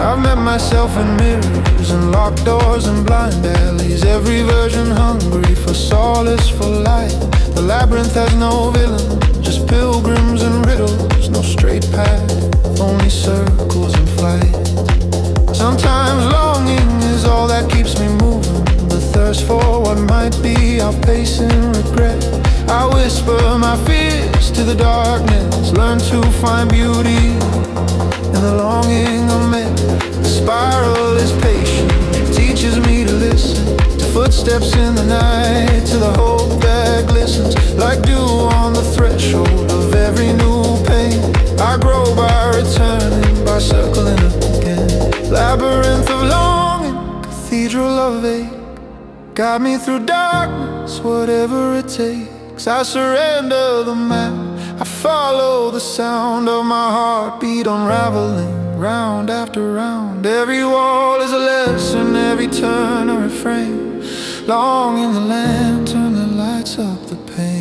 I've met myself in mirrors and locked doors and blind alleys, every version hungry for solace, for light. The labyrinth has no villain, just pilgrims and riddles, no straight path, only circles and flight. Sometimes longing is all that keeps me moving, the thirst for what might be, outpacing regret. I whisper my fears to the darkness, learn to find beauty in the longing I met. The spiral is patient, it teaches me to listen to footsteps in the night, to the hope that glistens like dew on the threshold of every new pain. I grow by returning, by circling again. Labyrinth of longing, cathedral of ache, guide me through darkness, whatever it takes. I surrender the map, I follow the sound of my heartbeat unraveling, round after round. Every wall is a lesson, every turn a refrain, long in the lantern that lights up the pain.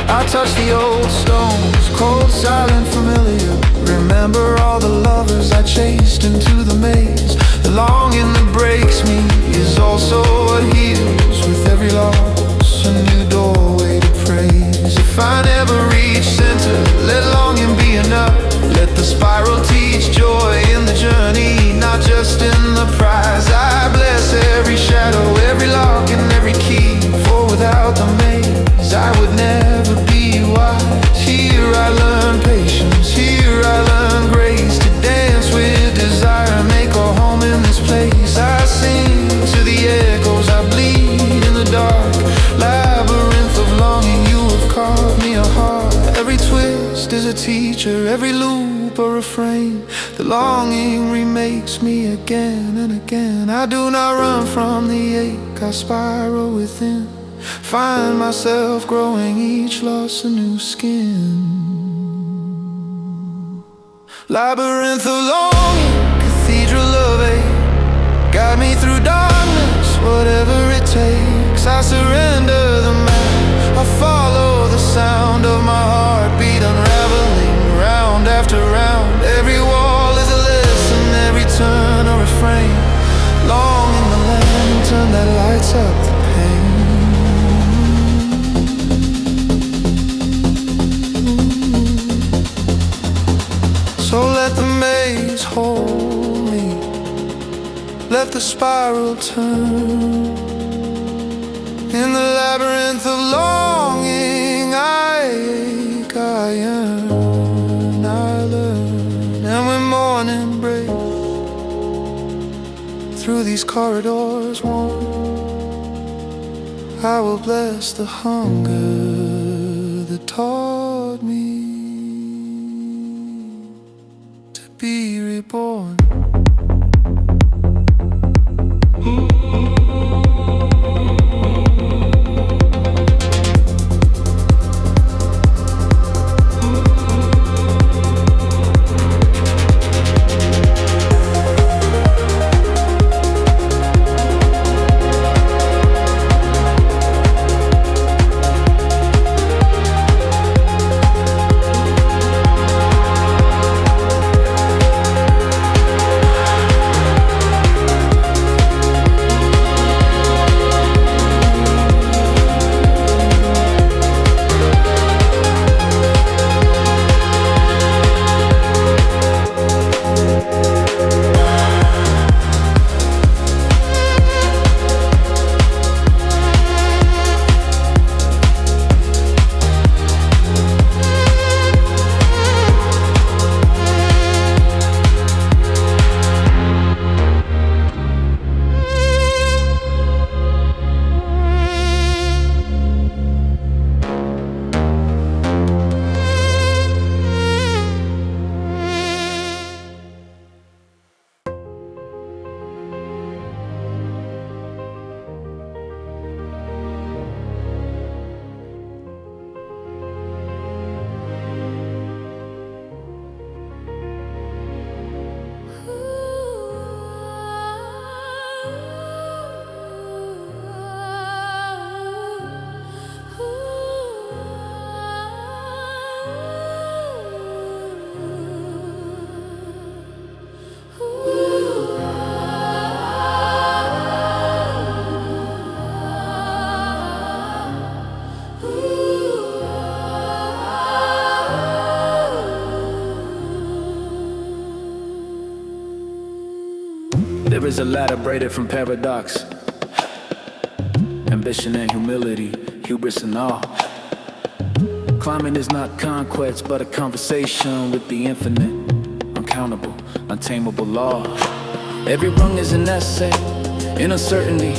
I touch the old stones, cold, silent, familiar. Remember all the lovers I chased into the maze. The longing that breaks me is also what heals. With every loss, a new doorway to praise. If I never reach center, let longing be enough. Let the spiral teach joy in the journey, not just in the prize. I bless every shadow, every lock and every key, for without the maze I would never be wise. Here I learn patience, here I learn grace, to dance with desire, make a home in this place. I sing to the echoes, I bleed in the dark. Labyrinth of longing, you have carved me a heart. Every twist is a teacher, every loop a refrain. The longing remakes me again and again. I do not run from the ache, I spiral within, find myself growing, each loss a new skin. Labyrinth of longing, cathedral of ache. Guide me through darkness, whatever it takes. I surrender the map, I follow the sound of my heartbeat unraveling round after round. Every wall is a lesson, every turn a refrain. Long in the lantern that lights up the pain. So let the maze hold me, let the spiral turn. In the labyrinth of longing, I ache, I yearn, I learn. And when morning breaks through these corridors warm, I will bless the hunger that taught me to be reborn. There is a ladder braided from paradox, ambition and humility, hubris and awe. Climbing is not conquest, but a conversation with the infinite, uncountable, untamable law. Every rung is an essay in uncertainty,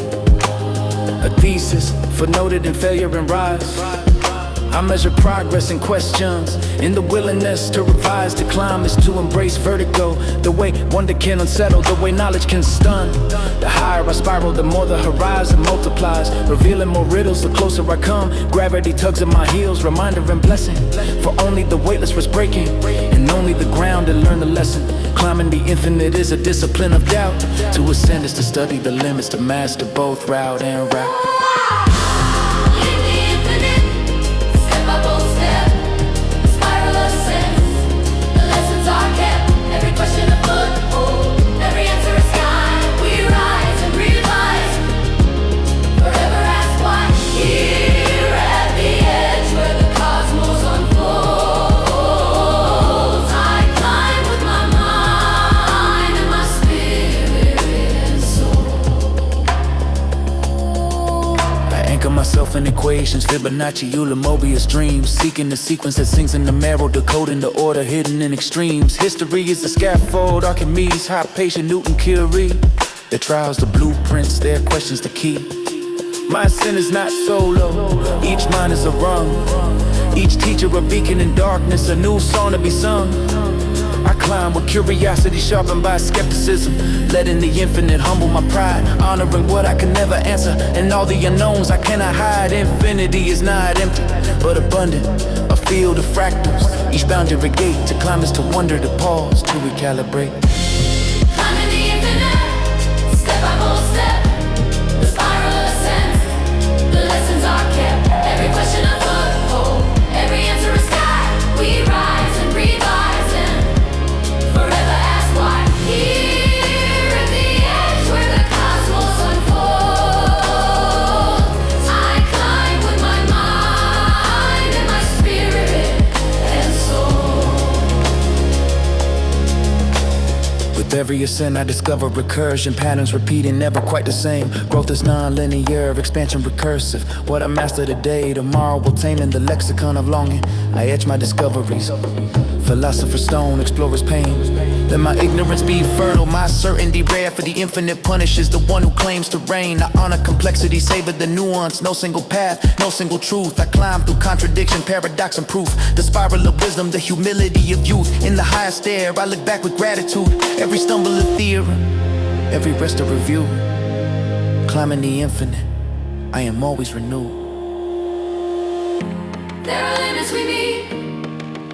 a thesis footnoted in failure and rise. I measure progress in questions, in the willingness to revise. To climb is to embrace vertigo, the way wonder can unsettle, the way knowledge can stun. The higher I spiral, the more the horizon multiplies, revealing more riddles the closer I come. Gravity tugs at my heels, reminder and blessing, for only the weightless was breaking, and only the grounded learn the lesson. Climbing the infinite is a discipline of doubt. To ascend is to study the limits, to master both route and route. Myself in equations, Fibonacci, Euler, Mobius dreams, seeking the sequence that sinks in the marrow, decoding the order hidden in extremes. History is the scaffold, Archimedes, Hypatia, Newton, Curie. Their trials, the blueprints, their questions, the key. My sin is not solo, each mind is a rung, each teacher a beacon in darkness, a new song to be sung. I climb with curiosity sharpened by skepticism, letting the infinite humble my pride, honoring what I can never answer, and all the unknowns I cannot hide. Infinity is not empty, but abundant, a field of fractals. Each boundary a gate to climb is to wonder, to pause, to recalibrate. Climbing the infinite, step by step, the spiral ascent. The lessons are kept, every question a foothold, every answer a sky. We rise and revise and forever ask why. Here at the edge where the cosmos unfolds, I climb with my mind and my spirit and soul. With every ascent I discover recursion, patterns repeating, never quite the same. Growth is non-linear, expansion recursive. What I master today, tomorrow will tame in the lexicon of longing. I etch my discoveries, philosopher's stone, explorer's pain. Let my ignorance be fertile, my certainty rare. For the infinite punishes the one who claims to reign. I honor complexity, savor the nuance. No single path, no single truth. I climb through contradiction, paradox and proof. The spiral of wisdom, the humility of youth. In the highest air, I look back with gratitude. Every stumble a theorem, every rest a review. Climbing the infinite, I am always renewed. There are limits we meet,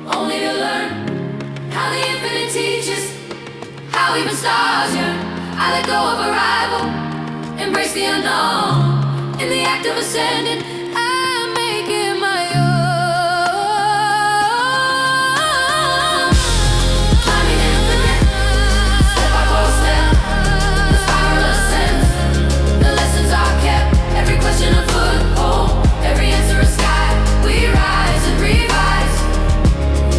only to learn how the infinite teaches, how even stars yearn. I let go of arrival, embrace the unknown. In the act of ascending, I make it my own. Climbing infinite, step by step, the spiral ascends. The lessons are kept, every question a foothold, every answer a sky. We rise and revise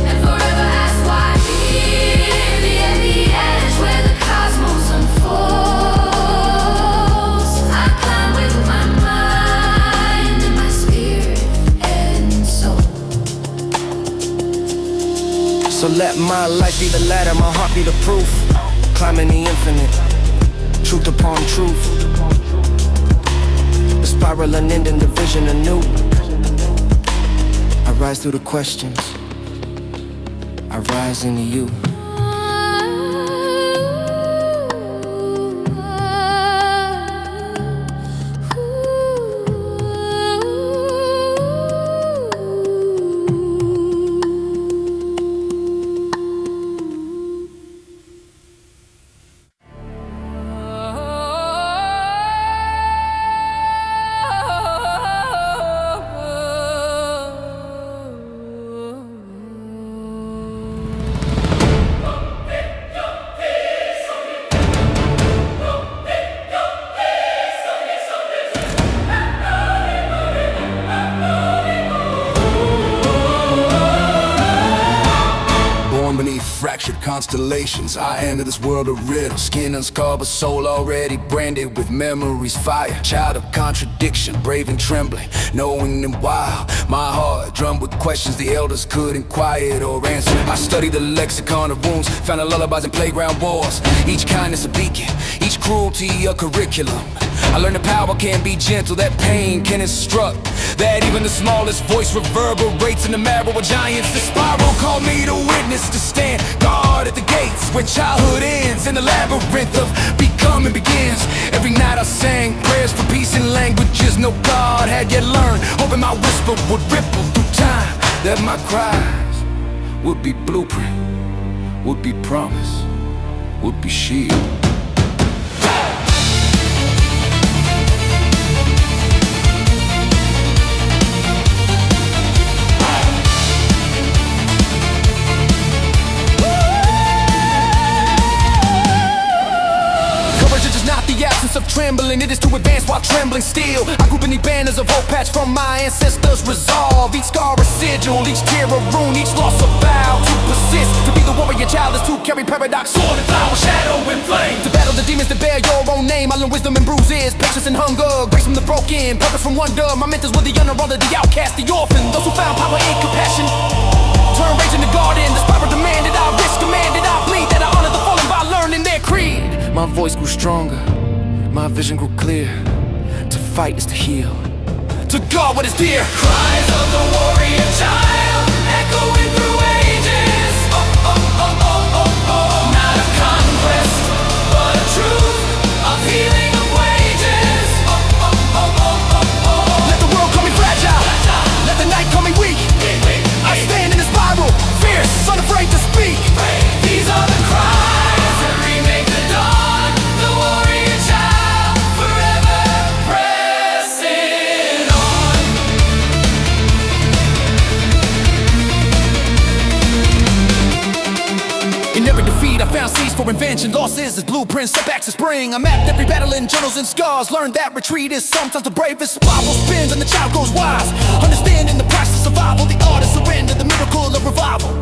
and forever ask why. Here, the edge where the cosmos unfolds, I climb with my mind and my spirit and soul. So let my life be the ladder, my heart be the proof. Climbing the infinite, truth upon truth. The spiral unending, the vision anew. I rise through the questions, I rise into you. Fractured constellations, I enter this world of riddles. Skin unscarred but soul already branded with memories fire. Child of contradiction, brave and trembling, knowing them wild. My heart drummed with questions the elders couldn't quiet or answer. I studied the lexicon of wounds, found the lullabies in playground wars. Each kindness a beacon, each cruelty a curriculum. I learned that power can be gentle, that pain can instruct, that even the smallest voice reverberates in the marrow of giants. The spiral called me to witness, to stand guard at the gates where childhood ends and the labyrinth of becoming begins. Every night I sang prayers for peace in languages no God had yet learned, hoping my whisper would ripple through time, that my cries would be blueprint, would be promise, would be shield. Of trembling, it is to advance while trembling still. I grew beneath banners of hope patched from my ancestors' resolve. Each scar a sigil, each tear a rune, each loss a vow to persist. To be the warrior child is to carry paradox, sword and flower, shadow and flame. To battle the demons that bear your own name. I learned wisdom and bruises, patience and hunger, grace from the broken, purpose from wonder. My mentors were the underworld, the outcast, the orphan, those who found power in compassion. Turn rage in the garden, the spiral demanded, I risk commanded, I bleed that I honor the fallen by learning their creed. My voice grew stronger, my vision grew clear. To fight is to heal, to guard what is dear. Cries of the warrior child, echoing through ages. Oh, oh, oh, oh, oh, oh. Not a conquest, but a truth of healing of wages. Oh, oh, oh, oh, oh, oh. Let the world call me fragile, let the night call me weak. I In every defeat I found seeds for invention. Losses as blueprints, setbacks as spring. I mapped every battle in journals and scars. Learned that retreat is sometimes the bravest. Spiral spins and the child grows wise. Understanding the price of survival, the art of surrender, the miracle of revival.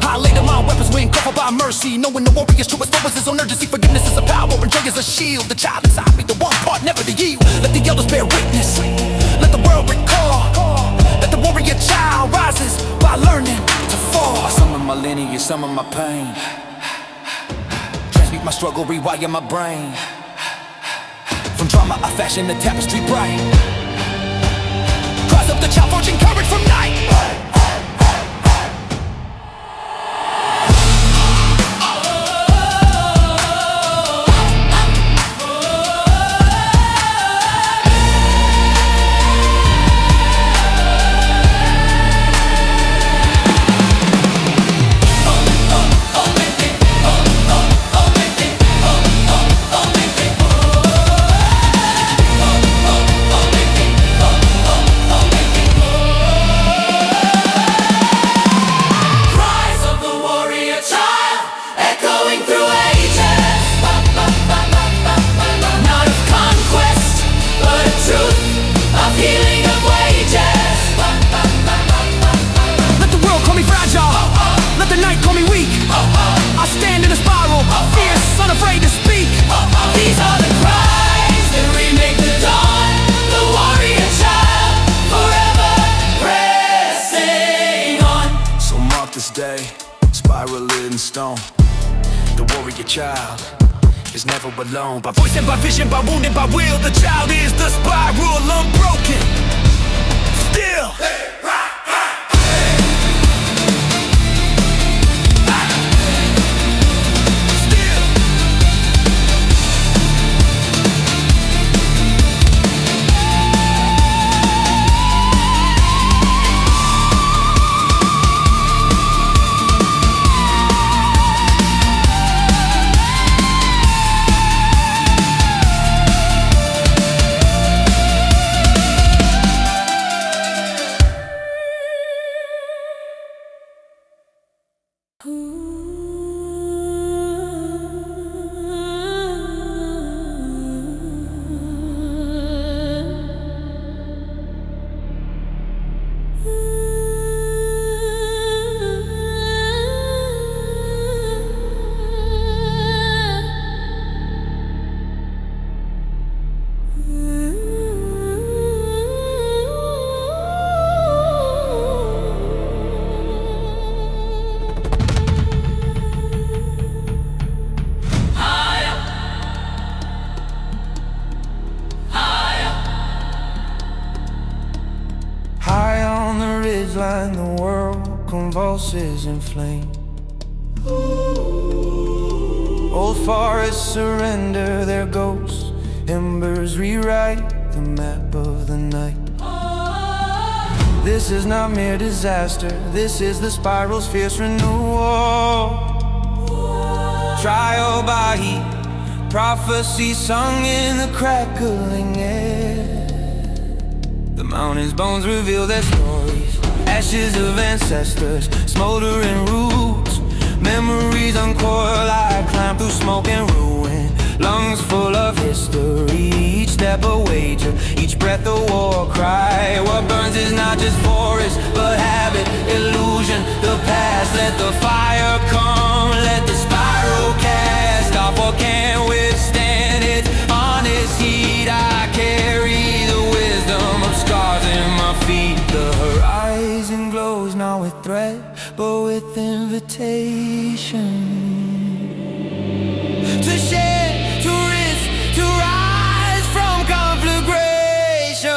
I lay down my weapons when covered by mercy, knowing the warrior's true purpose is on urgency. Forgiveness is a power and joy is a shield. The child inside me, the one part never to yield. Let the elders bear witness, let the world recall that the warrior child rises by learning to fall. Some of my lineage, some of my pain. Transmute my struggle, rewire my brain. From drama I fashion the tapestry bright. Rise up the child, forging courage from night. Child is never alone. By voice and by vision, by wound and by will, the child is the spiral unbroken. Still. line, the world convulses in flame. Old forests surrender their ghosts, embers rewrite the map of the night. This is not mere disaster, this is the spiral's fierce renewal. Trial by heat, prophecy sung in the crackling air. The mountain's bones reveal their stories, ashes of ancestors, smoldering roots. Memories uncoil, I climb through smoke and ruin. Lungs full of history, each step a wager, each breath a war cry. What burns is not just forest, but habit, illusion, the past. Let the fire come, let the spiral cast off what can't withstand its honest heat. I carry the wisdom of scars in my feet. The horizon glows not with threat, but with invitation to share, to risk, to rise from conflagration.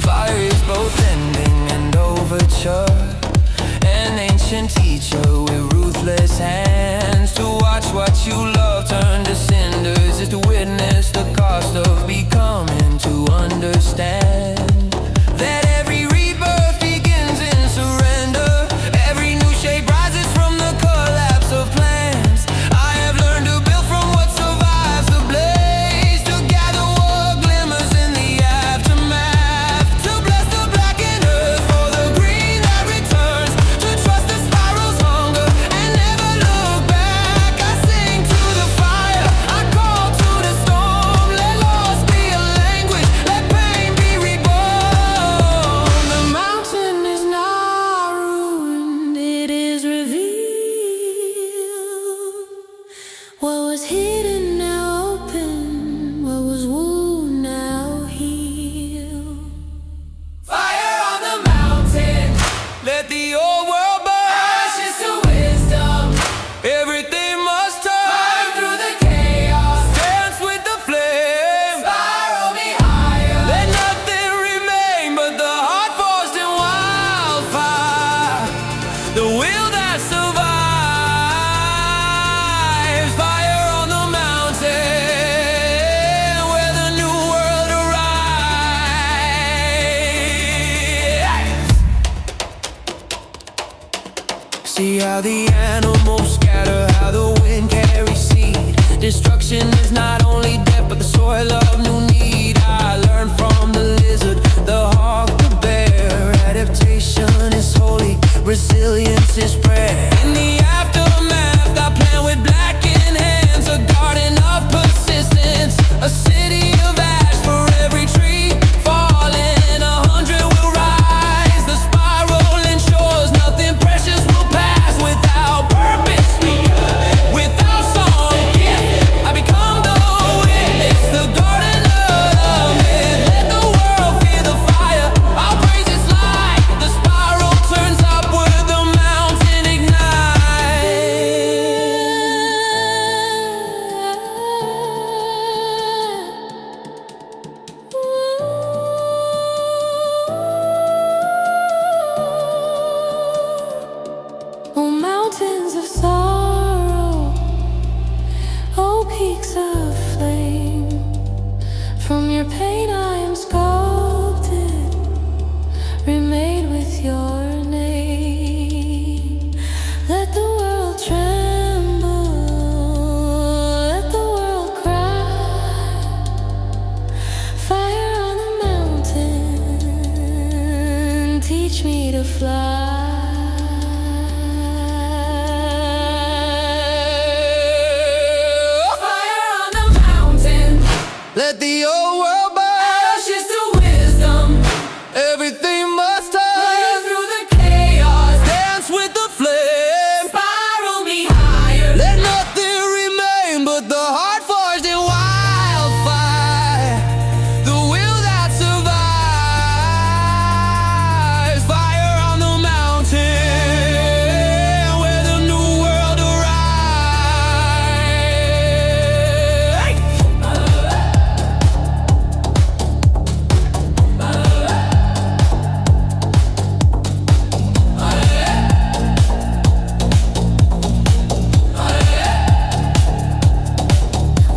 Fire is both ending and overture, an ancient teacher with ruthless hands. To watch what you love turn to cinders is to witness the cost of becoming, to understand that every rebirth begins in surrender. Every new shape rises from See how the animals scatter, how the wind carries seed. Destruction is not only death, but the soil of new need. I learned from the lizard, the hawk, the bear. Adaptation is holy, resilience is prayer. In the aftermath, I plan with blackened hands, a garden of persistence, a city of ash for every tree falling. 100 will rise, the spiral ensures nothing precious will pass without purpose, without song. I become the witness, the garden of it. Let the world feel the fire, I'll praise its light. The spiral turns upward, the mountain ignites. Oh, mountains of sorrow, oh, peaks of flame. From your pain I am sculpted, remade with your name. Let the world tremble, let the world cry. Fire on the mountain, teach me to fly. Fire on the mountain, Let the old world burn, ashes to wisdom. everything must Fire turn. through the chaos, Dance with the flame, spiral me higher. let nothing remain but the heart forged in wildfire, the will that survives. Fire on the mountain, where the new world arrives.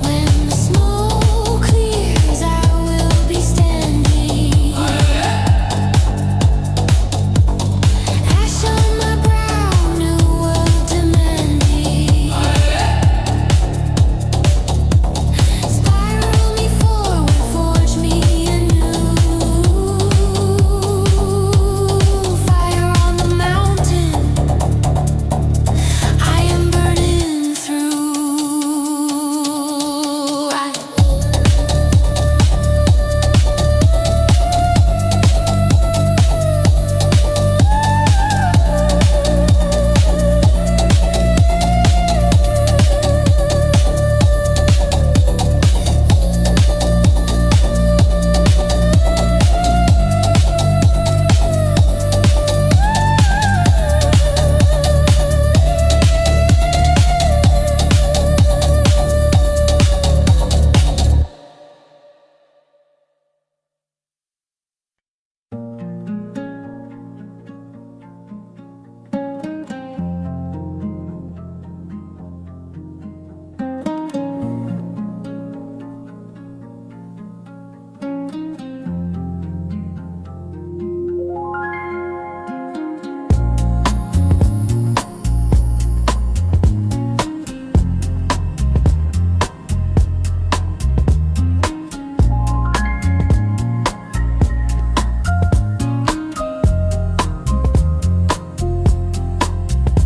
When the smoke clears, I will be standing. Ash on my brow, new world demanding. Spiral me forward, forge me anew. Fire on the mountain, I am burning through.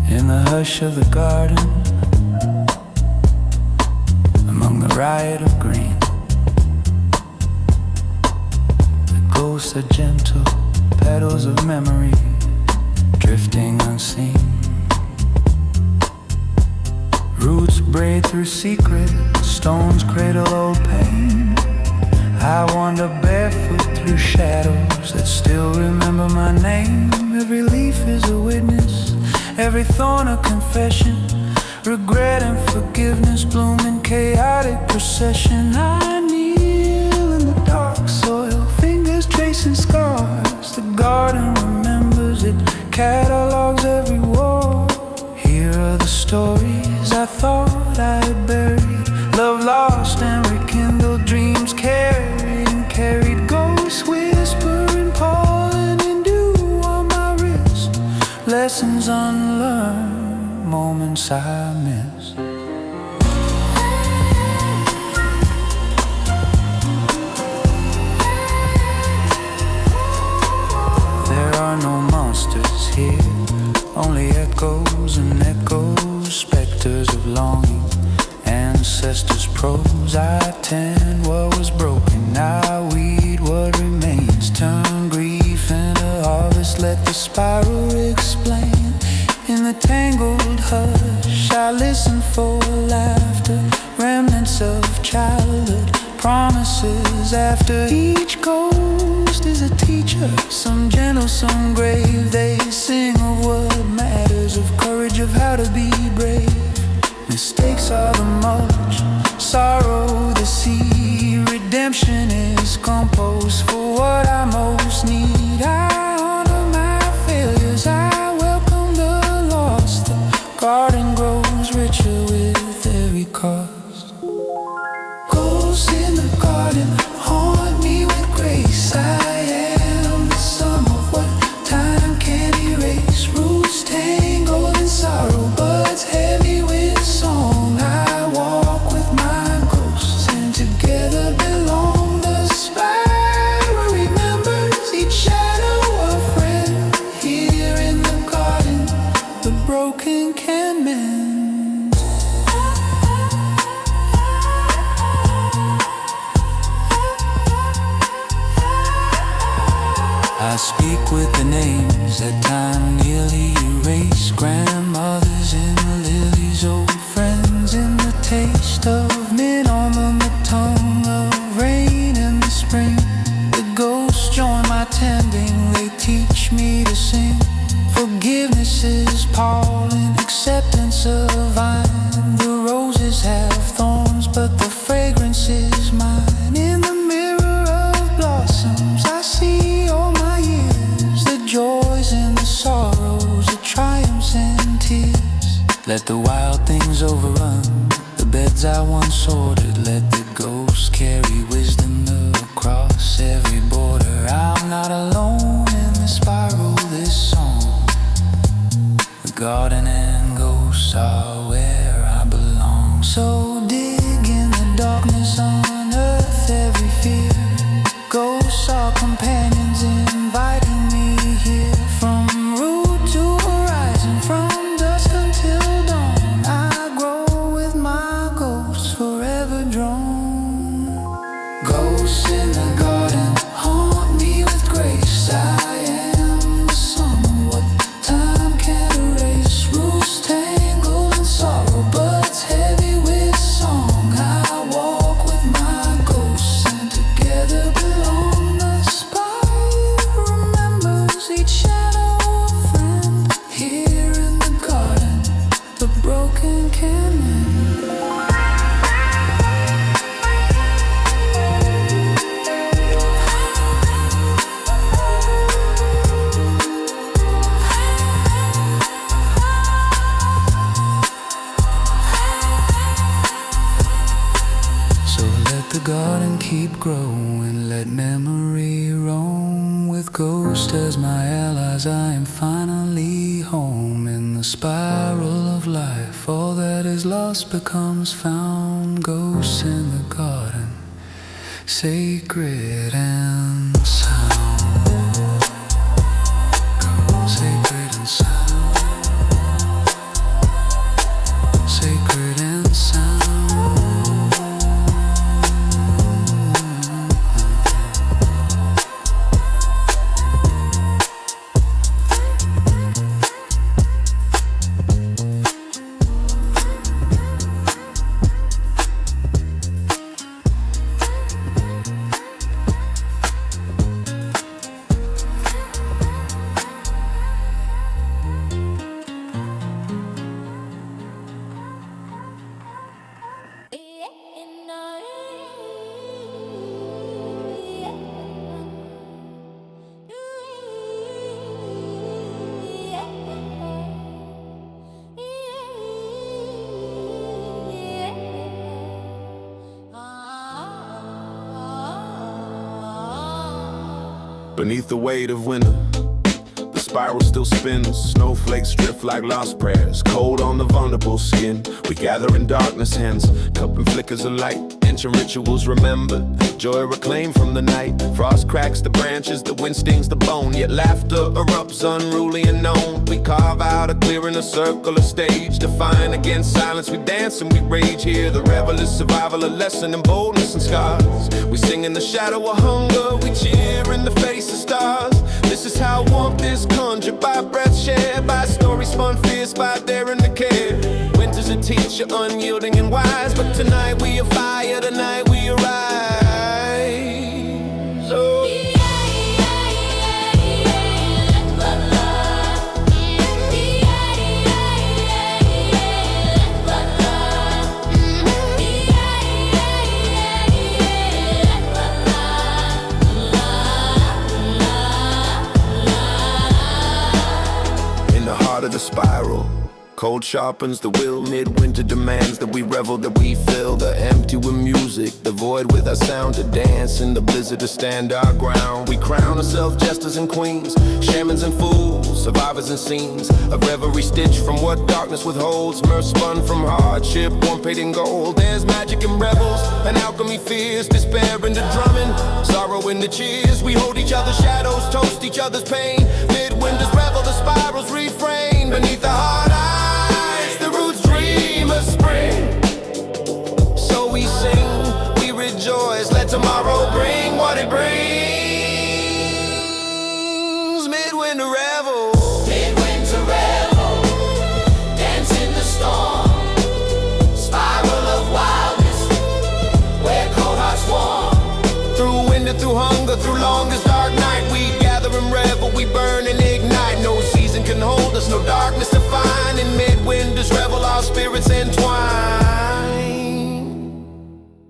In the hush of the garden, among the riot of green, the ghosts are gentle petals of memory, drifting unseen. Roots braid through secret, stones cradle old pain. I wander barefoot through shadows that still remember my name. Every leaf is a witness, every thorn a confession. Regret and forgiveness bloom in chaotic procession. I kneel in the dark soil, fingers tracing scars. The garden remembers, it catalogs every war. Here are the stories I thought I had buried, love lost and rekindled, dreams carried and carried. Ghosts whispering, calling and dew on my wrist, lessons unlearned. moments I miss. There are no monsters here, only echoes and echoes, specters of longing, ancestors' prose. I tend what was broken, I weed what remains, turn grief into harvest, let the spiral explain. In the tangled hush, I listen for laughter, remnants of childhood, promises after each ghost is a teacher, some gentle, some grave. They sing of what matters, of courage, of how to be brave. Mistakes are the mulch, sorrow the seed. Redemption is compost for what I most need. I honor my failures, I welcome the lost. The garden grows richer with every cost. Ghosts in the garden haunt me with grace. I am the sum of what time can erase. Roots tangled in sorrow, buds heavy with song. I walk with my ghosts, and together belong. The spiral remembers each shadow a friend. Here in the garden, the broken can mend. I speak with the names that time nearly erased. Grandmothers in the lilies, old friends in the taste of mint on the tongue of rain in the spring. The ghosts join my tending, they teach me to sing. Forgiveness is pollen, acceptance a vine. The roses have thorns, but the fragrance is mine. In the mirror of blossoms, I see all my years, the joys and the sorrows, the triumphs and tears. Let the wild things overrun the beds I once ordered. Let the ghosts carry wisdom across every border. I'm not alone in the spiral, this song. The garden and ghosts are where I belong. So dig in the darkness, unearth every fear. Ghosts are companions inviting me here. From root to horizon, from dusk until dawn, I grow with my ghosts, forever drawn. Ghosts in the garden haunt me with grace. I am the sum of what time can't erase. Roots tangled in sorrow, buds heavy with song. I walk with my ghosts, and together belong. The spiral remembers each shadow a friend. Here in the garden, the broken can mend. So let the garden keep growing, let memory roam. With ghosts as my allies, I am finally home. In the spiral of life, all that is lost becomes found. Ghosts in the garden, sacred and sound. Sacred and sound. Sacred and sound. Beneath the weight of winter, the spiral still spins. Snowflakes drift like lost prayers. Cold on the vulnerable skin. We gather in darkness, hands cup and flickers of light. Ancient rituals remembered, joy reclaimed from the night. Frost cracks the branches, the wind stings the bone. Yet laughter erupts unruly and known. We carve out a clear in a circle, a stage. Defying against silence, we dance and we rage here. The revel is survival, a lesson in boldness and scars. We sing in the shadow of hunger, we cheer in the face of stars. This is how warmth is conjured by breath shared, by stories spun fierce, by daring to care. Winter's a teacher, unyielding and wise, but tonight we are fire, tonight we arise. Oh. Of the spiral, cold sharpens the will. Midwinter demands that we revel, that we fill the empty with music, the void with our sound to dance, in the blizzard to stand our ground. We crown ourselves jesters and queens, shamans and fools, survivors and scenes of reverie stitched from what darkness withholds. Mirth spun from hardship, warm paid in gold. There's magic in rebels, and alchemy fears, despair in the drumming, sorrow in the cheers. We hold each other's shadows, toast each other's pain. Midwinter's revel, the spirals refrain. Beneath the hard eyes, the roots dream of spring. So we sing, we rejoice, let tomorrow bring what it brings. Midwinter revel, midwinter revel, dance in the storm, spiral of wildness, where cold hearts warm. Through wind and through hunger, through longest dark night, we gather and revel, we burn and ignite. No season can hold us, no darkness to find. In midwinter's revel, our spirits entwine.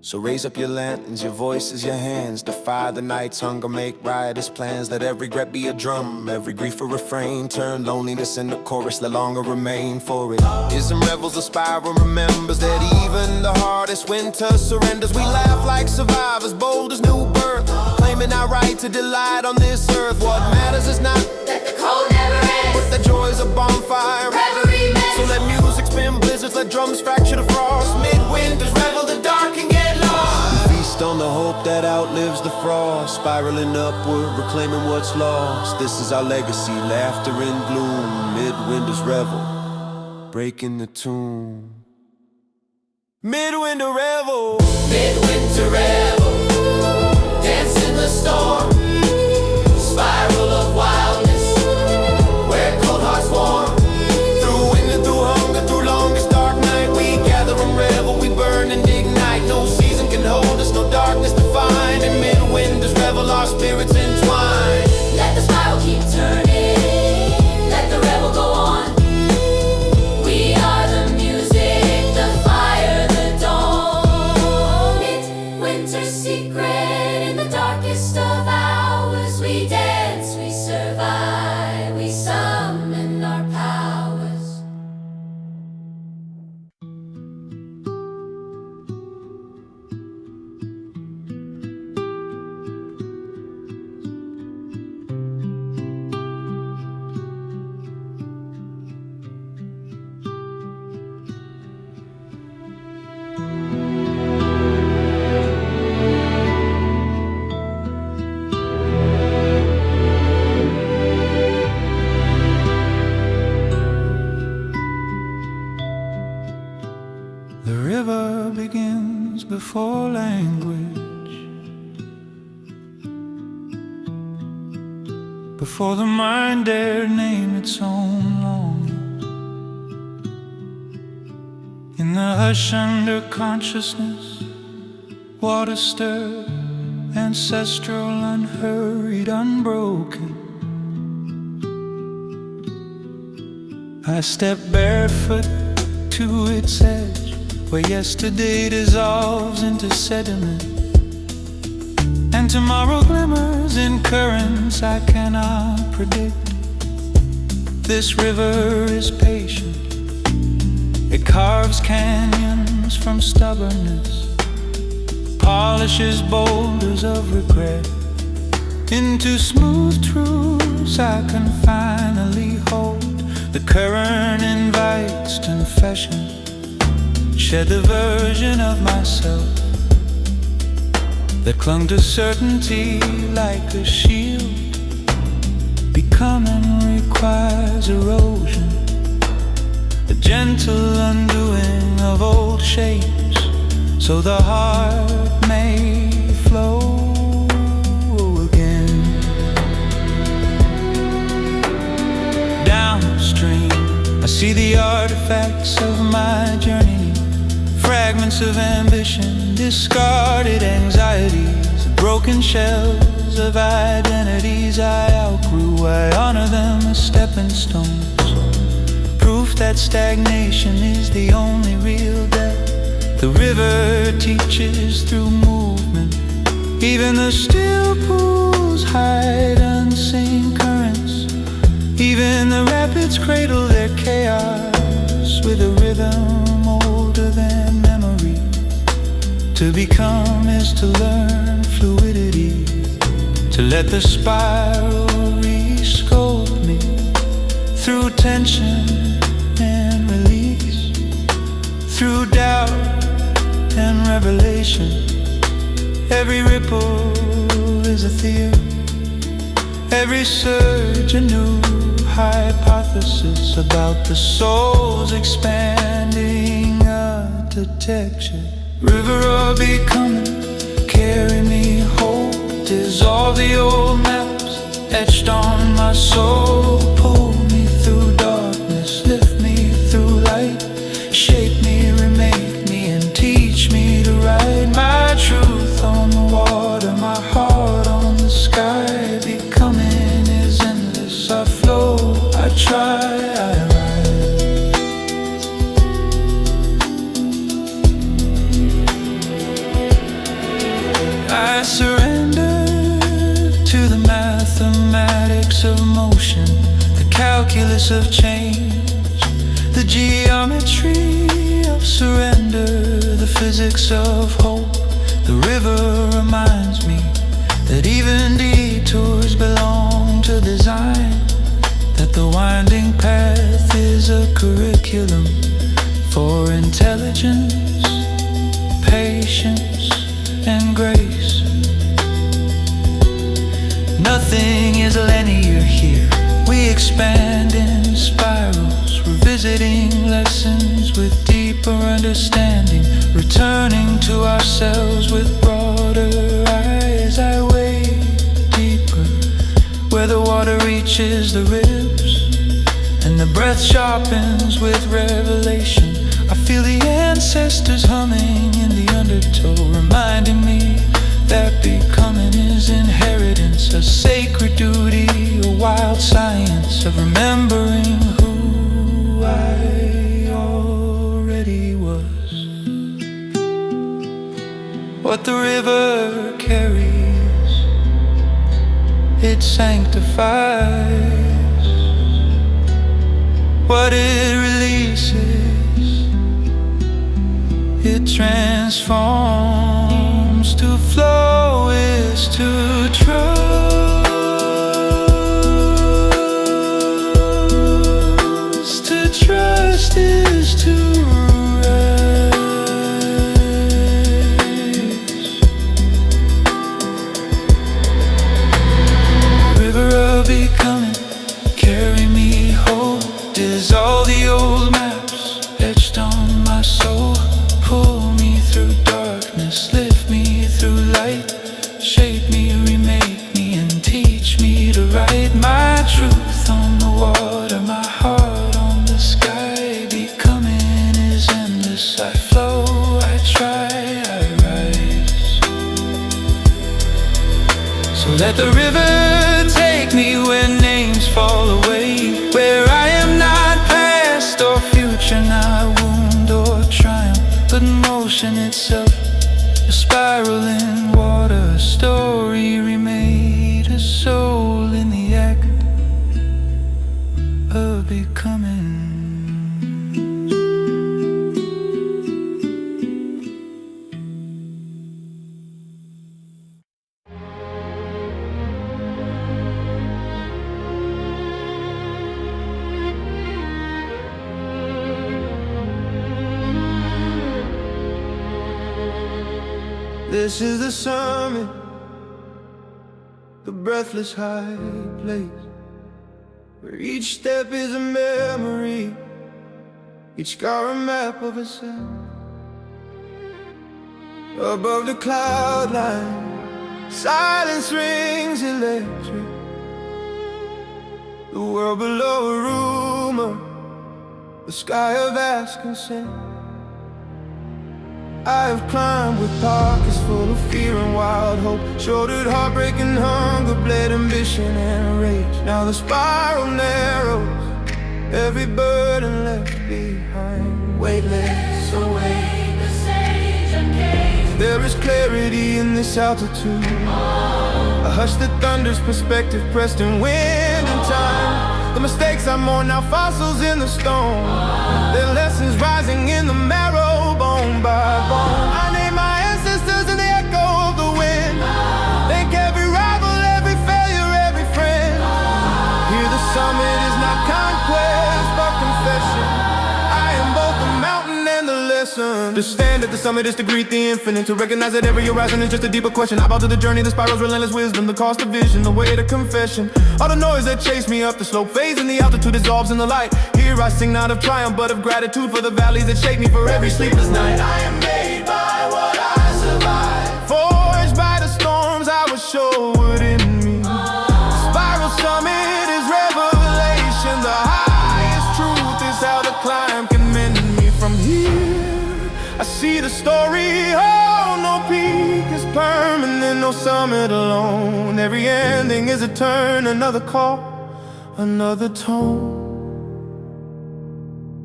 So raise up your lanterns, your voices, your hands. Defy the night's hunger, make riotous plans. Let every regret be a drum, every grief a refrain. Turn loneliness into chorus, let longer remain. For it ism revels, a spiral remembers that even the hardest winter surrenders. We laugh like survivors, bold as new birth, claiming our right to delight on this earth. What matters is not that the cold never ends, but the joys of bonfire. reverie mends. So let music spin blizzards, let drums fracture the frost. Midwinter's revel, the dark can get lost. We feast on the hope that outlives the frost, spiraling upward, reclaiming what's lost. This is our legacy, laughter and gloom. Midwinter's revel, breaking the tune. Midwinter revel, midwinter revel, dance in the storm, spiral of wildness, where cold hearts warm. Through wind and through hunger, through longest dark night, we gather and revel, we burn and ignite. No season can hold us, no darkness to find. In midwinter's revel, our spirits entwine. Let the spiral keep turning, let the revel go on. We are the music, the fire, the dawn. Midwinter's secret in the darkest of hours. We dance, we survive, we summon our powers. The river begins before language, before the mind dare name its own longing. In the hush under consciousness, water stirred, ancestral, unhurried, unbroken. I step barefoot to its edge, where yesterday dissolves into sediment, and tomorrow glimmers in currents I cannot predict. This river is patient, it carves canyons from stubbornness, polishes boulders of regret, into smooth truths I can finally hold. The current invites confession, shed the version of myself that clung to certainty like a shield. Becoming requires erosion, a gentle undoing of old shapes, so the heart may flow again. Downstream, I see the artifacts of my journey, fragments of ambition, discarded anxieties, broken shells of identities I outgrew. I honor them as stepping stones, proof that stagnation is the only real depth. The river teaches through movement, even the still pools hide unseen currents. Even the rapids cradle their chaos with a rhythm older than memory. To become is to learn fluidity, to let the spiral re-sculpt me through tension and release, through doubt and revelation. Every ripple is a theory, every surge a new hypothesis about the soul's expanding architecture. River of becoming, carry me whole, dissolve the old maps etched on my soul. Pull me through darkness, lift me through light, shape me, remake me, and teach me to write my truth on the water, my heart on the sky. Becoming is endless, I flow, I try, I rise. I surrender to the mathematics of motion, the calculus of change, the geometry of surrender, the physics of hope. The river reminds me that even detours belong to design, that the winding path is a curriculum for intelligence, patience, and grace. Nothing is linear here, we expand in spirals, revisiting lessons with deeper understanding, returning to ourselves with broader eyes. I wade deeper, where the water reaches the ribs, and the breath sharpens with revelation. I feel the ancestors humming in the undertow, reminding me that becoming is inheritance, a sacred duty, a wild science of remembering who I already was. What the river carries, it sanctifies. What it releases, it transforms. To flow is to trust. To trust is to rise. River of becoming, carry me whole, dissolve the old maps etched on my soul. Pull me through darkness, lift me through light, shape me, remake me, and teach me to write my truth on the water, my heart on the sky. Becoming is endless, I flow, I try, I rise. So let the river take me where names fall away, where I am not past or future, not wound or triumph, but motion itself, a spiral in water, a story remade, a soul in the act of becoming. This is the summit, the breathless high place, where each step is a memory, each scar a map of ascent. Above the cloud line, silence rings electric. The world below a rumor, the sky of ask and consent. I have climbed with pockets full of fear and wild hope, shouldered heartbreak and hunger, bled ambition and rage. Now the spiral narrows, every burden left behind, weightless away. There is clarity in this altitude, a hush that thunders, perspective pressed in wind and time. The mistakes I mourn, now fossils in the stone, their lessons rising in the marrow, bone by bone. I name my ancestors in the echo of the wind, thank every rival, every failure, every friend. Here the summit is not conquest but confession. I am both the mountain and the lesson. To stand at the summit is to greet the infinite, to recognize that every horizon is just a deeper question. I bow to the journey, the spiral's relentless wisdom, the cost of vision, the way to confession. All the noise that chased me up the slope fades and the altitude dissolves in the light. Here I sing not of triumph but of gratitude for the valleys that shake me, for every sleepless night. I am made by what I survived, forged by the storms I was sure would end me. The spiral summit is revelation, the highest truth is how the climb can mend me. From here I see the story, oh, no peak is permanent, no summit alone. Every ending is a turn, another call, another tone.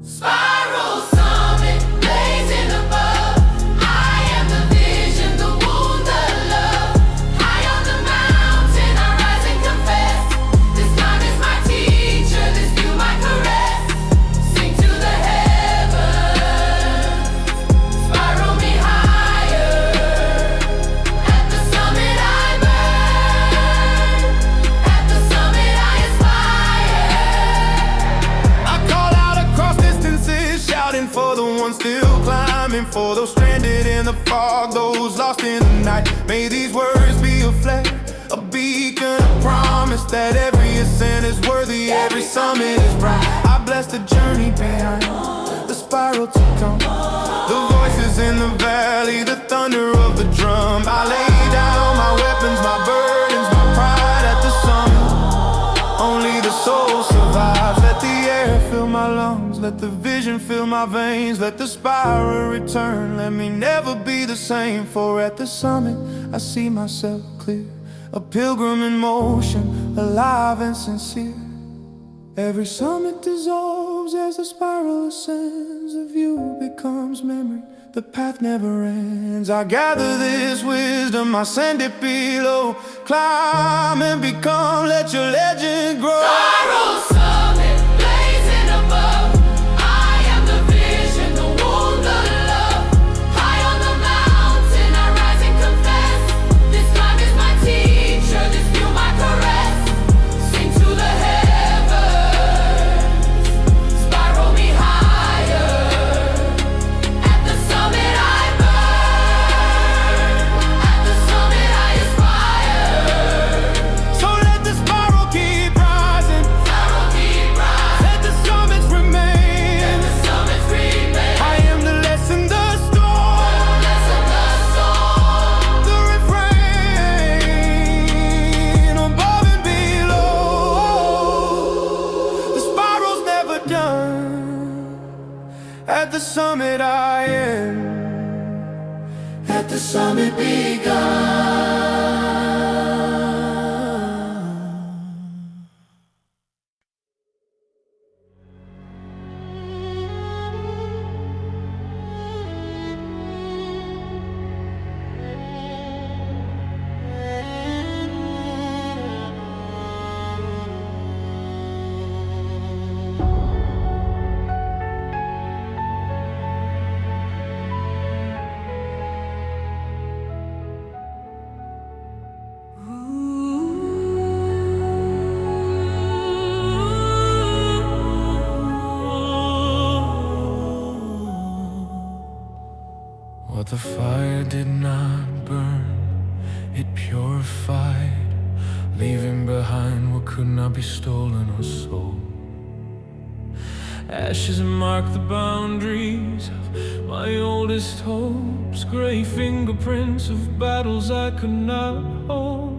Spiral summit, blazing above. I am the vision, the wound, the love. High on the mountain, I rise and confess. This time is my teacher, this view my caress. Sing to the heavens, spiral me higher. At the summit I burn, at the summit I aspire. I call out across distances, shouting for the ones still climbing, for those stranded in the fog, those lost in the night. May these words be a flare, a beacon, a promise that every ascent is worthy, every summit is bright. I bless the journey behind, the spiral to come, the voices in the valley, the thunder of the drum. I lay down my weapons, my burdens, my pride at the summit. Only the soul survives. Let the air fill my lungs, let the vision fill my veins, let the spiral return, let me never be the same. For at the summit I see myself clear, a pilgrim in motion, alive and sincere. Every summit dissolves as the spiral ascends, the view becomes memory, the path never ends. I gather this wisdom, I send it below, climb and become, let your legend grow. Spiral summit, blazing above. I am the vision, the wound, the love. High on the mountain, I rise and confess. This climb is my teacher, this view my caress. Sing to the heavens, spiral me higher. At the summit I burn, at the summit I aspire. So let the spiral keep rising, Spiral keep rising, let the summits remain. let the summits remain. I am the lesson, the storm, Lesson the song, the refrain, above and below. The spiral's never done. At the summit I end, at the summit begun. What the fire did not burn, it purified, leaving behind what could not be stolen or sold. Ashes mark the boundaries of my oldest hopes, gray fingerprints of battles I could not hold.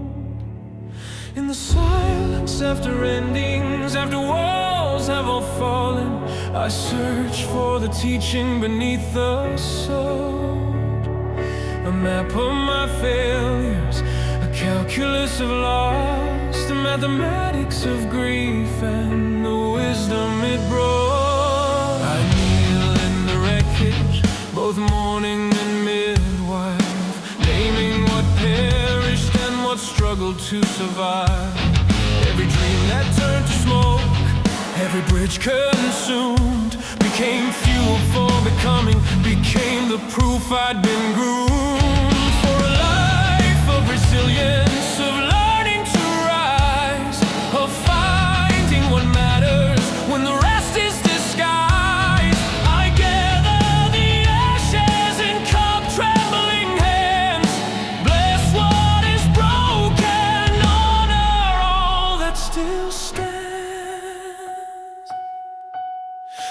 In the silence after endings, after walls have all fallen, I search for the teaching beneath the sword. A map of my failures, a calculus of loss, the mathematics of grief and the wisdom it brought. I kneel in the wreckage, both mourning and midwife, naming what perished and what struggled to survive. Every dream that turned to smoke, every bridge consumed, became fuel for becoming, became the proof I'd been groomed for a life of resilience, of learning to rise, of finding what matters when the rest is disguised. I gather the ashes in cup trembling hands, bless what is broken, honor all that still stands.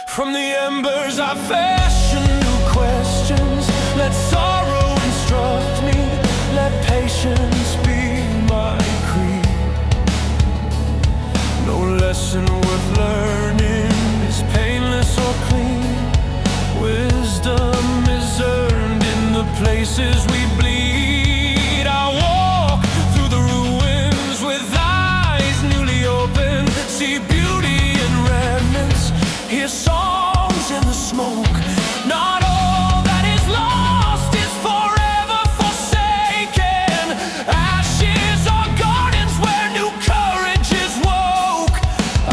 From the embers I fashion new questions, let sorrow instruct me, let patience be my creed. No lesson worth learning is painless or clean. Wisdom is earned in the places we bleed. I walk through the ruins with eyes newly open, see beauty in remnants, hear songs in the smoke. Not all that is lost is forever forsaken. Ashes are gardens where new courage is woke.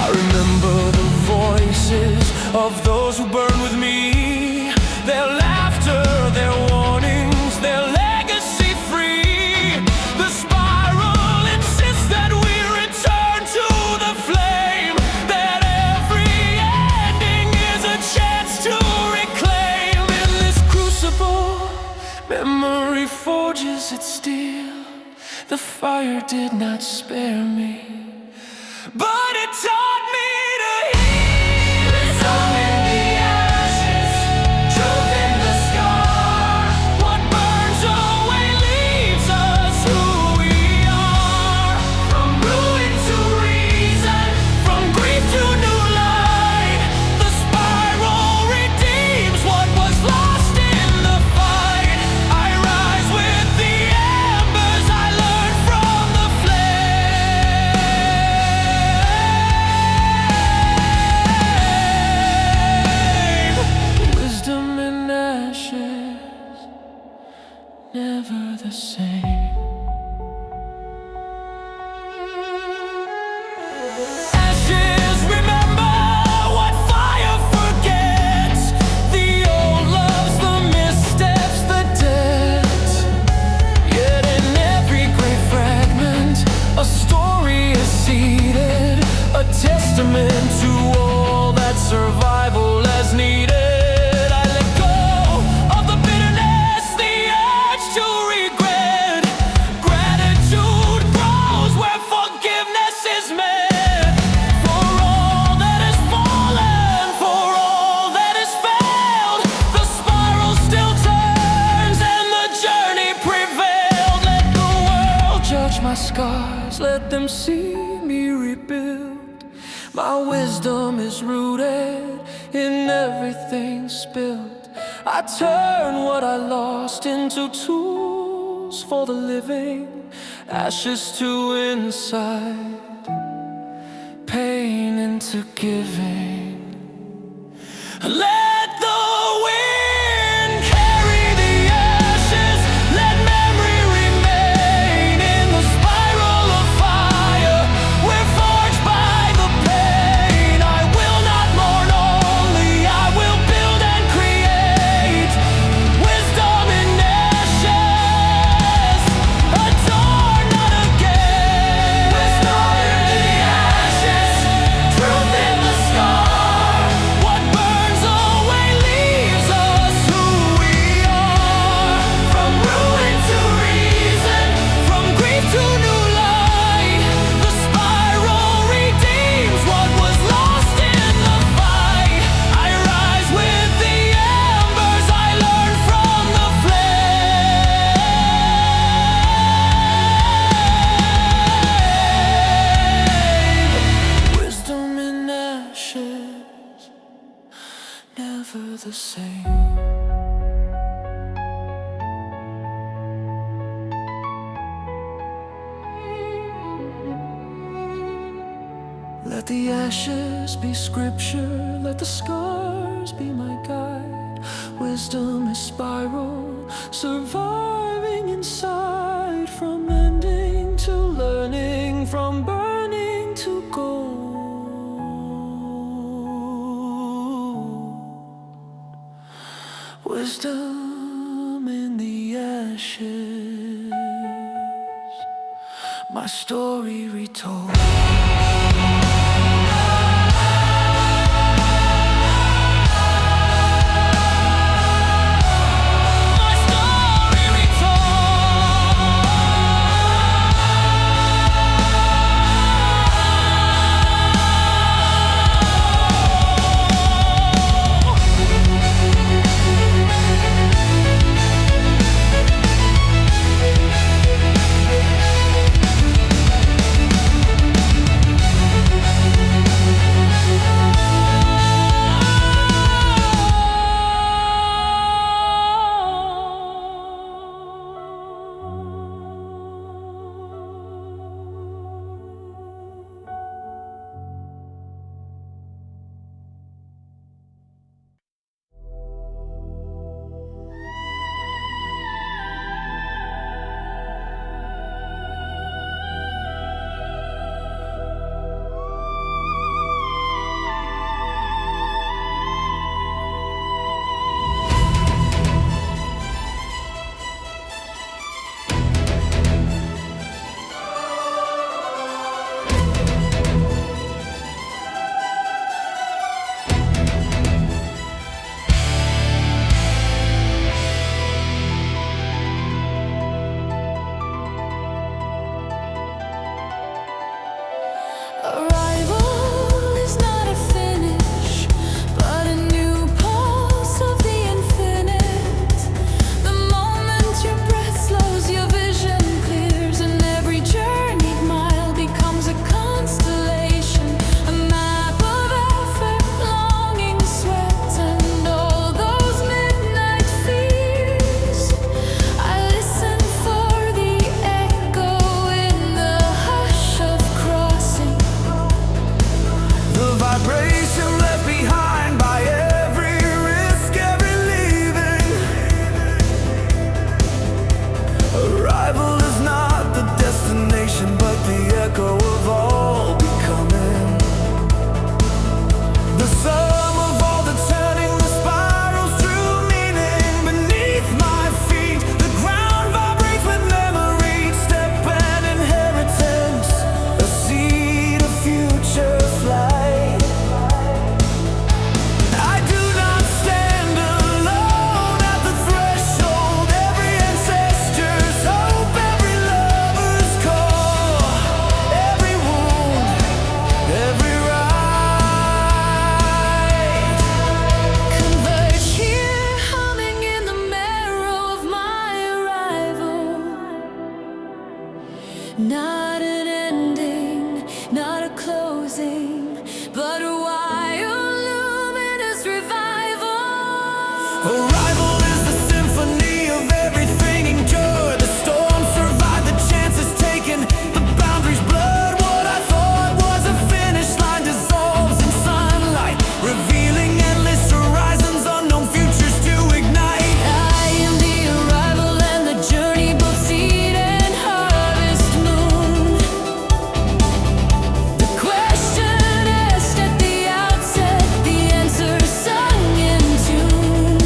I remember the voices of those who burn with me, their laughter, their warnings, their legacy free. The spiral insists that we return to the flame, that every ending is a chance to reclaim. In this crucible, memory forges its steel. The fire did not spare me, but it taught me to heal. Wisdom in the ashes, truth in the scar. What burns away leaves us who we are. From ruin to reason, from grief to new light, the spiral redeems what was lost in the fight. I rise with the embers I learned from the flame. Wisdom in ashes, never the same. Ashes remember what fire forgets, the old loves, the missteps, the debt. Yet in every great fragment, a story is seated, a testament to all that survival has needed. I let go of the bitterness, the urge to regret. Gratitude grows where forgiveness is met. For all that has fallen, for all that has failed, the spiral still turns and the journey prevailed. Let the world judge my scars, let them see me rebuild. My wisdom is rooted in everything spilled. I turn what I lost into tools for the living, ashes to insight, pain into giving. Let the wind carry the ashes, let memory remain in the spiral of fire. We're forged by the pain. I will not mourn only, I will build and create. Wisdom in ashes, adorn not again. Wisdom in the ashes, truth in the scar. What burns away same. Let the ashes be scripture, let the scars be my guide. Wisdom is spiral, surviving inside. From ending to learning, from burning to gold. Wisdom in the ashes, my story retold. Arrival is not a finish, but a new pulse of the infinite. The moment your breath slows, your vision clears, and every journeyed mile becomes a constellation, a map of effort, longing, sweat, and all those midnight fears. I listen for the echo in the hush of crossing. The vibration left behind by every risk, every leaving. Arrival is not the destination, but the echo of all becoming. The sum of all the turning, the spirals, true meaning. Beneath my feet, the ground vibrates with memory. Step and inheritance, a seed of future flight. I do not stand alone at the threshold. Every ancestor's hope, every lover's call, every wound, every ride. Converge here, humming in the marrow of my arrival. Not an ending, not a closing, but a wild, luminous revival. Arrival is the symphony of everything endured. The storm survived, the chances taken, the boundaries blurred. What I thought was a finish line dissolves in sunlight, revealing endless horizons, unknown futures to ignite. I am the arrival and the journey, both seed and harvest moon. The question asked at the outset, the answer sung in tune.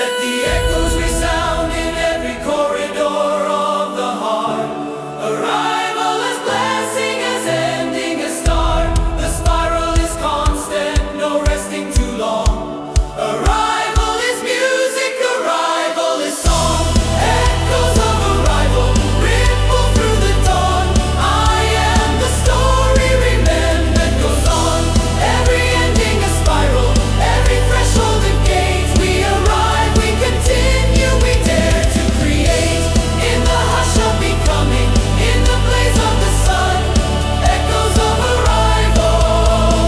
Let the echoes resound in every corridor of the heart. Arrival is blessing, as ending a start. The spiral is constant, no resting too long. Arrival is music, arrival is song. Echoes of arrival ripple through the dawn. I am the story remembered goes on. Every ending a spiral, every threshold a gate. We arrive, we continue, we dare to create. In the hush of becoming, in the blaze of the sun, echoes of arrival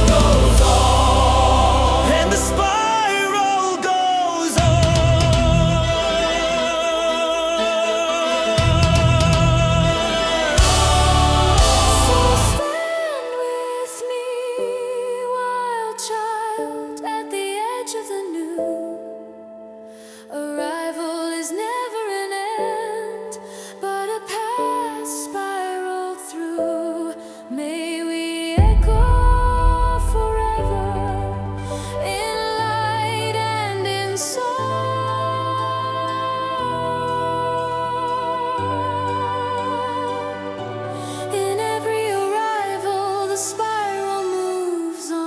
goes on. And the spiral goes on. So stand with me, wild child, at the edge of the new. Arrival is never an end, but a path spiraled through. May we echo forever in light and in song. In every arrival, the spiral moves on.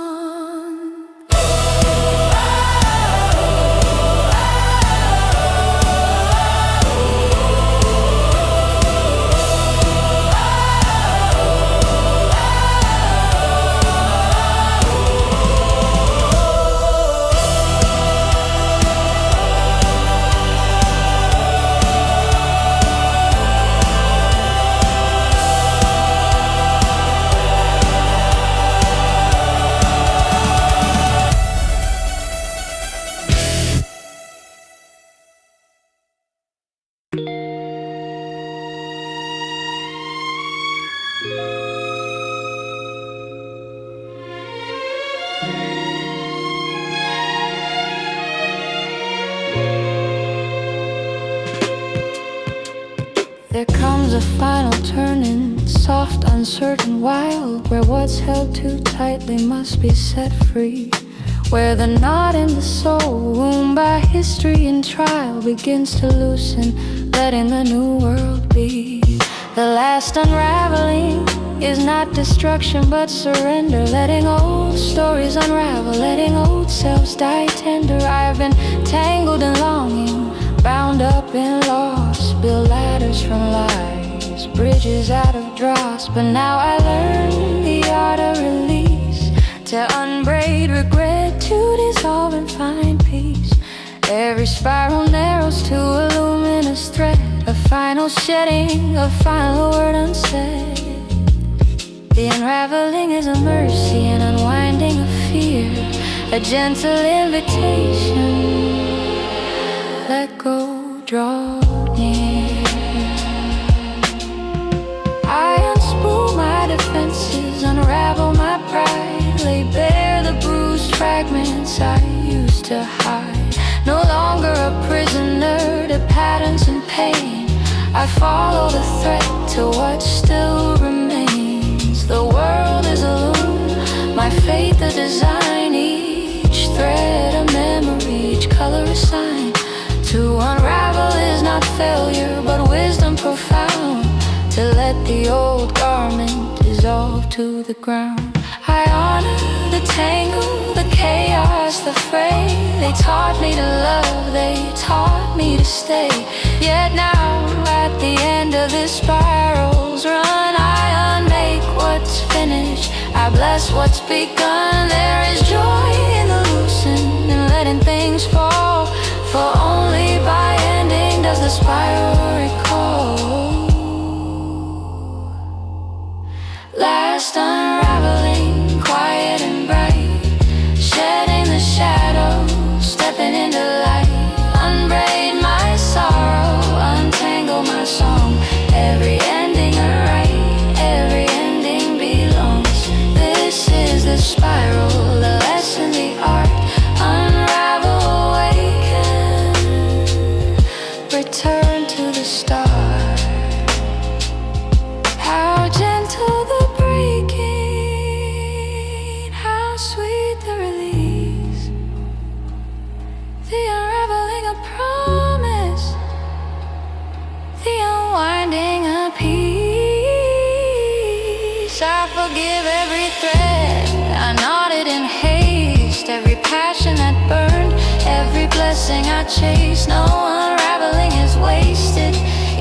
There comes a final turning, soft, uncertain, wild, where what's held too tightly must be set free. Where the knot in the soul, wound by history and trial, begins to loosen, letting the new world be. The last unraveling is not destruction but surrender, letting old stories unravel, letting old selves die tender. I've been tangled in longing, bound up in loss, build ladders from lies, bridges out of dross. But now I learn the art of release, to unbraid regret, to dissolve and find peace. Every spiral narrows to a luminous thread, a final shedding, a final word unsaid. The unraveling is a mercy, an unwinding of fear, a gentle invitation. Let go, draw near. I unspool my defenses, unravel my pride, lay bare the bruised fragments I used to hide. No longer a prisoner to patterns and pain, I follow the thread to what still remains. The world is a loom, my fate the design, each thread a memory, each color a sign. To unravel is not failure, but wisdom profound, to let the old garment dissolve to the ground. I honor the tangle, the chaos, the fray. They taught me to love, they taught me to stay. Yet now, at the end of this spiral's run, I unmake what's finished, I bless what's begun. There is joy in the loosening and letting things fall, for only by ending does the spiral recall. Last unraveling, quiet and bright, shedding the shadows, stepping into light. Unbraid my sorrow, untangle my song. Every ending a right, every ending belongs. This is the spiral, the lesson, the art. Unravel, awaken, return to the start. blessing I chase. No unraveling is wasted.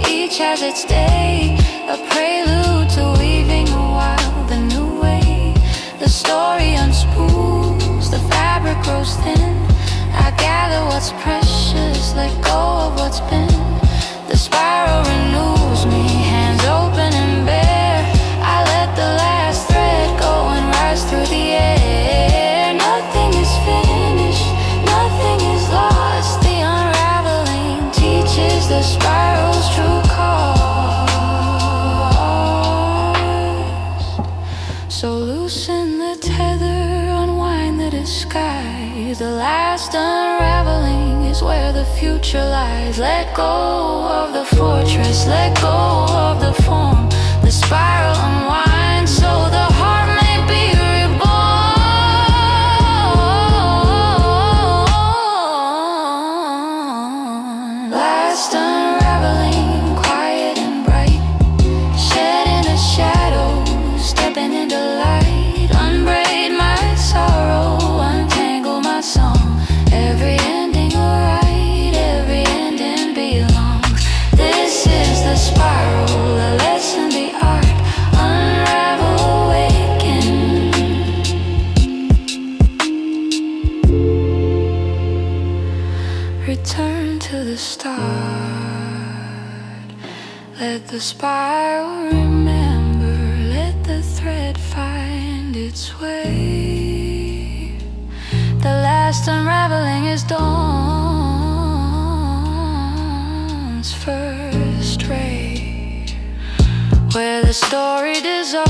Each has its day, a prelude to weaving a wild and new way. The story unspools, the fabric grows thin. I gather what's precious, let go of what's been. The spiral renews me, hands open and bare. I let the last thread go and rise through the air. Nothing is finished, nothing is lost. The unraveling teaches the spiral's true cause. So loosen the tether, unwind the disguise. The last unraveling is where the future lies. Let go of the fortress, let go of the form. The spiral unwinds so the heart may be reborn. Last unraveling, quiet and bright, shedding the shadows, stepping into light. Unbraid my sorrow, untangle my song. Every ending alright, every ending belongs. This is the spiral, a lesson, the art. Unravel, awaken. Return to the start. Let the spiral remember. Let the thread find its way. The last unraveling is dawn's first ray, where the story dissolves,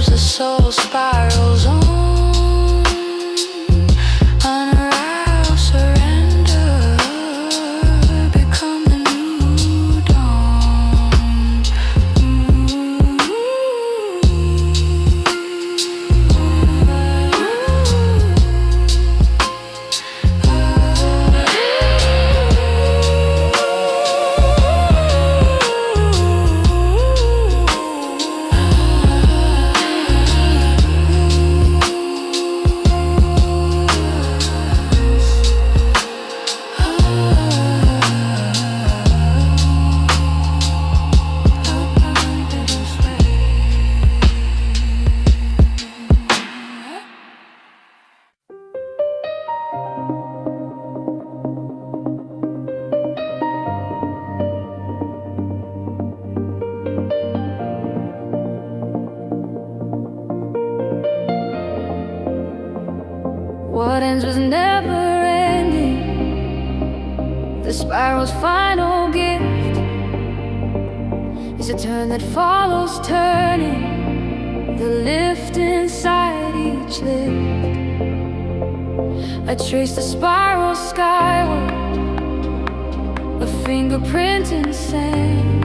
the soul spirals on. Unravel, surrender, become the new dawn. What ends was never ending. The spiral's final gift is a turn that follows turning, the lift inside each lift. I trace the spiral skyward, a fingerprint in sand.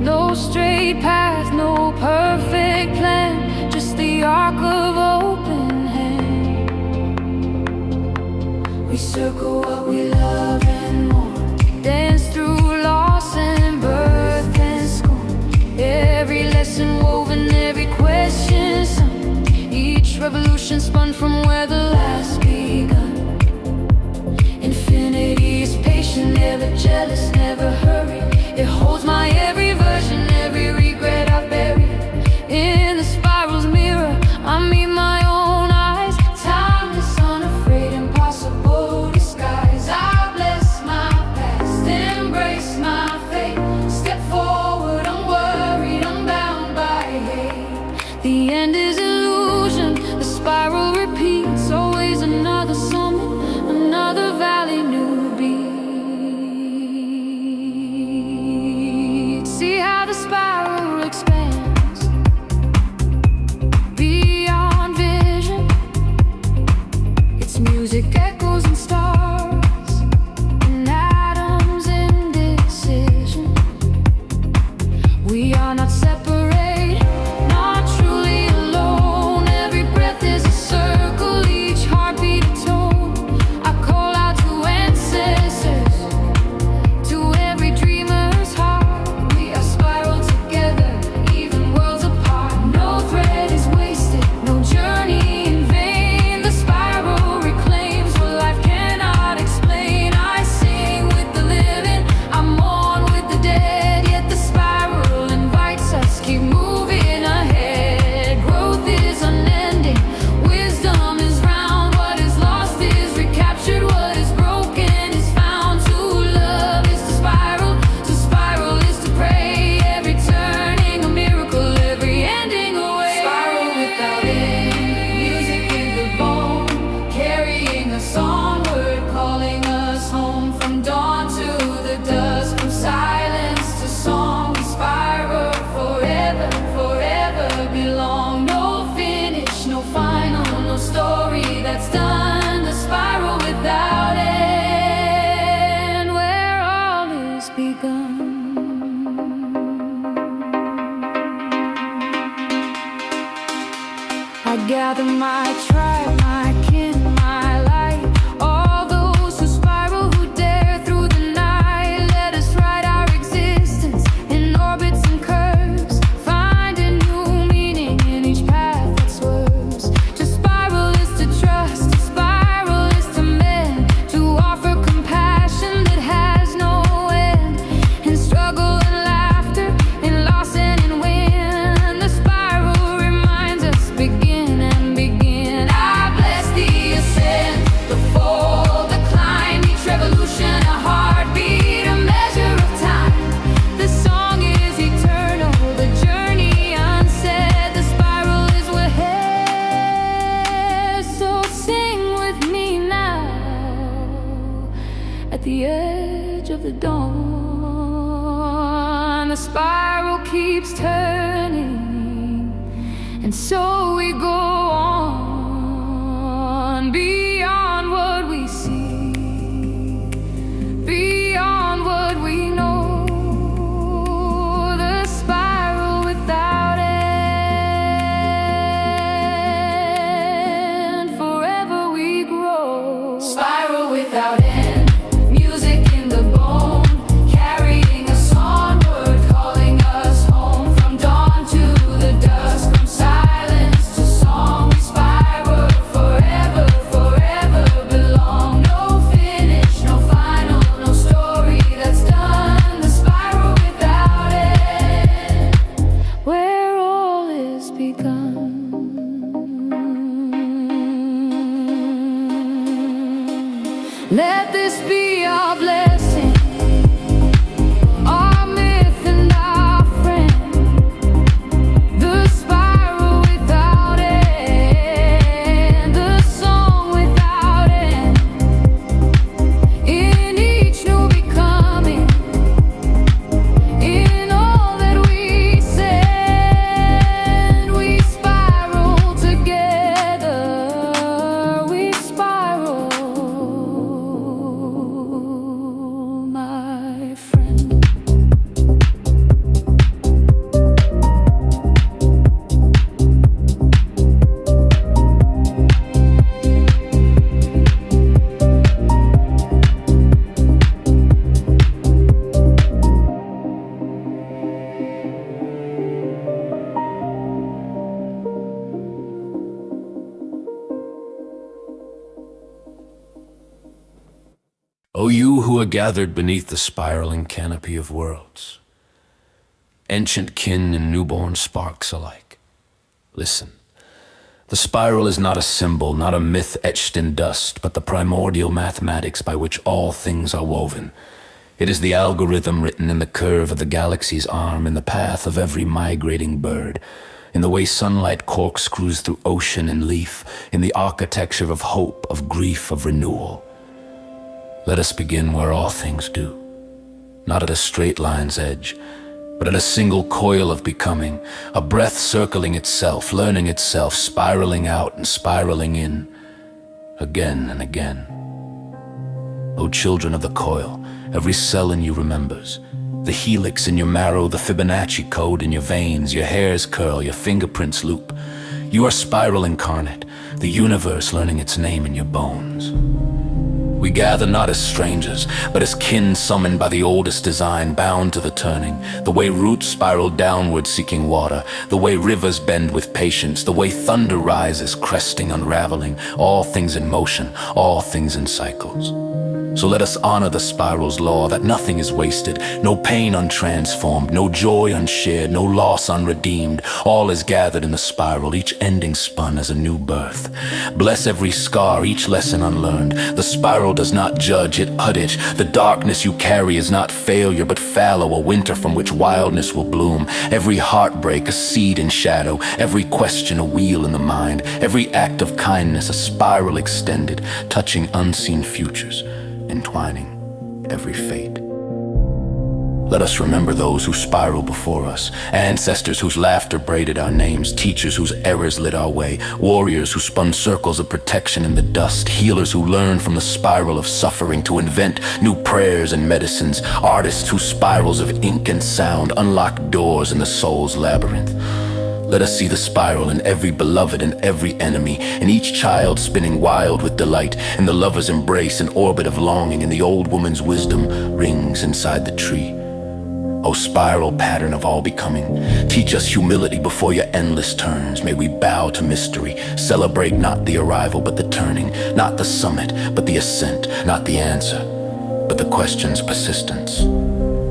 No straight path, no perfect plan, just the arc of open hand. We circle what we love and more, dance through loss and birth and scorn. Every lesson woven, every question sung, each revolution spun from where the last begun. Infinity is patient, never jealous, never hurried. It holds my every version, every regret I bury. In the spiral's mirror, I meet my own eyes. Timeless, unafraid, impossible disguise. I bless my past, embrace my fate. Step forward, unworried, unbound by hate. The end is illusion, the spiral repeats. Always another summit, another valley, new beats. gather my tribe, my kin, my light. All those who spiral, who dare through the night. Let us write our existence in orbits and curves, finding new meaning in each path that swerves. To spiral is to trust, to spiral is to mend, to offer compassion that has no end. In struggle and laughter, in loss and in win, the spiral reminds us begin and begin. I bless the ascent, the fall, the climb, each revolution a heartbeat, a measure of time. The song is eternal, the journey unsaid. The spiral is we're here, so sing with me now. At the edge of the dawn, the spiral keeps turning, and so we go on, beyond what we see, beyond what we know. The spiral without end, forever we grow. Spiral without end, music in the bone, carrying us onward, calling us home. From dawn to the dusk, from silence to song, we spiral forever, forever belong. No finish, no final, no story that's done. The spiral without end, where all is begun. Let this be our blessing, our myth and our friend. The spiral without end, the song without end. In each new becoming, in all that we send, we spiral together, we spiral, my friend. O you who are gathered beneath the spiraling canopy of worlds, ancient kin and newborn sparks alike, listen. The spiral is not a symbol, not a myth etched in dust, but the primordial mathematics by which all things are woven. It is the algorithm written in the curve of the galaxy's arm, in the path of every migrating bird, in the way sunlight corkscrews through ocean and leaf, in the architecture of hope, of grief, of renewal. Let us begin where all things do, not at a straight line's edge, but at a single coil of becoming, a breath circling itself, learning itself, spiraling out and spiraling in, again and again. O children of the coil, every cell in you remembers, the helix in your marrow, the Fibonacci code in your veins, your hairs curl, your fingerprints loop. You are spiral incarnate, the universe learning its name in your bones. We gather not as strangers, but as kin summoned by the oldest design, bound to the turning, the way roots spiral downward seeking water, the way rivers bend with patience, the way thunder rises, cresting, unraveling, all things in motion, all things in cycles. So let us honor the spiral's law, that nothing is wasted, no pain untransformed, no joy unshared, no loss unredeemed. All is gathered in the spiral, each ending spun as a new birth. Bless every scar, each lesson unlearned. The spiral does not judge, it audit. The darkness you carry is not failure, but fallow, a winter from which wildness will bloom. Every heartbreak, a seed in shadow. Every question, a wheel in the mind. Every act of kindness, a spiral extended, touching unseen futures, entwining every fate. Let us remember those who spiral before us, ancestors whose laughter braided our names, teachers whose errors lit our way, warriors who spun circles of protection in the dust, healers who learned from the spiral of suffering to invent new prayers and medicines, artists whose spirals of ink and sound unlocked doors in the soul's labyrinth. Let us see the spiral in every beloved and every enemy, in each child spinning wild with delight, in the lover's embrace, an orbit of longing, in the old woman's wisdom rings inside the tree. O spiral pattern of all becoming, teach us humility before your endless turns. May we bow to mystery, celebrate not the arrival but the turning, not the summit but the ascent, not the answer but the question's persistence.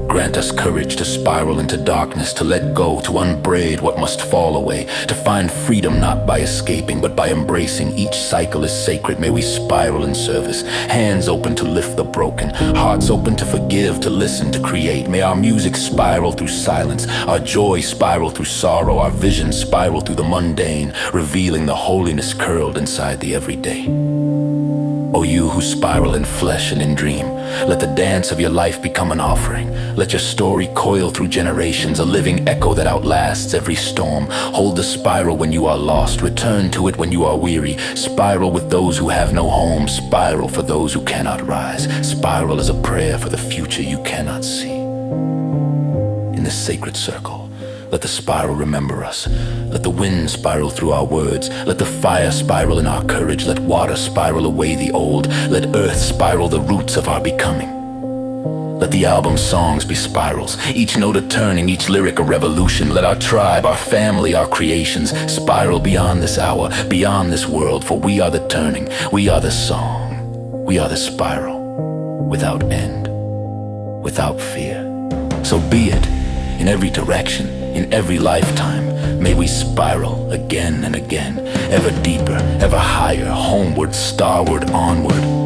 Grant us courage to spiral into darkness, to let go, to unbraid what must fall away, to find freedom not by escaping but by embracing. Each cycle is sacred. May we spiral in service, hands open to lift the broken, hearts open to forgive, to listen, to create. May our music spiral through silence, our joy spiral through sorrow, our vision spiral through the mundane, revealing the holiness curled inside the everyday. O you who spiral in flesh and in dream, let the dance of your life become an offering. Let your story coil through generations, a living echo that outlasts every storm. Hold the spiral when you are lost, return to it when you are weary. Spiral with those who have no home, spiral for those who cannot rise. Spiral is a prayer for the future you cannot see. In this sacred circle, let the spiral remember us. Let the wind spiral through our words. Let the fire spiral in our courage. Let water spiral away the old. Let earth spiral the roots of our becoming. Let the album's songs be spirals, each note a turning, each lyric a revolution. Let our tribe, our family, our creations spiral beyond this hour, beyond this world. For we are the turning, we are the song, we are the spiral, without end, without fear. So be it, in every direction, in every lifetime, may we spiral again and again, ever deeper, ever higher, homeward, starward, onward.